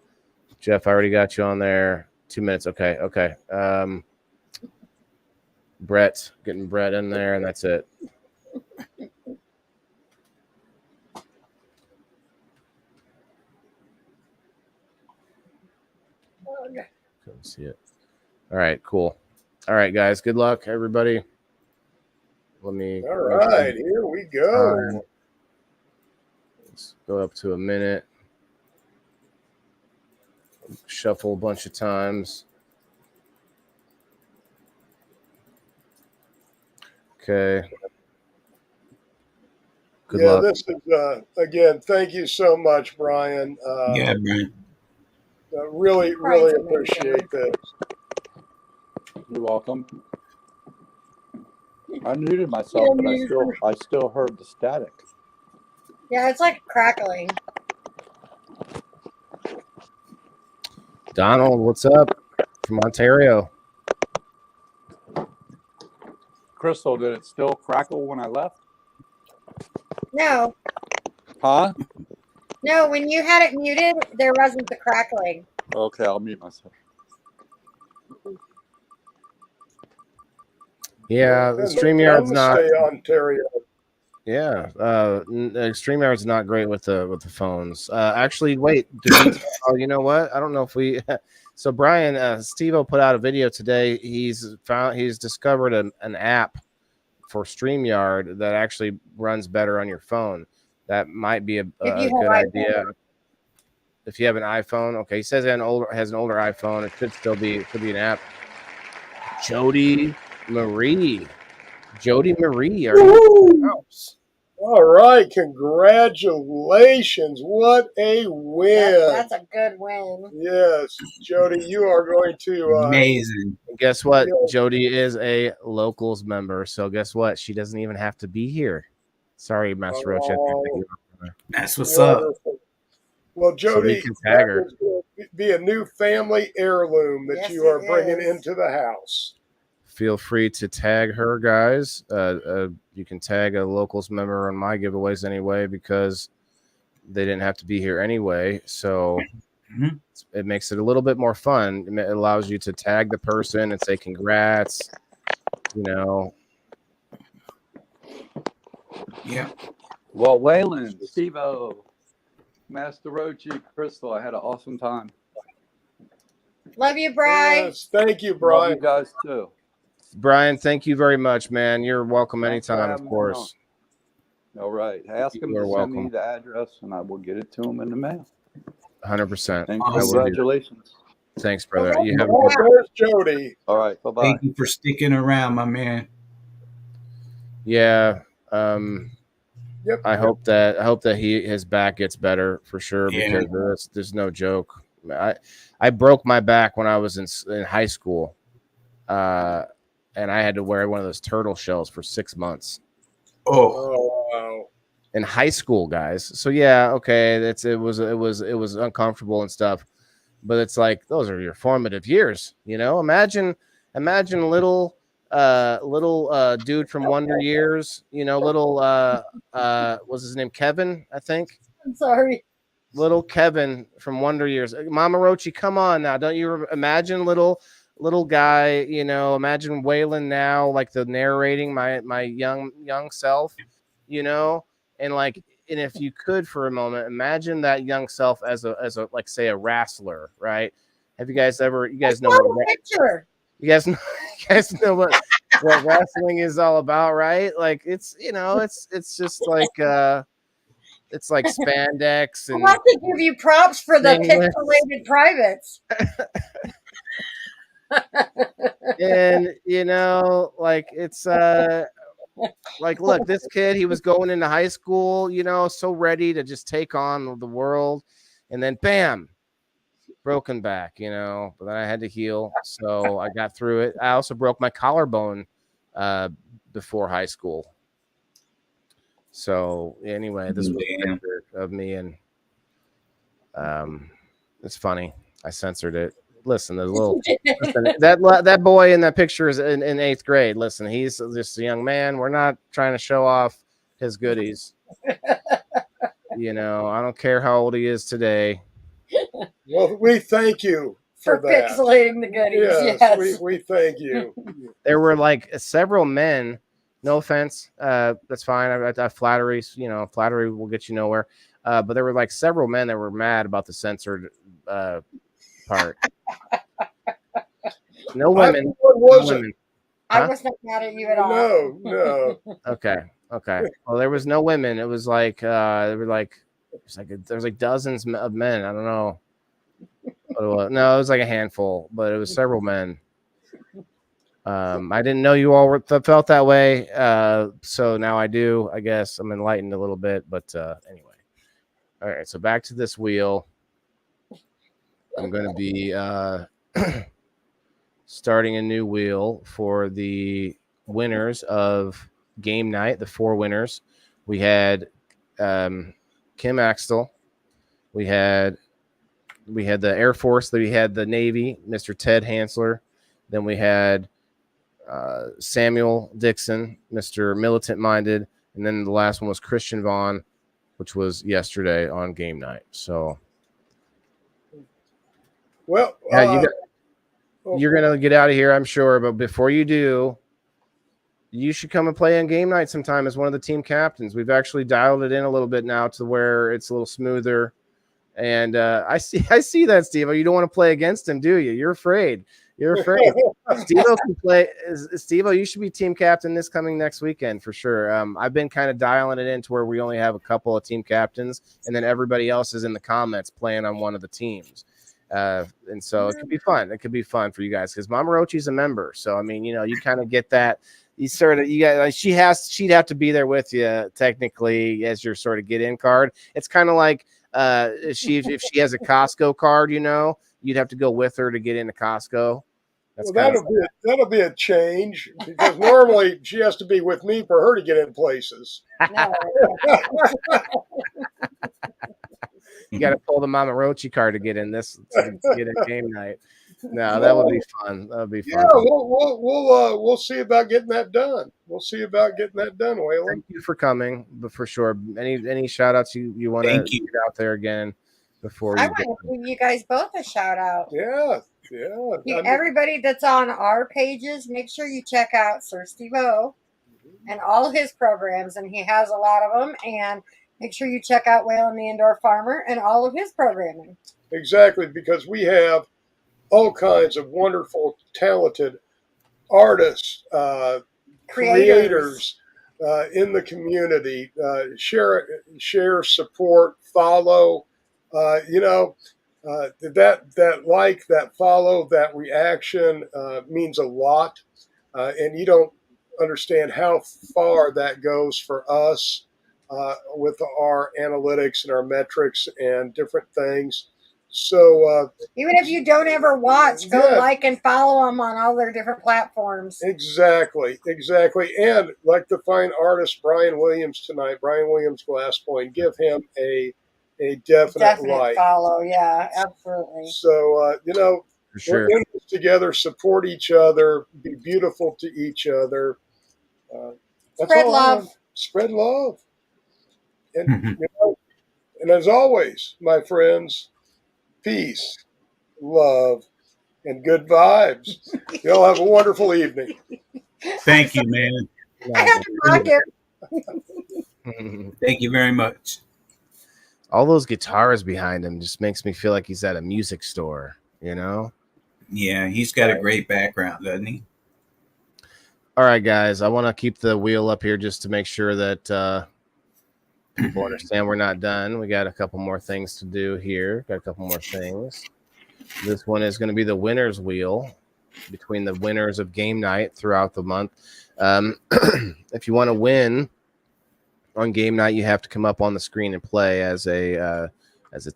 Jeff, I already got you on there. 2 minutes. Okay. Brett, getting Brett in there, and that's it. Couldn't see it. All right, cool. All right, guys. Good luck, everybody. All right, here we go. Let's go up to a minute. Shuffle a bunch of times. Okay. Good luck. This is again. Thank you so much, Brian. Yeah, Brian. Really appreciate this. You're welcome. I muted myself, but I still heard the static. Yeah, it's like crackling. Donald, what's up from Ontario? Crystal, did it still crackle when I left? No. Huh? No, when you had it muted, there wasn't the crackling. Okay, I'll mute myself. Yeah, the StreamYard's not. Ontario. Yeah, StreamYard's not great with the phones. Actually, wait. Oh, you know what? I don't know if we. So Brian, Steveo put out a video today. He's discovered an app for StreamYard that actually runs better on your phone. That might be a good idea. If you have an iPhone, okay. He says he has an older iPhone. It should still be an app. Jody Marie, are you in the house? All right, congratulations! What a win! That's a good win. Yes, Jody, you are going to amazing. Guess what? Jody is a locals member, so guess what? She doesn't even have to be here. Sorry, Master Roach. That's what's up. Well, Jody, so we can tag her. Be a new family heirloom that you are bringing into the house. Feel free to tag her, guys. You can tag a locals member on my giveaways anyway, because they didn't have to be here anyway. So it makes it a little bit more fun. It allows you to tag the person and say congrats. Yeah. Well, Waylon, Steveo, Master Roachy, Crystal, I had an awesome time. Love you, Brian. Yes, thank you, Brian. Love you guys too. Brian, thank you very much, man. You're welcome anytime, of course. All right. Ask him to send me the address, and I will get it to him in the mail. 100%. And congratulations. Thanks, brother. You have There's Jody. All right. Bye-bye. Thank you for sticking around, my man. Yeah. I hope that his back gets better for sure, because there's no joke. I broke my back when I was in high school. and I had to wear one of those turtle shells for 6 months. Oh, wow. In high school, guys. So yeah, okay, it was uncomfortable and stuff, but it's like those are your formative years, you know. Imagine little dude from Wonder Years, you know, little was his name Kevin, I think. I'm sorry. Little Kevin from Wonder Years. Mama Rochi, come on now. Don't you imagine little guy, you know, imagine Waylon now, like the narrating my young self, you know, and like, and if you could for a moment imagine that young self as a like, say, a wrestler, right? Have you guys ever, you guys know Saw what the picture. you guys know, you guys know what wrestling is all about, right? Like, it's, you know, it's just like it's like spandex I and want to give you props for the singlets. pixelated privates. And you know, like, it's like, look, this kid, he was going into high school, you know, so ready to just take on the world, and then bam, broken back, you know. But then I had to heal, so I got through it. I also broke my collarbone before high school. So anyway, this was a damn. picture of me, and it's funny, I censored it. Listen, there's a little that boy in that picture is in 8th grade. Listen, he's just a young man. We're not trying to show off his goodies. You know, I don't care how old he is today. Well, we thank you For for that. pixelating the goodies, yes. We thank you. There were like several men. No offense, that's fine. I flattery, you know, flattery will get you nowhere. But there were like several men that were mad about the censored part. No women. No women. I Huh? was not mad at you at all. No. Okay. Well, there was no women. It was like there were like there's like dozens of men. I don't know. No, it was like a handful, but it was several men. I didn't know you all felt that way, so now I do. I guess I'm enlightened a little bit, but anyway. All right, so back to this wheel. I'm going to be starting a new wheel for the winners of game night, the 4 winners. We had Kim Axtell. We had the Air Force. We had the Navy, Mr. Ted Hansler. Then we had Samuel Dixon, Mr. Militant Minded. And then the last one was Christian Vaughn, which was yesterday on game night. So, well, you're going to get out of here, I'm sure. But before you do, you should come and play on game night sometime as one of the team captains. We've actually dialed it in a little bit now to where it's a little smoother. And I see that, Steve. You don't want to play against him, do you? You're afraid. Steve-O can play. Steve-O, you should be team captain this coming next weekend for sure. I've been kind of dialing it in to where we only have a couple of team captains, and then everybody else is in the comments playing on one of the teams. And so it could be fun. It could be fun for you guys because Mama Rochi's a member. So I mean, you know, you kind of get that. You got she'd have to be there with you technically as your sort of get in card. It's kind of like if she has a Costco card, you know, you'd have to go with her to get into Costco. Well, that'll be a change because normally she has to be with me for her to get in places. No. You got to pull the Mama Rochi card to get in this to get a game night. No, that would be fun. That would be fun. Yeah, we'll see about getting that done. We'll see about getting that done, Waylon. Thank you for coming, but for sure, any shout outs you want to get out there again before I you want to give you guys both a shout out. Yeah. Everybody that's on our pages, make sure you check out Sir Steveo and all his programs, and he has a lot of them. And make sure you check out Waylon the Indoor Farmer and all of his programming. Exactly, because we have all kinds of wonderful, talented artists, creators in the community. Share, support, follow. That like, that follow, that reaction means a lot, and you don't understand how far that goes for us with our analytics and our metrics and different things. So Even if you don't ever watch, go Yeah. like and follow them on all their different platforms. exactly. And like the fine artist Brian Williams tonight, Brian Williams Glass Point, give him a definite like. follow. Yeah, absolutely. So For we're sure. in this together, support each other, be beautiful to each other. That's Spread all I love. want. Spread love. And and as always, my friends, peace, love, and good vibes. Y'all have a wonderful evening. Thank you, man. I had to mock it. Thank you very much. All those guitars behind him just makes me feel like he's at a music store, you know? Yeah, he's got a great background, doesn't he? All right, guys, I want to keep the wheel up here just to make sure that people understand we're not done. We got a couple more things to do here. Got a couple more things. This one is going to be the winner's wheel between the winners of game night throughout the month. If you want to win on game night, you have to come up on the screen and play as a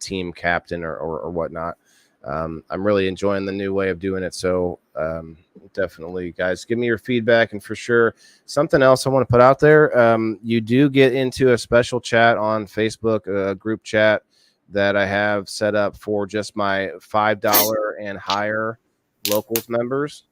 team captain or whatnot. I'm really enjoying the new way of doing it. So definitely, guys, give me your feedback. And for sure, something else I want to put out there. You do get into a special chat on Facebook, a group chat that I have set up for just my $5 and higher locals members.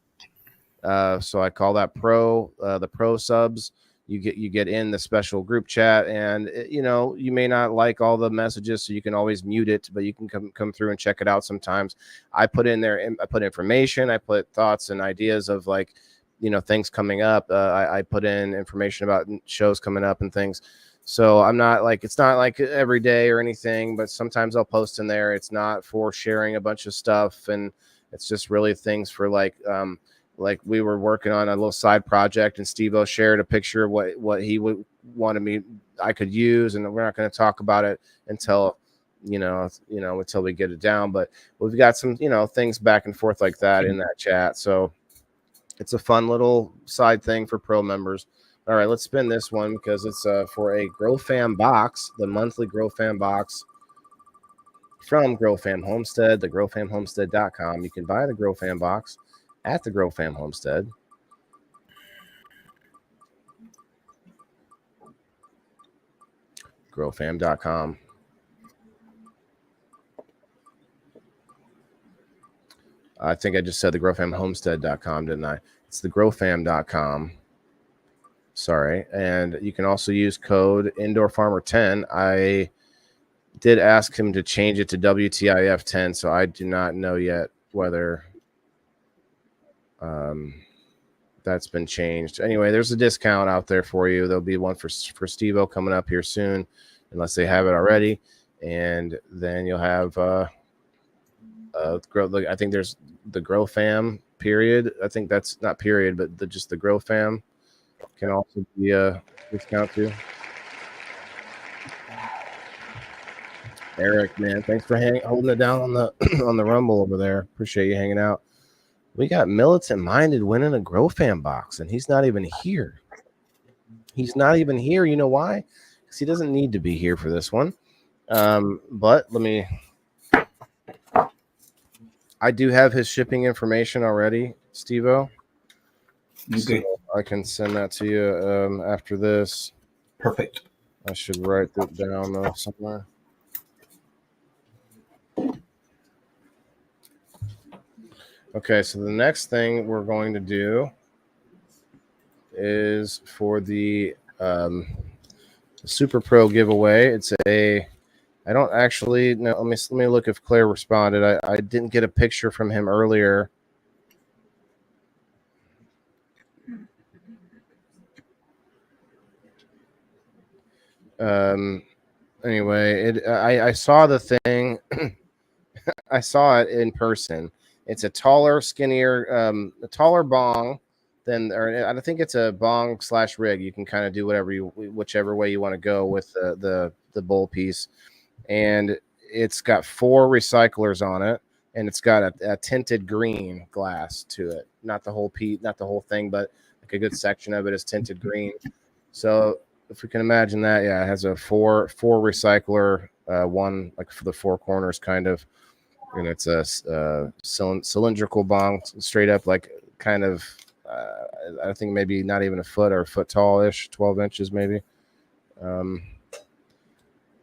So I call that the pro subs. You get in the special group chat, and you may not like all the messages, so you can always mute it, but you can come through and check it out sometimes. I put in there, I put information, I put thoughts and ideas of things coming up. I put in information about shows coming up and things. So I'm not it's not like every day or anything, but sometimes I'll post in there. It's not for sharing a bunch of stuff, and it's just really things for like we were working on a little side project, and Steveo shared a picture of what he would wanted I could use, and we're not going to talk about it until until we get it down. But we've got some things back and forth like that in that chat, so it's a fun little side thing for pro members. All right, let's spin this one because it's for a Grow Fam box, the monthly Grow Fam box from Grow Fam Homestead, the growfamhomestead.com. You can buy the Grow Fam box at the Grow Fam Homestead. growfam.com. I think I just said the growfamhomestead.com, didn't I? It's the growfam.com. Sorry. And you can also use code IndoorFarmer10. I did ask him to change it to WTIF10, so I do not know yet whether that's been changed. Anyway, there's a discount out there for you. There'll be one for Steveo coming up here soon, unless they have it already. And then you'll have I think there's the Grow Fam period. I think that's not period, but just the Grow Fam can also be a discount too. Eric, man, thanks for holding it down on the on the Rumble over there. Appreciate you hanging out. We got Militant Minded winning a Grow Fam box, and he's not even here. He's not even here. You know why? Because he doesn't need to be here for this one. But I do have his shipping information already, Steveo. Okay. So I can send that to you after this. Perfect. I should write that down somewhere. Okay, so the next thing we're going to do is for the Super Pro giveaway. It's I don't actually know. Let me look if Claire responded. I didn't get a picture from him earlier. Anyway, I saw the thing. I saw it in person. It's a taller, skinnier, a taller bong or I think it's a bong / rig. You can kind of do whichever way you want to go with the bowl piece. And it's got 4 recyclers on it, and it's got a tinted green glass to it. Not the whole thing, but like a good section of it is tinted green. So if we can imagine that, yeah, it has a four recycler, one like for the 4 corners kind of. and it's a cylindrical bong, straight up, like kind of. I think maybe not even a foot or a foot tall-ish, 12 inches maybe.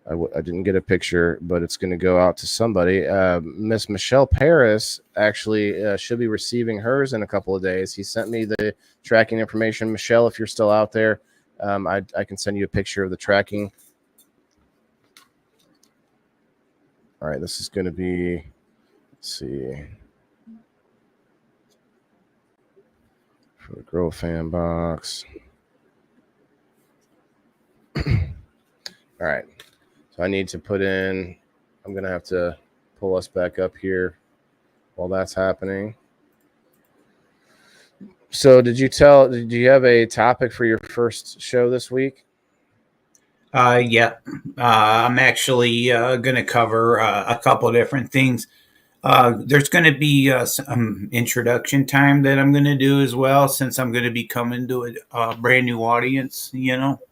I didn't get a picture, but it's going to go out to somebody. Miss Michelle Paris actually should be receiving hers in a couple of days. He sent me the tracking information. Michelle, if you're still out there, I can send you a picture of the tracking. All right, this is going to be, let's see, for the Grow Fan box. All right. So I need to put in, I'm going to have to pull us back up here while that's happening. So did you have a topic for your first show this week? Yeah. I'm actually going to cover a couple of different things. There's going to be some introduction time that I'm going to do as well, since I'm going to be coming to a brand new audience,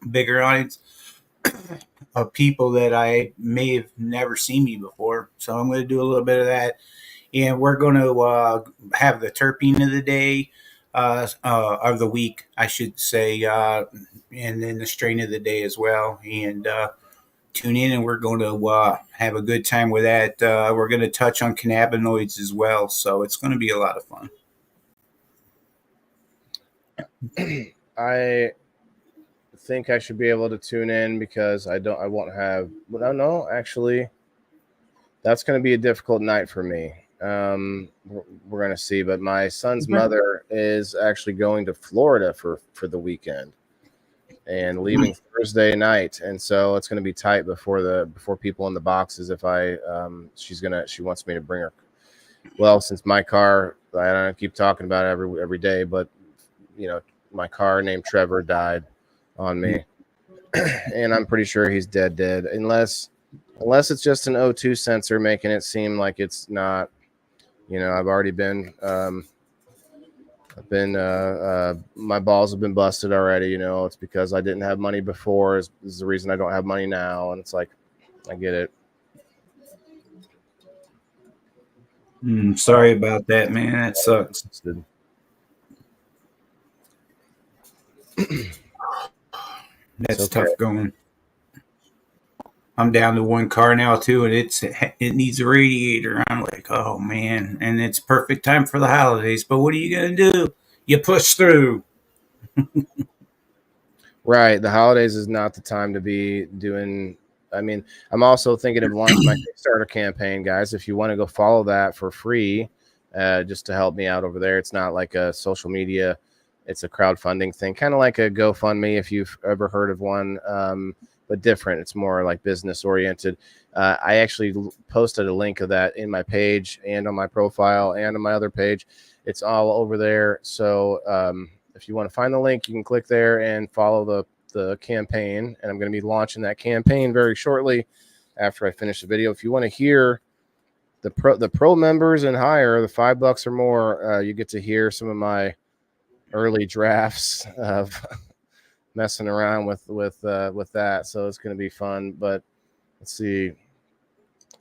bigger audience of people that I may have never seen me before. So I'm going to do a little bit of that. And we're going to have the terpene of the day, of the week, I should say, and then the strain of the day as well. And tune in, and we're going to have a good time with that. We're going to touch on cannabinoids as well. So it's going to be a lot of fun. I think I should be able to tune in because I won't have, no, actually, that's going to be a difficult night for me. We're going to see, but my son's mother is actually going to Florida for the weekend and leaving Thursday night, and so it's going to be tight before people in the boxes. If she wants me to bring her. Well, since my car, I don't keep talking about it every day, but my car named Trevor died on me, and I'm pretty sure he's dead, unless it's just an O2 sensor making it seem like it's not. I've already been, my balls have been busted already. It's because I didn't have money before is the reason I don't have money now. And it's like, I get it. Sorry about that, man. That sucks. That's okay. Tough going. I'm down to one car now too, and it needs a radiator. I'm like, oh man, and it's perfect time for the holidays. But what are you gonna do? You push through. Right, the holidays is not the time to be doing. I mean, I'm also thinking of launching my Kickstarter campaign, guys. If you want to go follow that for free, just to help me out over there. It's not like a social media; it's a crowdfunding thing, kind of like a GoFundMe, if you've ever heard of one. But different. It's more like business oriented. I actually posted a link of that in my page and on my profile and on my other page. It's all over there. So if you want to find the link, you can click there and follow the campaign. And I'm going to be launching that campaign very shortly after I finish the video. If you want to hear the pro members and higher, the $5 or more, you get to hear some of my early drafts of messing around with that, so it's going to be fun. But let's see,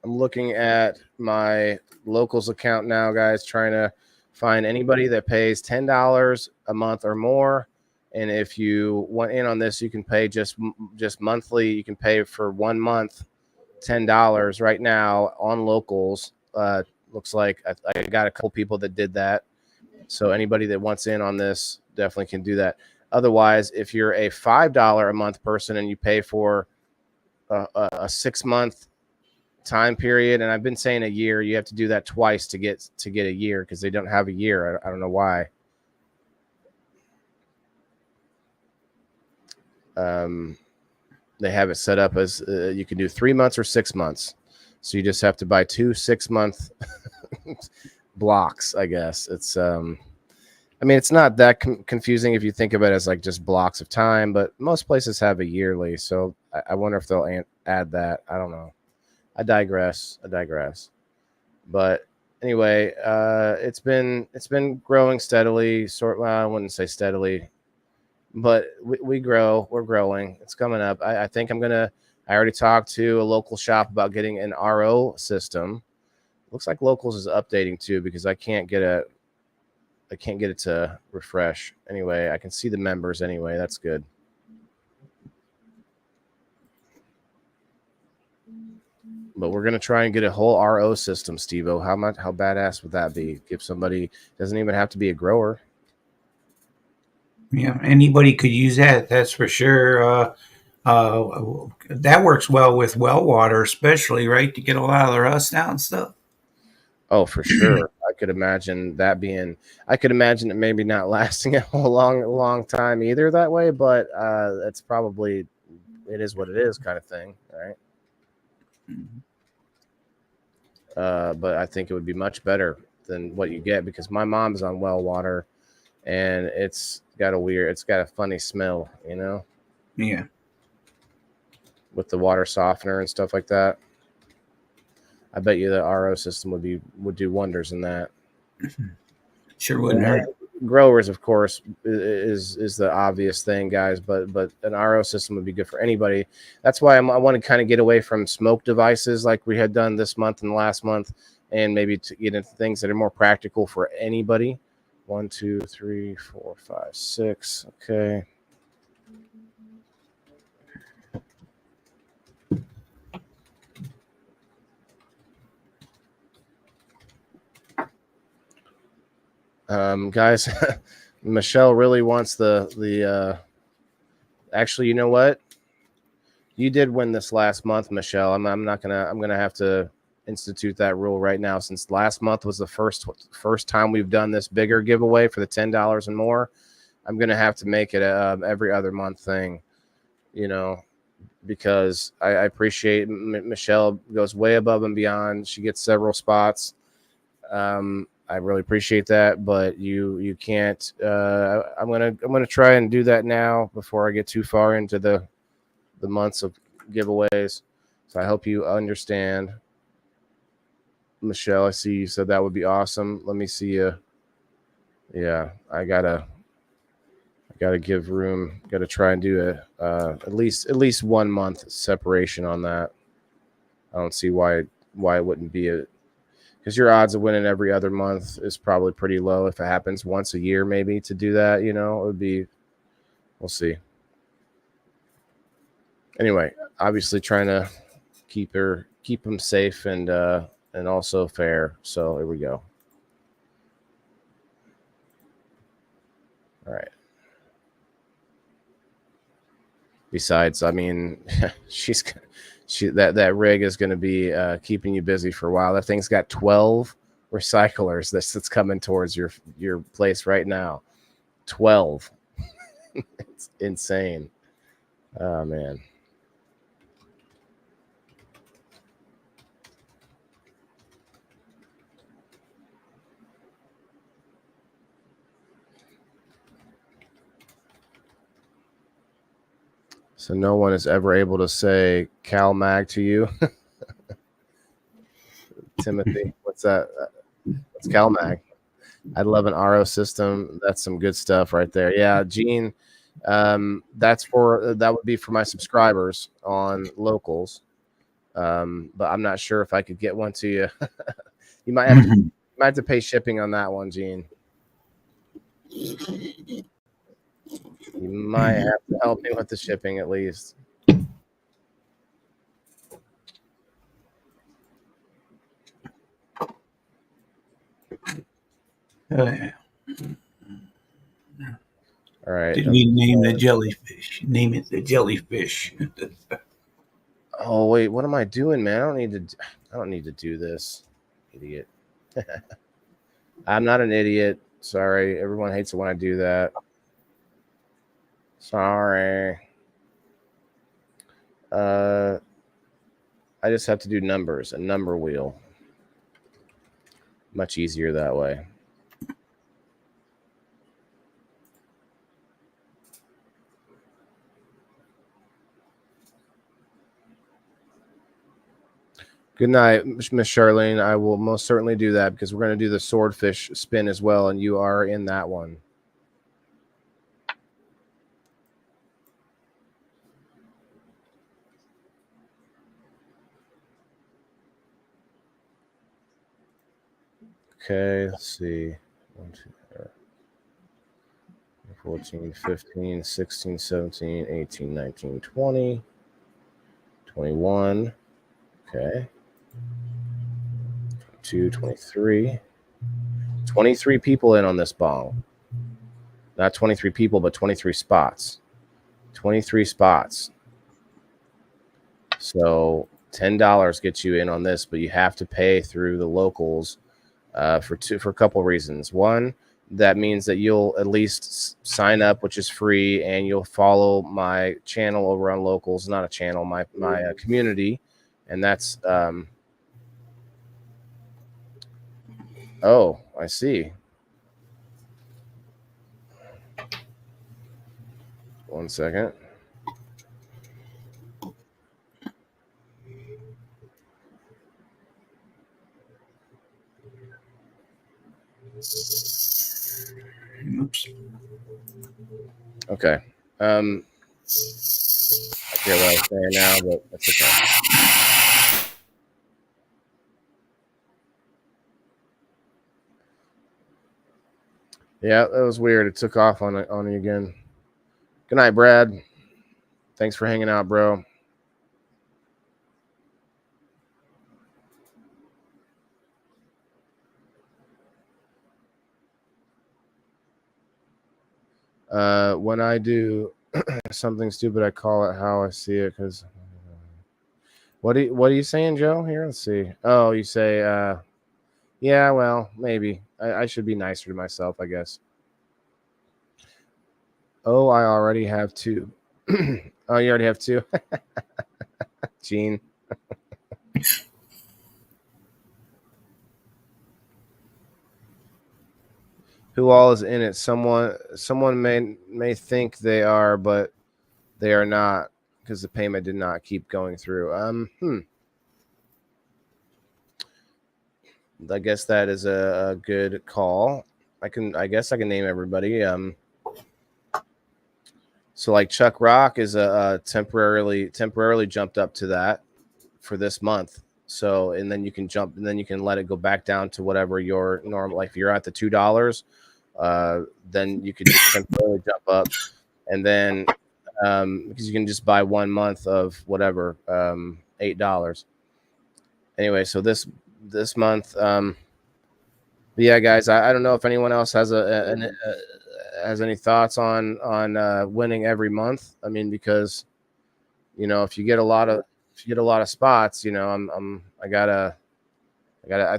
I'm looking at my locals account now, guys, trying to find anybody that pays $10 a month or more. And if you want in on this, you can pay just monthly. You can pay for 1 month $10 right now on locals. Looks like I got a couple people that did that, so anybody that wants in on this definitely can do that. Otherwise, if you're a $5 a month person and you pay for a 6 month time period, and I've been saying a year, you have to do that twice to get a year because they don't have a year. I don't know why. They have it set up as you can do 3 months or 6 months. So you just have to buy 2 6-month blocks, I guess. It's I mean, it's not that confusing if you think of it as like just blocks of time, but most places have a yearly. So I wonder if they'll add that. I don't know. I digress. But anyway, it's been growing steadily. Well, I wouldn't say steadily, but we grow. We're growing. It's coming up. I think I already talked to a local shop about getting an RO system Looks like locals is updating too because I can't get it to refresh. Anyway, I can see the members anyway. That's good. But we're gonna try and get a whole RO system, Steve-O. How badass would that be? Give somebody, doesn't even have to be a grower. Yeah, anybody could use that. That's for sure. That works well with well water, especially, right, to get a lot of the rust out and stuff. Oh, for sure. I could imagine it maybe not lasting a whole long time either that way, but it's probably, it is what it is kind of thing, right? But I think it would be much better than what you get because my mom's on well water and it's got a funny smell, you know? Yeah. With the water softener and stuff like that. I bet you the RO system would do wonders in that. Sure wouldn't hurt. Growers, of course, is the obvious thing, guys. But an RO system would be good for anybody. That's why I want to kind of get away from smoke devices like we had done this month and last month, and maybe to get into things that are more practical for anybody. 1, 2, 3, 4, 5, 6. Okay. Guys, Michelle really wants the actually, you know what? You did win this last month, Michelle. I'm gonna have to institute that rule right now since last month was the first time we've done this bigger giveaway for the $10 and more. I'm gonna have to make it a every other month thing, you know, because I appreciate Michelle goes way above and beyond. She gets several spots. I really appreciate that, but you can't. I'm gonna try and do that now before I get too far into the months of giveaways. So I hope you understand, Michelle. I see you said that would be awesome. Let me see you. Yeah, I gotta give room. Gotta try and do at least 1 month separation on that. I don't see why it wouldn't be a. Because your odds of winning every other month is probably pretty low. If it happens once a year, maybe to do that, you know, it would be. We'll see. Anyway, obviously trying to keep them safe and also fair. So here we go. All right. Besides, I mean, that rig is going to be keeping you busy for a while. That thing's got 12 recyclers that's coming towards your place right now. 12. It's insane. Oh man. So no one is ever able to say Cal Mag to you. Timothy, what's that? What's Cal Mag? I'd love an RO system. That's some good stuff right there. Yeah, Gene, that would be for my subscribers on locals. But I'm not sure if I could get one to you. You might have to pay shipping on that one, Gene. You might have to help me with the shipping at least. Yeah. All right. Did we name the jellyfish? Name it the jellyfish. Oh wait, what am I doing, man? I don't need to do this, idiot. I'm not an idiot. Sorry, everyone hates it when I do that. Sorry. I just have to do numbers, a number wheel. Much easier that way. Good night, Miss Charlene. I will most certainly do that because we're going to do the swordfish spin as well, and you are in that one. Okay, let's see. 1, 2, 14, 15, 16, 17, 18, 19, 20, 21. Okay. 22, 23. 23 people in on this bong. Not 23 people, but 23 spots. 23 spots. So $10 gets you in on this, but you have to pay through the locals for a couple reasons. One, that means that you'll at least sign up, which is free, and you'll follow my channel over on locals. Not a channel, my community, and that's oh, I see. One second. Oops. Okay. I forget what I was saying now, but that's okay. Yeah, that was weird. It took off on you again. Good night, Brad. Thanks for hanging out, bro. When I do something stupid, I call it how I see it. Because what are you saying, Joe? Here, let's see. Oh, you say, yeah, well, maybe I should be nicer to myself, I guess. Oh, I already have 2. Oh, you already have 2. Gene. Who all is in it? Someone may think they are, but they are not, because the payment did not keep going through. I guess that is a good call. I guess I can name everybody. So like Chuck Rock is a temporarily jumped up to that for this month. So, and then you can let it go back down to whatever your normal, like if you're at the $2, then you could just temporarily jump up, and then because you can just buy 1 month of whatever, $8. Anyway, so this month, yeah, guys, I don't know if anyone else has has any thoughts on winning every month. I mean, because if you get a lot of spots, I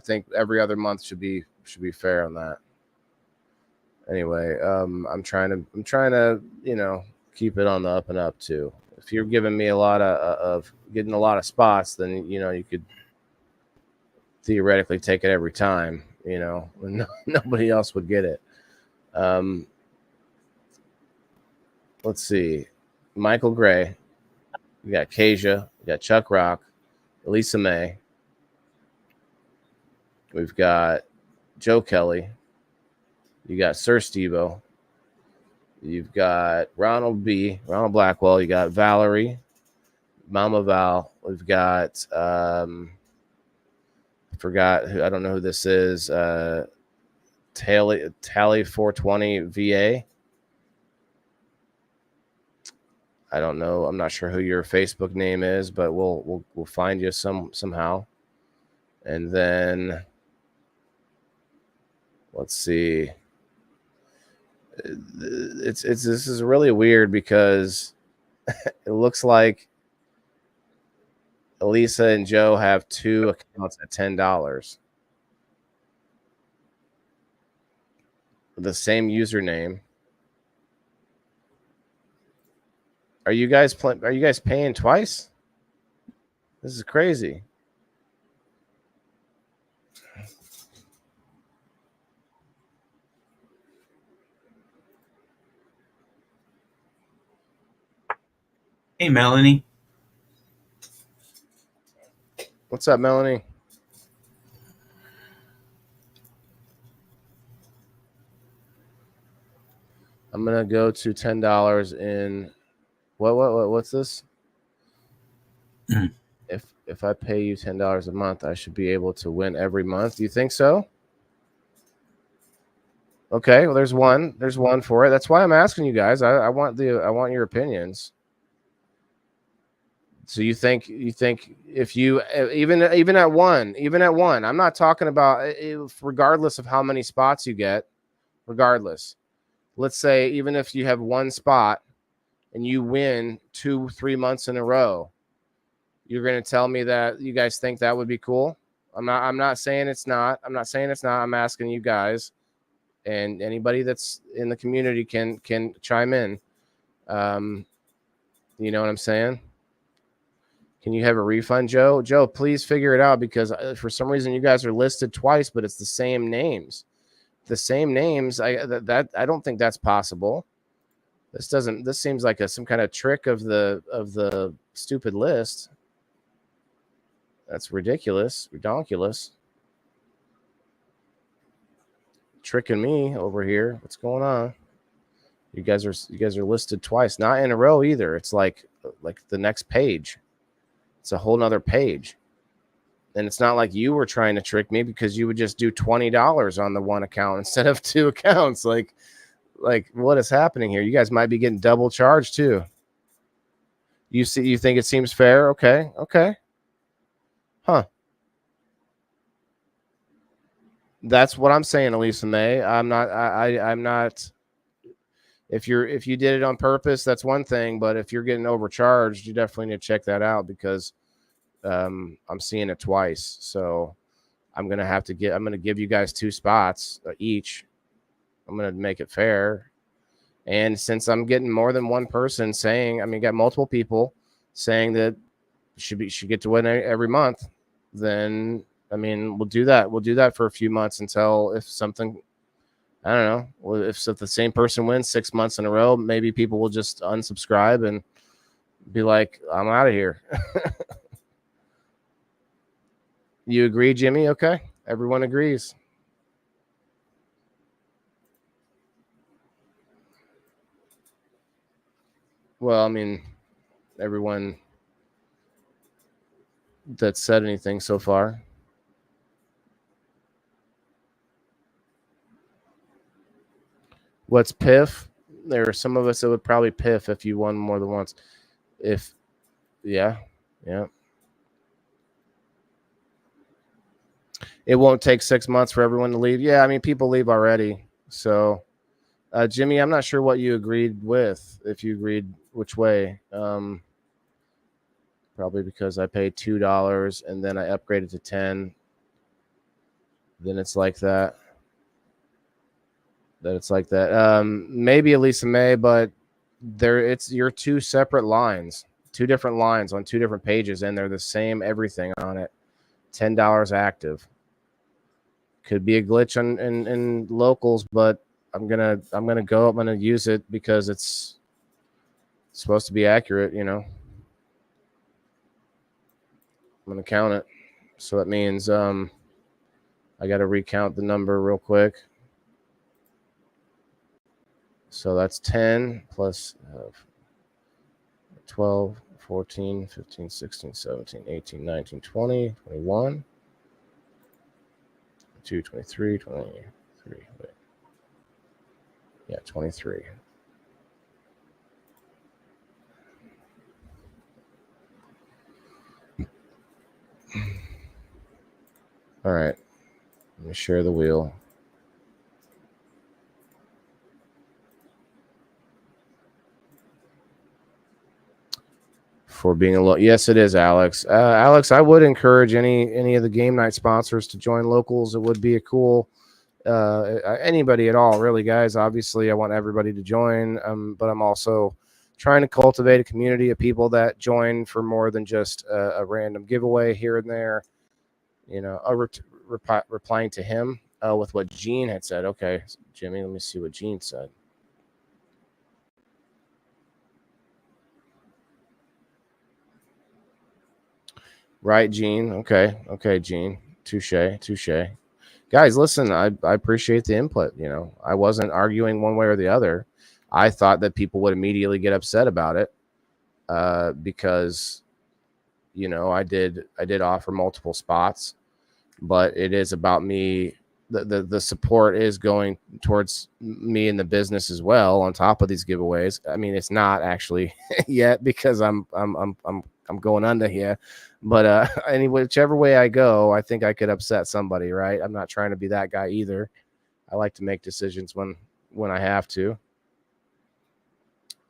think every other month should be fair on that. Anyway, I'm trying to keep it on the up and up too. If you're giving me a lot of getting a lot of spots, then you could theoretically take it every time. When nobody else would get it. Let's see, Michael Gray. We got Kasia. We got Chuck Rock, Elisa May. We've got Joe Kelly. You got Sir Steveo. You've got Ronald Blackwell. You got Valerie, Mama Val. We've got I forgot who. I don't know who this is. Tally 420 VA. I don't know. I'm not sure who your Facebook name is, but we'll find you somehow. And then let's see. This is really weird because it looks like Elisa and Joe have 2 accounts at $10 with the same username. Are you guys paying twice? This is crazy. Hey, Melanie. What's up, Melanie? I'm gonna go to $10 in what's this? If I pay you $10 a month, I should be able to win every month. Do you think so? Okay, well, there's one. There's one for it. That's why I'm asking you guys. I want your opinions. So you think if you even at one, I'm not talking about regardless of how many spots you get, regardless. Let's say even if you have one spot and you win 2-3 months in a row, you're going to tell me that you guys think that would be cool? I'm not saying it's not. I'm not saying it's not. I'm asking you guys, and anybody that's in the community can chime in. You know what I'm saying? Can you have a refund, Joe? Joe, please figure it out, because for some reason you guys are listed twice, but it's the same names. The same names. I don't think that's possible. This seems like some kind of trick of the stupid list. That's ridiculous. Redonkulous. Tricking me over here. What's going on? You guys are listed twice, not in a row either. It's like the next page. It's a whole nother page. And it's not like you were trying to trick me, because you would just do $20 on the one account instead of 2 accounts. Like what is happening here? You guys might be getting double charged too. You think it seems fair? Okay. Huh. That's what I'm saying, Elisa May. I'm not. If you did it on purpose, that's one thing. But if you're getting overcharged, you definitely need to check that out, because I'm seeing it twice. So I'm going to give you guys 2 spots each. I'm going to make it fair. And since I'm getting more than one person saying, got multiple people saying that should get to win every month, then we'll do that. We'll do that for a few months until if something, I don't know, if the same person wins 6 months in a row, maybe people will just unsubscribe and be like, I'm out of here. You agree, Jimmy? Okay. Everyone agrees. Well, everyone that said anything so far. What's piff? There are some of us that would probably piff if you won more than once. Yeah. It won't take 6 months for everyone to leave. Yeah, people leave already. So, Jimmy, I'm not sure what you agreed with. If you agreed which way. Probably because I paid $2 and then I upgraded to 10. Then it's like that. Maybe Elisa May, but you're 2 separate lines, 2 different lines on 2 different pages, and they're the same everything on it. $10 active. Could be a glitch in locals, but I'm gonna use it because it's supposed to be accurate, I'm gonna count it. So that means I gotta recount the number real quick. So that's 10 plus 12, 14, 15, 16, 17, 18, 19, 20, 21, 22, 23, 23. Wait. Yeah, 23. All right. Let me share the wheel. For being a yes, it is, Alex. Alex, I would encourage any of the game night sponsors to join locals. It would be a cool anybody at all, really, guys. Obviously, I want everybody to join, but I'm also trying to cultivate a community of people that join for more than just a random giveaway here and there. Replying to him with what Gene had said. Okay, Jimmy, let me see what Gene said. Right, Gene. Okay, Gene. Touche. Guys, listen, I appreciate the input. I wasn't arguing one way or the other. I thought that people would immediately get upset about it because, I did offer multiple spots, but it is about me the support is going towards me and the business as well on top of these giveaways. I mean, it's not actually yet because I'm going under here, but anyway, whichever way I go, I think I could upset somebody, right? I'm not trying to be that guy either. I like to make decisions when I have to.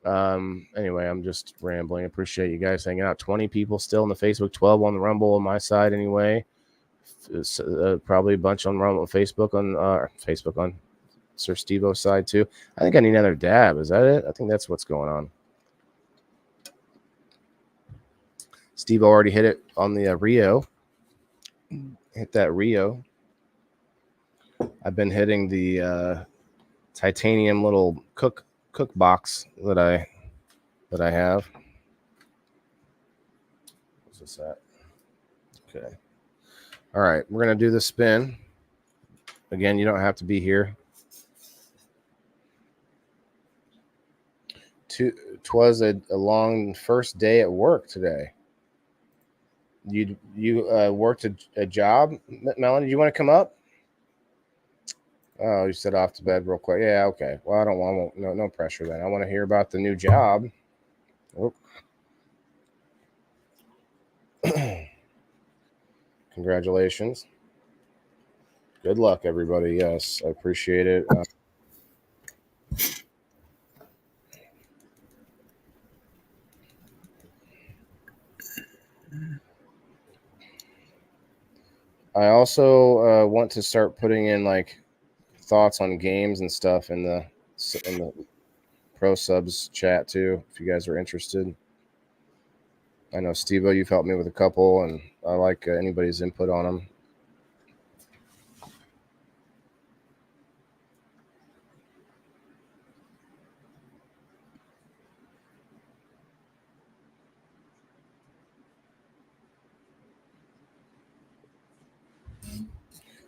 Anyway, I'm just rambling. Appreciate you guys hanging out. 20 people still on the Facebook, 12 on the Rumble on my side anyway. Probably a bunch on Rumble, Facebook on Sir Stevo's side too. I think I need another dab. Is that it? I think that's what's going on. Steve already hit it on the Rio. Hit that Rio. I've been hitting the titanium little cook box that I have. What's this at? Okay. All right, we're gonna do the spin. Again, you don't have to be here. 'Twas a long first day at work today. You worked a job, Melanie? Do you want to come up? Oh, you said off to bed real quick. Yeah, okay. Well, I won't. No pressure then. I want to hear about the new job. Oh. Congratulations. Good luck, everybody. Yes, I appreciate it. I also want to start putting in like thoughts on games and stuff in the pro subs chat too, if you guys are interested. I know Steveo, you've helped me with a couple, and I like anybody's input on them.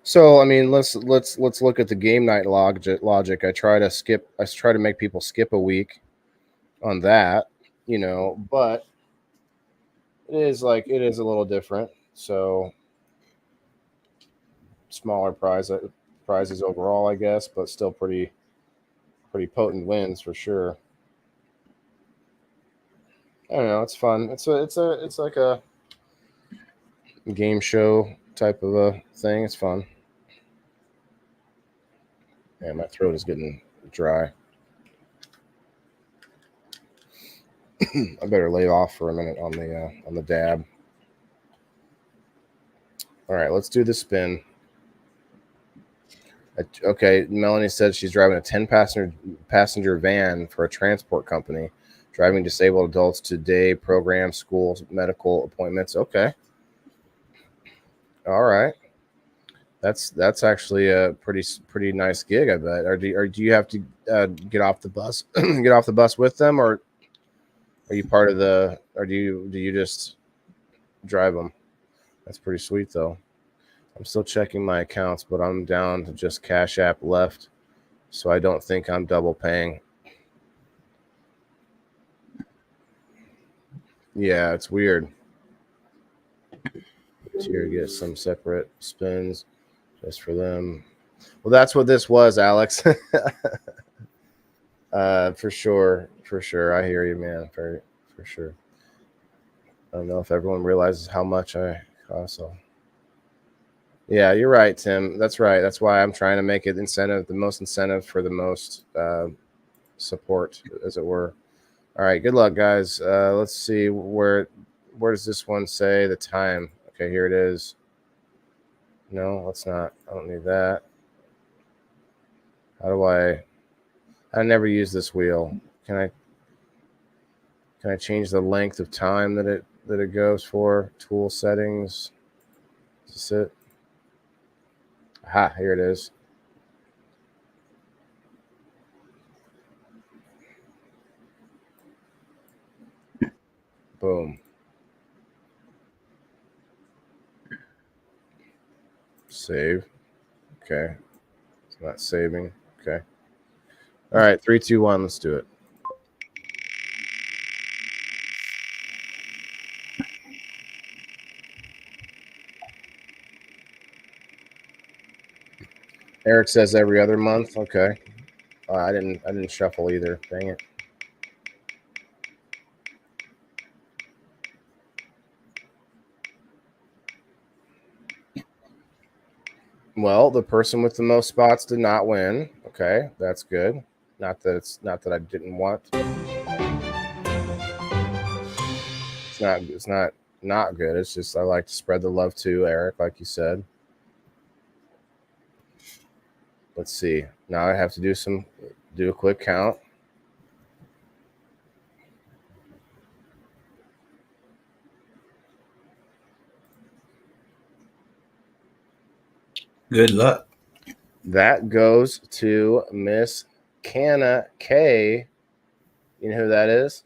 So, I mean, let's look at the game night logic. I try to make people skip a week on that, but it is a little different. So, smaller prizes overall, I guess, but still pretty potent wins for sure. I don't know, it's fun. It's like a game show type of a thing. It's fun. Yeah, my throat is getting dry. I better lay off for a minute on the dab. All right, let's do the spin. Okay, Melanie said she's driving a 10-passenger van for a transport company, driving disabled adults to day programs, schools, medical appointments. Okay. All right. That's actually a pretty nice gig, I bet. Or do you have to get off the bus with them, or are you part of the? Or do you just drive them? That's pretty sweet, though. I'm still checking my accounts, but I'm down to just Cash App left, so I don't think I'm double paying. Yeah, it's weird. Here, get some separate spins just for them. Well, that's what this was, Alex. For sure. I hear you, man. For sure. I don't know if everyone realizes how much I cost. So. Yeah, you're right, Tim. That's right. That's why I'm trying to make it the most incentive for the most support, as it were. All right, good luck, guys. Let's see where does this one say the time? Okay, here it is. No, let's not. I don't need that. How do I never use this wheel. Can I change the length of time that it goes for? Tool settings. Is this it? Aha, here it is. Boom. Save. Okay. It's not saving. Okay. All right, 3, 2, 1. Let's do it. Eric says every other month. Okay. I didn't shuffle either. Dang it. Well, the person with the most spots did not win. Okay, that's good. Not that I didn't want. It's not good. It's just I like to spread the love too, Eric, like you said. Let's see. Now I have to do a quick count. Good luck. That goes to Miss Canna K. You know who that is?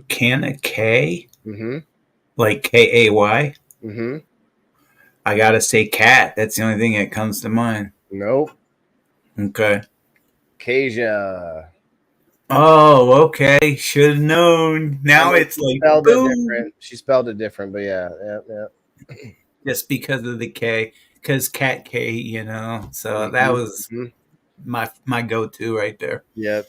Canna K? Mm-hmm. Like K-A-Y? Mm-hmm. I gotta say cat. That's the only thing that comes to mind. Nope. Okay. Kasia. Oh, okay. Should have known. Now it's like spelled boom. it different. She spelled it different, but yeah. Just because of the K. Because cat K, you know. So that was my go-to right there. Yep.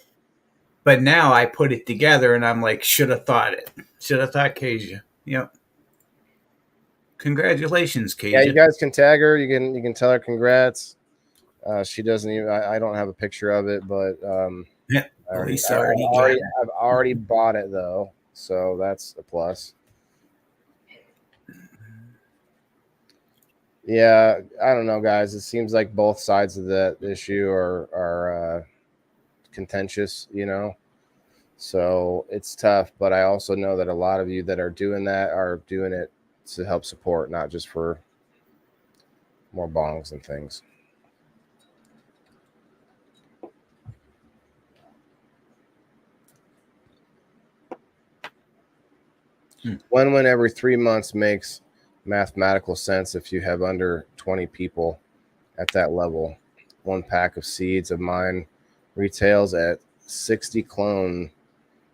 But now I put it together and I'm like, should have thought it. Should have thought Kasia. Yep. Congratulations, Kasia. Yeah, you guys can tag her. You can tell her congrats. She doesn't even. I don't have a picture of it, but Yeah, I've already bought it though, so that's a plus. Yeah, I don't know, guys. It seems like both sides of that issue are contentious, you know. So it's tough, but I also know that a lot of you that are doing that are doing it to help support, not just for more bongs and things. One every 3 months makes mathematical sense if you have under 20 people at that level. One pack of seeds of mine retails at 60 clone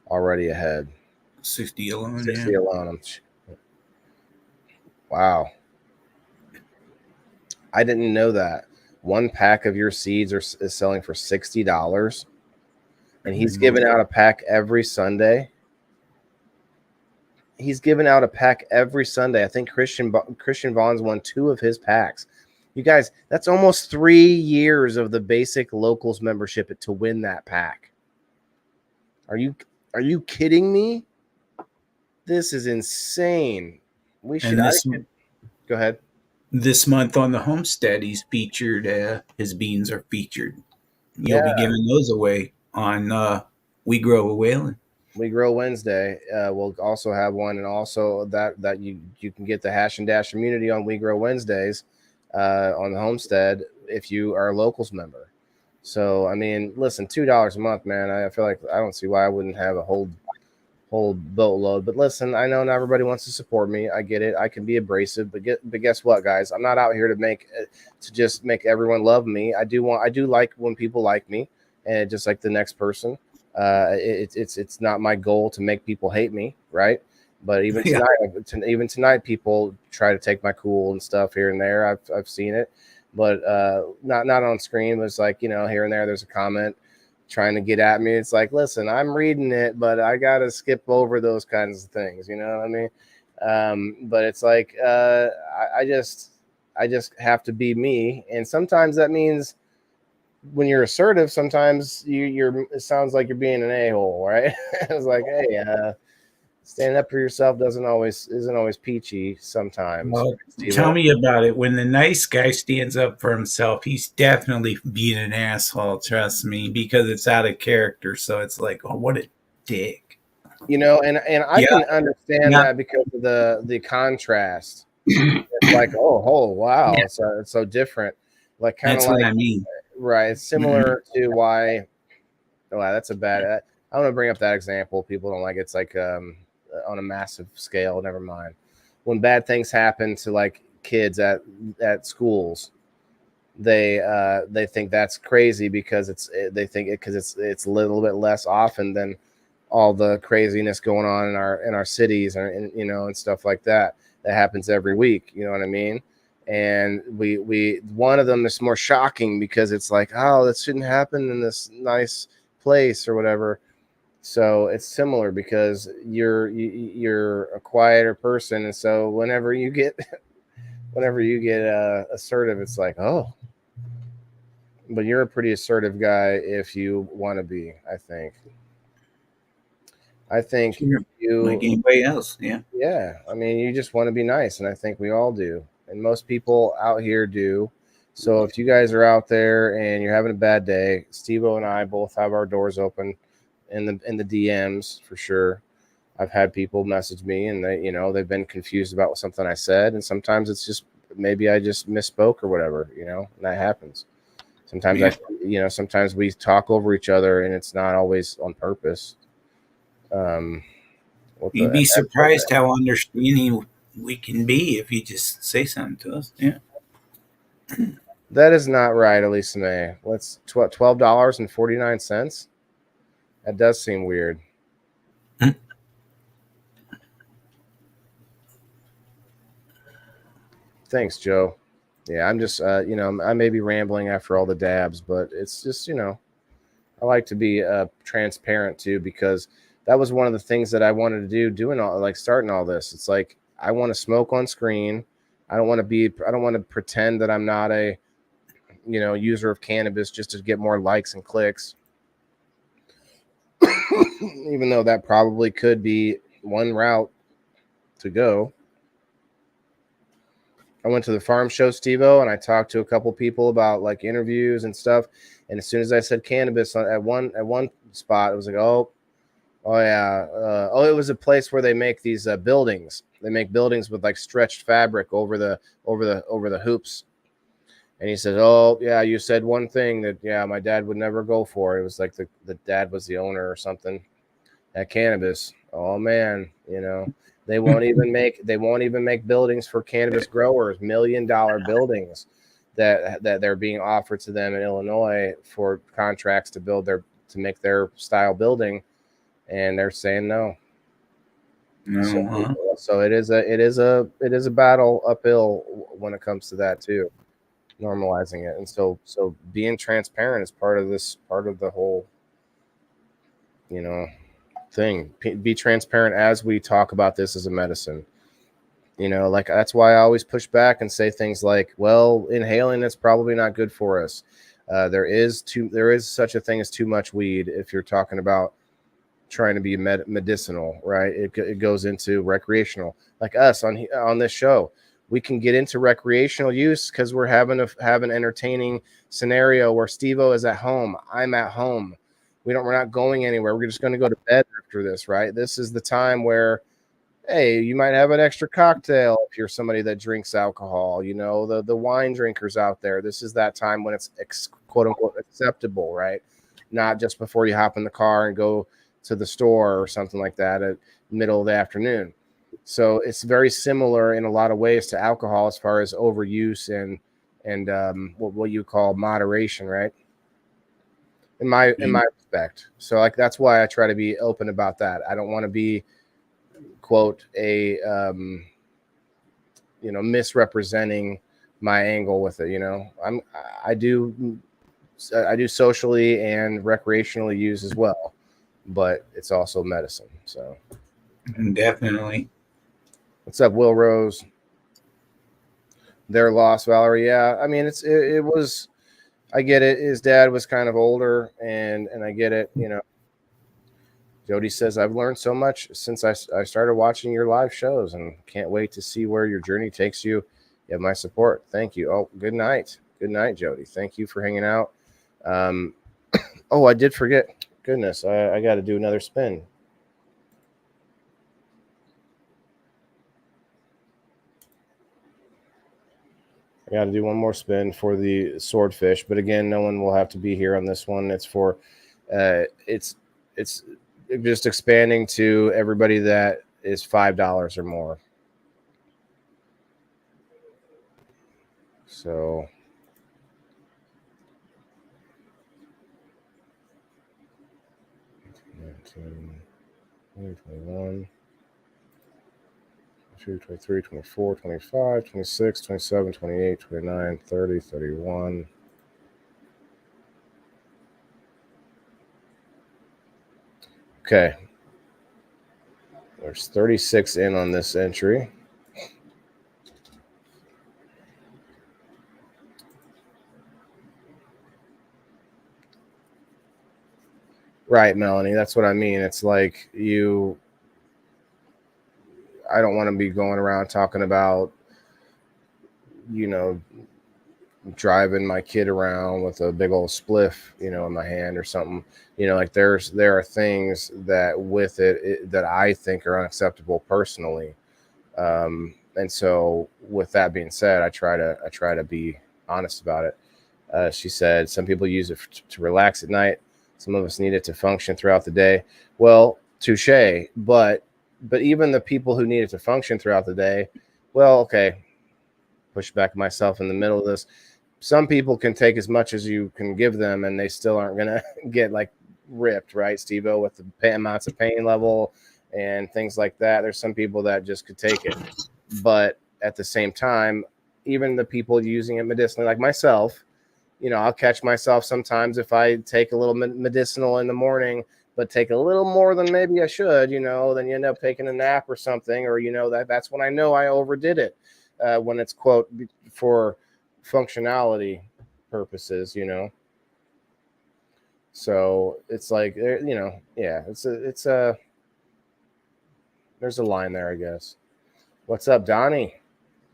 already ahead. 60 alone. 60 yeah. alone. Wow. I didn't know that. One pack of your seeds is selling for $60, and he's giving out a pack every Sunday. He's giving out a pack every Sunday. I think Christian Vaughn's won 2 of his packs. You guys, that's almost 3 years of the basic locals membership to win that pack. Are you kidding me? This is insane. We should. Go ahead. This month on the homestead, he's featured. His beans are featured. You'll be giving those away on We Grow a Waylon. We Grow Wednesday. We'll also have one, and also that you can get the Hash and Dash immunity on We Grow Wednesdays on the homestead if you are a locals member. So I mean, listen, $2 a month, man. I feel like I don't see why I wouldn't have a whole boatload. But listen, I know not everybody wants to support me. I get it. I can be abrasive, but guess what, guys? I'm not out here to just make everyone love me. I do like when people like me, and just like the next person. It's not my goal to make people hate me, right? But even tonight, people try to take my cool and stuff here and there. I've seen it, but not on screen. But it's like, you know, here and there, there's a comment trying to get at me. It's like, listen, I'm reading it, but I gotta skip over those kinds of things. You know what I mean? But it's like I just have to be me, and sometimes that means when you're assertive, sometimes it sounds like you're being an a-hole, right? It's like, hey, standing up for yourself isn't always peachy sometimes. Well, tell me about it. When the nice guy stands up for himself, he's definitely being an asshole, trust me, because it's out of character. So it's like, oh, what a dick. You know, and I can understand that because of the contrast. It's like, oh wow, it's so different. Like kind of like what I mean. Right. It's similar to why. Wow, that's a bad. I want to bring up that example. People don't like it. It's like on a massive scale. Never mind. When bad things happen to like kids at schools, they think that's crazy because it's a little bit less often than all the craziness going on in our cities and you know and stuff like that happens every week. You know what I mean? And we one of them is more shocking because it's like, oh, that shouldn't happen in this nice place or whatever. So it's similar because you're a quieter person, and so whenever you get assertive, it's like, oh, but you're a pretty assertive guy if you want to be. I think Sure. Like you, anybody else. Yeah. yeah. I mean, you just want to be nice, and I think we all do, and most people out here do. So if you guys are out there and you're having a bad day, Steve-O and I both have our doors open in the DMs for sure. I've had people message me and they've been confused about something I said, and sometimes it's just maybe I just misspoke or whatever, and that happens. Sometimes sometimes we talk over each other and it's not always on purpose. You'd be surprised how understanding we can be if you just say something to us. Yeah. That is not right, Elisa May. What's $12.49? That does seem weird. Thanks, Joe. Yeah, I'm just I may be rambling after all the dabs, but it's just I like to be transparent too, because that was one of the things that I wanted to do, starting all this. It's like I want to smoke on screen. I don't want to pretend that I'm not a user of cannabis just to get more likes and clicks. Even though that probably could be one route to go. I went to the farm show, Steve-O, and I talked to a couple people about like interviews and stuff. And as soon as I said cannabis at one spot, it was like, oh yeah, it was a place where they make these buildings. They make buildings with like stretched fabric over the hoops. And he said, oh yeah, you said one thing that my dad would never go for. It was like the dad was the owner or something at cannabis. Oh man, they won't even make buildings for cannabis growers, $1 million buildings that they're being offered to them in Illinois for contracts to make their style building, and they're saying no. So it is a battle uphill when it comes to that too, normalizing it. And so being transparent is part of the whole thing. Be transparent as we talk about this as a medicine. Like that's why I always push back and say things like, well, inhaling is probably not good for us. There is such a thing as too much weed if you're talking about trying to be medicinal, right? It goes into recreational. Like us on this show, we can get into recreational use because we're having an entertaining scenario where Steve-O is at home, I'm at home. We're not going anywhere. We're just going to go to bed after this, right? This is the time where, hey, you might have an extra cocktail if you're somebody that drinks alcohol. The wine drinkers out there. This is that time when it's quote unquote acceptable, right? Not just before you hop in the car and go to the store or something like that at middle of the afternoon. So it's very similar in a lot of ways to alcohol as far as overuse and what you call moderation, right? In my respect. So like that's why I try to be open about that. I don't want to be quote a misrepresenting my angle with it. I do socially and recreationally use as well, but it's also medicine. So Definitely. what's up, Will Rose? Their loss, Valerie. Yeah, I mean it was. I get it. His dad was kind of older, and I get it. Jody says, I've learned so much since I started watching your live shows and can't wait to see where your journey takes you. You have my support. Thank you. Oh, good night. Good night, Jody. Thank you for hanging out. Oh, I did forget. Goodness, I got to do another spin. I got to do one more spin for the swordfish, but again, no one will have to be here on this one. It's for, it's just expanding to everybody that is $5 or more. So $19, $21, 22, 23, 24, 25, 26, 27, 28, 29, 30, 31. Okay. There's 36 in on this entry. Right, Melanie. That's what I mean. It's like I don't want to be going around talking about, driving my kid around with a big old spliff, in my hand or something. Like there are things that with it that I think are unacceptable personally. And so with that being said, I try to be honest about it. She said some people use it to relax at night. Some of us need it to function throughout the day. Well, touche. But even the people who need it to function throughout the day, well, okay, push back myself in the middle of this. Some people can take as much as you can give them, and they still aren't gonna get like ripped, right, Steveo, with the amounts of pain level and things like that. There's some people that just could take it, but at the same time, even the people using it medicinally, like myself, I'll catch myself sometimes if I take a little medicinal in the morning, but take a little more than maybe I should, then you end up taking a nap or something, or that's when I know I overdid it. When it's quote for functionality purposes, so it's like, yeah, it's a there's a line there, I guess. What's up, Donnie?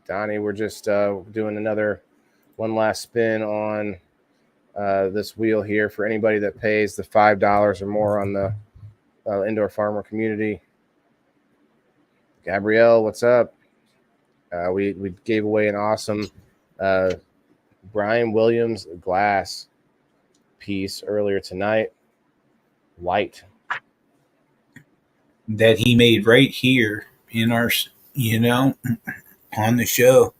We're just doing one last spin on this wheel here for anybody that pays the $5 or more on the indoor farmer community. Gabrielle, what's up? We gave away an awesome Brian Williams glass piece earlier tonight. White. That he made right here in our, on the show,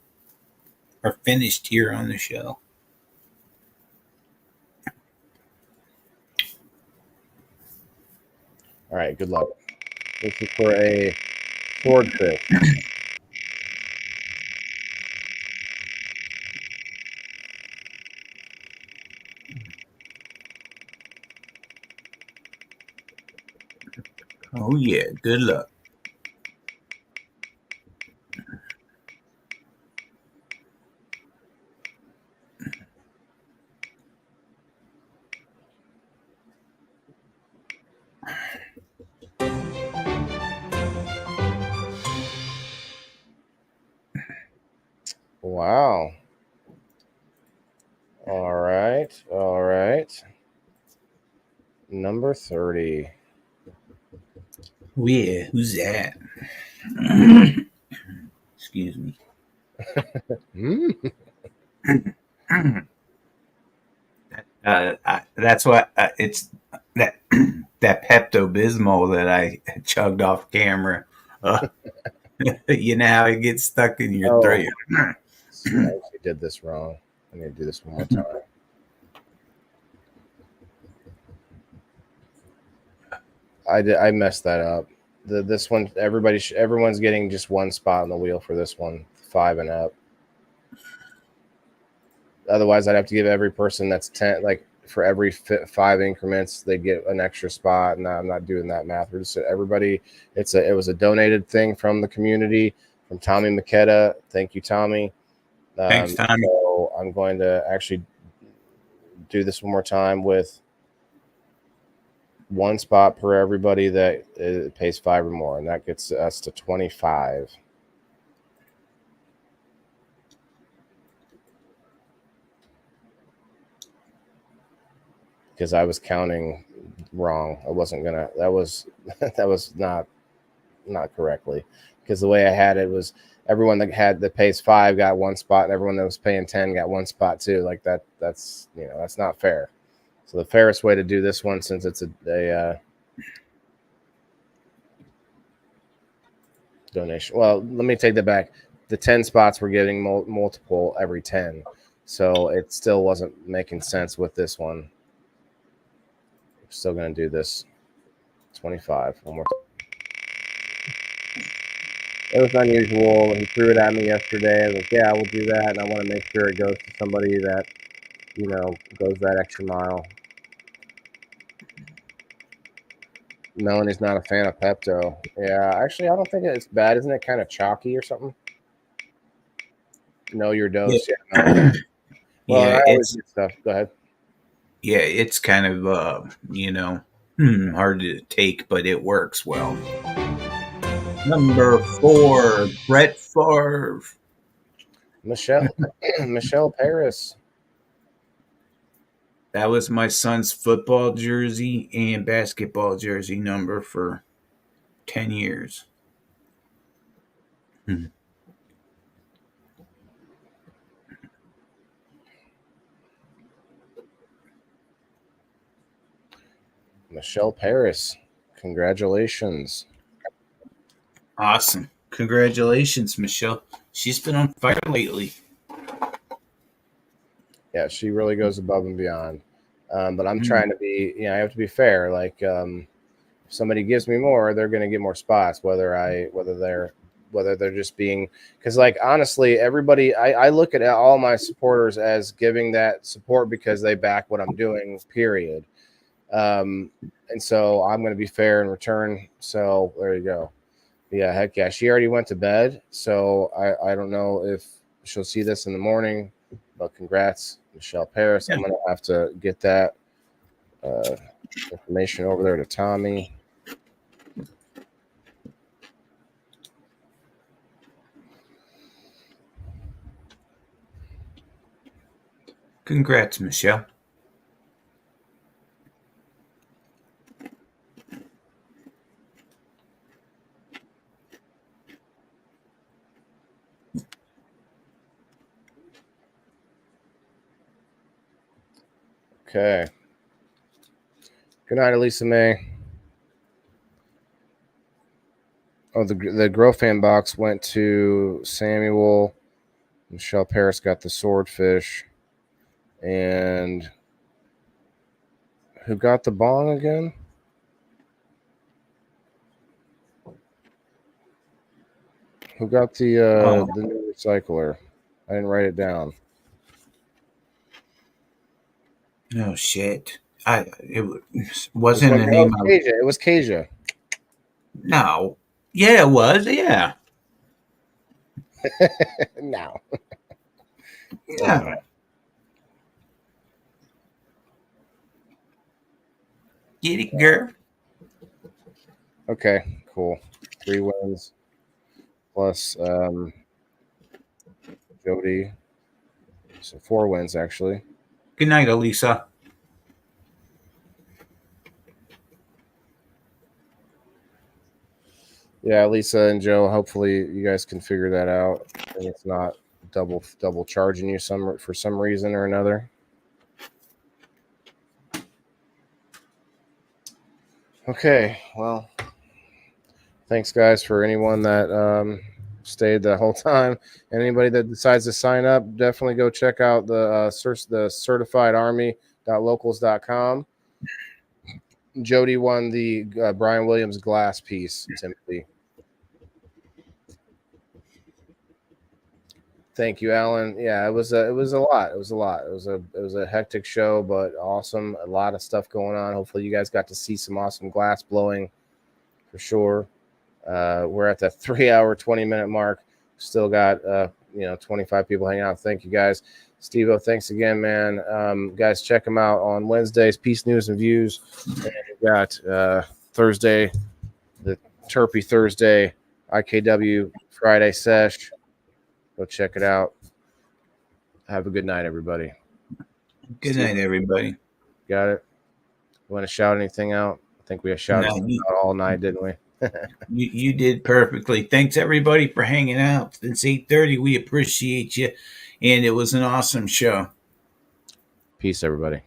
or finished here on the show. All right, good luck. This is for a swordfish. Oh yeah, good luck. Wow. All right. Number 30. Oh yeah, who's that? Excuse me. That's what it's that Pepto Bismol that I chugged off camera. You know how it gets stuck in your throat. I actually did this wrong. I need to do this one more time. I messed that up. This one, everyone's getting just one spot on the wheel for this one, 5 and up. Otherwise, I'd have to give every person that's 10, like for every 5 increments, they get an extra spot. And I'm not doing that math. We're just everybody. It was a donated thing from the community, from Tommy McKetta. Thank you, Tommy. Thanks, Tommy. So I'm going to actually do this one more time with one spot per everybody that pays 5 or more, and that gets us to 25. Because I was counting wrong. I wasn't gonna. That was not correctly. Because the way I had it was everyone that pays 5 got one spot, and everyone that was paying 10 got one spot too. Like that. That's that's not fair. So the fairest way to do this one, since it's a donation. Well, let me take that back. The 10 spots were getting multiple every 10, so it still wasn't making sense with this one. We're still going to do this 25 one more time. It was unusual. He threw it at me yesterday. I was like, yeah, I will do that, and I want to make sure it goes to somebody that, goes that extra mile. Melanie's not a fan of Pepto. Yeah, actually, I don't think it's bad. Isn't it kind of chalky or something? Know your dose. Yeah, Melanie. Well, Yeah, I always it's get stuff. Go ahead. it's kind of hard to take, but it works well. Number 4, Brett Favre. Michelle Paris. That was my son's football jersey and basketball jersey number for 10 years. Michelle Paris. Congratulations. Awesome. Congratulations, Michelle. She's been on fire lately. Yeah, she really goes above and beyond. But I'm trying to be, I have to be fair. Like, if somebody gives me more, they're going to get more spots, whether they're just being, because like, honestly, everybody, I look at all my supporters as giving that support because they back what I'm doing, period. And so I'm going to be fair in return. So there you go. Yeah, heck yeah. She already went to bed. So I don't know if she'll see this in the morning, but congrats, Michelle Paris. I'm going to have to get that information over there to Tommy. Congrats, Michelle. Okay. Good night, Elisa May. Oh, the Grow Fan box went to Samuel. Michelle Paris got the swordfish. And who got the bong again? Who got the new recycler? I didn't write it down. Oh shit! It wasn't the name. It was Kasia. No. Yeah, it was. Yeah. No. Yeah. Get it, girl. Okay, cool. 3 wins plus Jody. So 4 wins actually. Good night, Elisa. Yeah, Lisa and Joe. Hopefully, you guys can figure that out, and it's not double charging you for some reason or another. Okay, well, thanks guys for anyone that stayed the whole time, and anybody that decides to sign up, definitely go check out the certifiedarmy.locals.com. Jody won the Brian Williams glass piece, Timothy. Thank you, Alan. Yeah, it was a lot. It was a hectic show, but awesome. A lot of stuff going on. Hopefully, you guys got to see some awesome glass blowing for sure. We're at the 3-hour, 20-minute mark. Still got 25 people hanging out. Thank you guys. Steveo, thanks again, man. Guys, check them out on Wednesdays, Peace News and Views. And we got Thursday, the Terpy Thursday, IKW Friday sesh. Go check it out. Have a good night, everybody. Good night, everybody. Got it? You want to shout anything out? I think we have shouted out all night, didn't we? You did perfectly. Thanks, everybody, for hanging out. It's 8:30. We appreciate you. And it was an awesome show. Peace, everybody.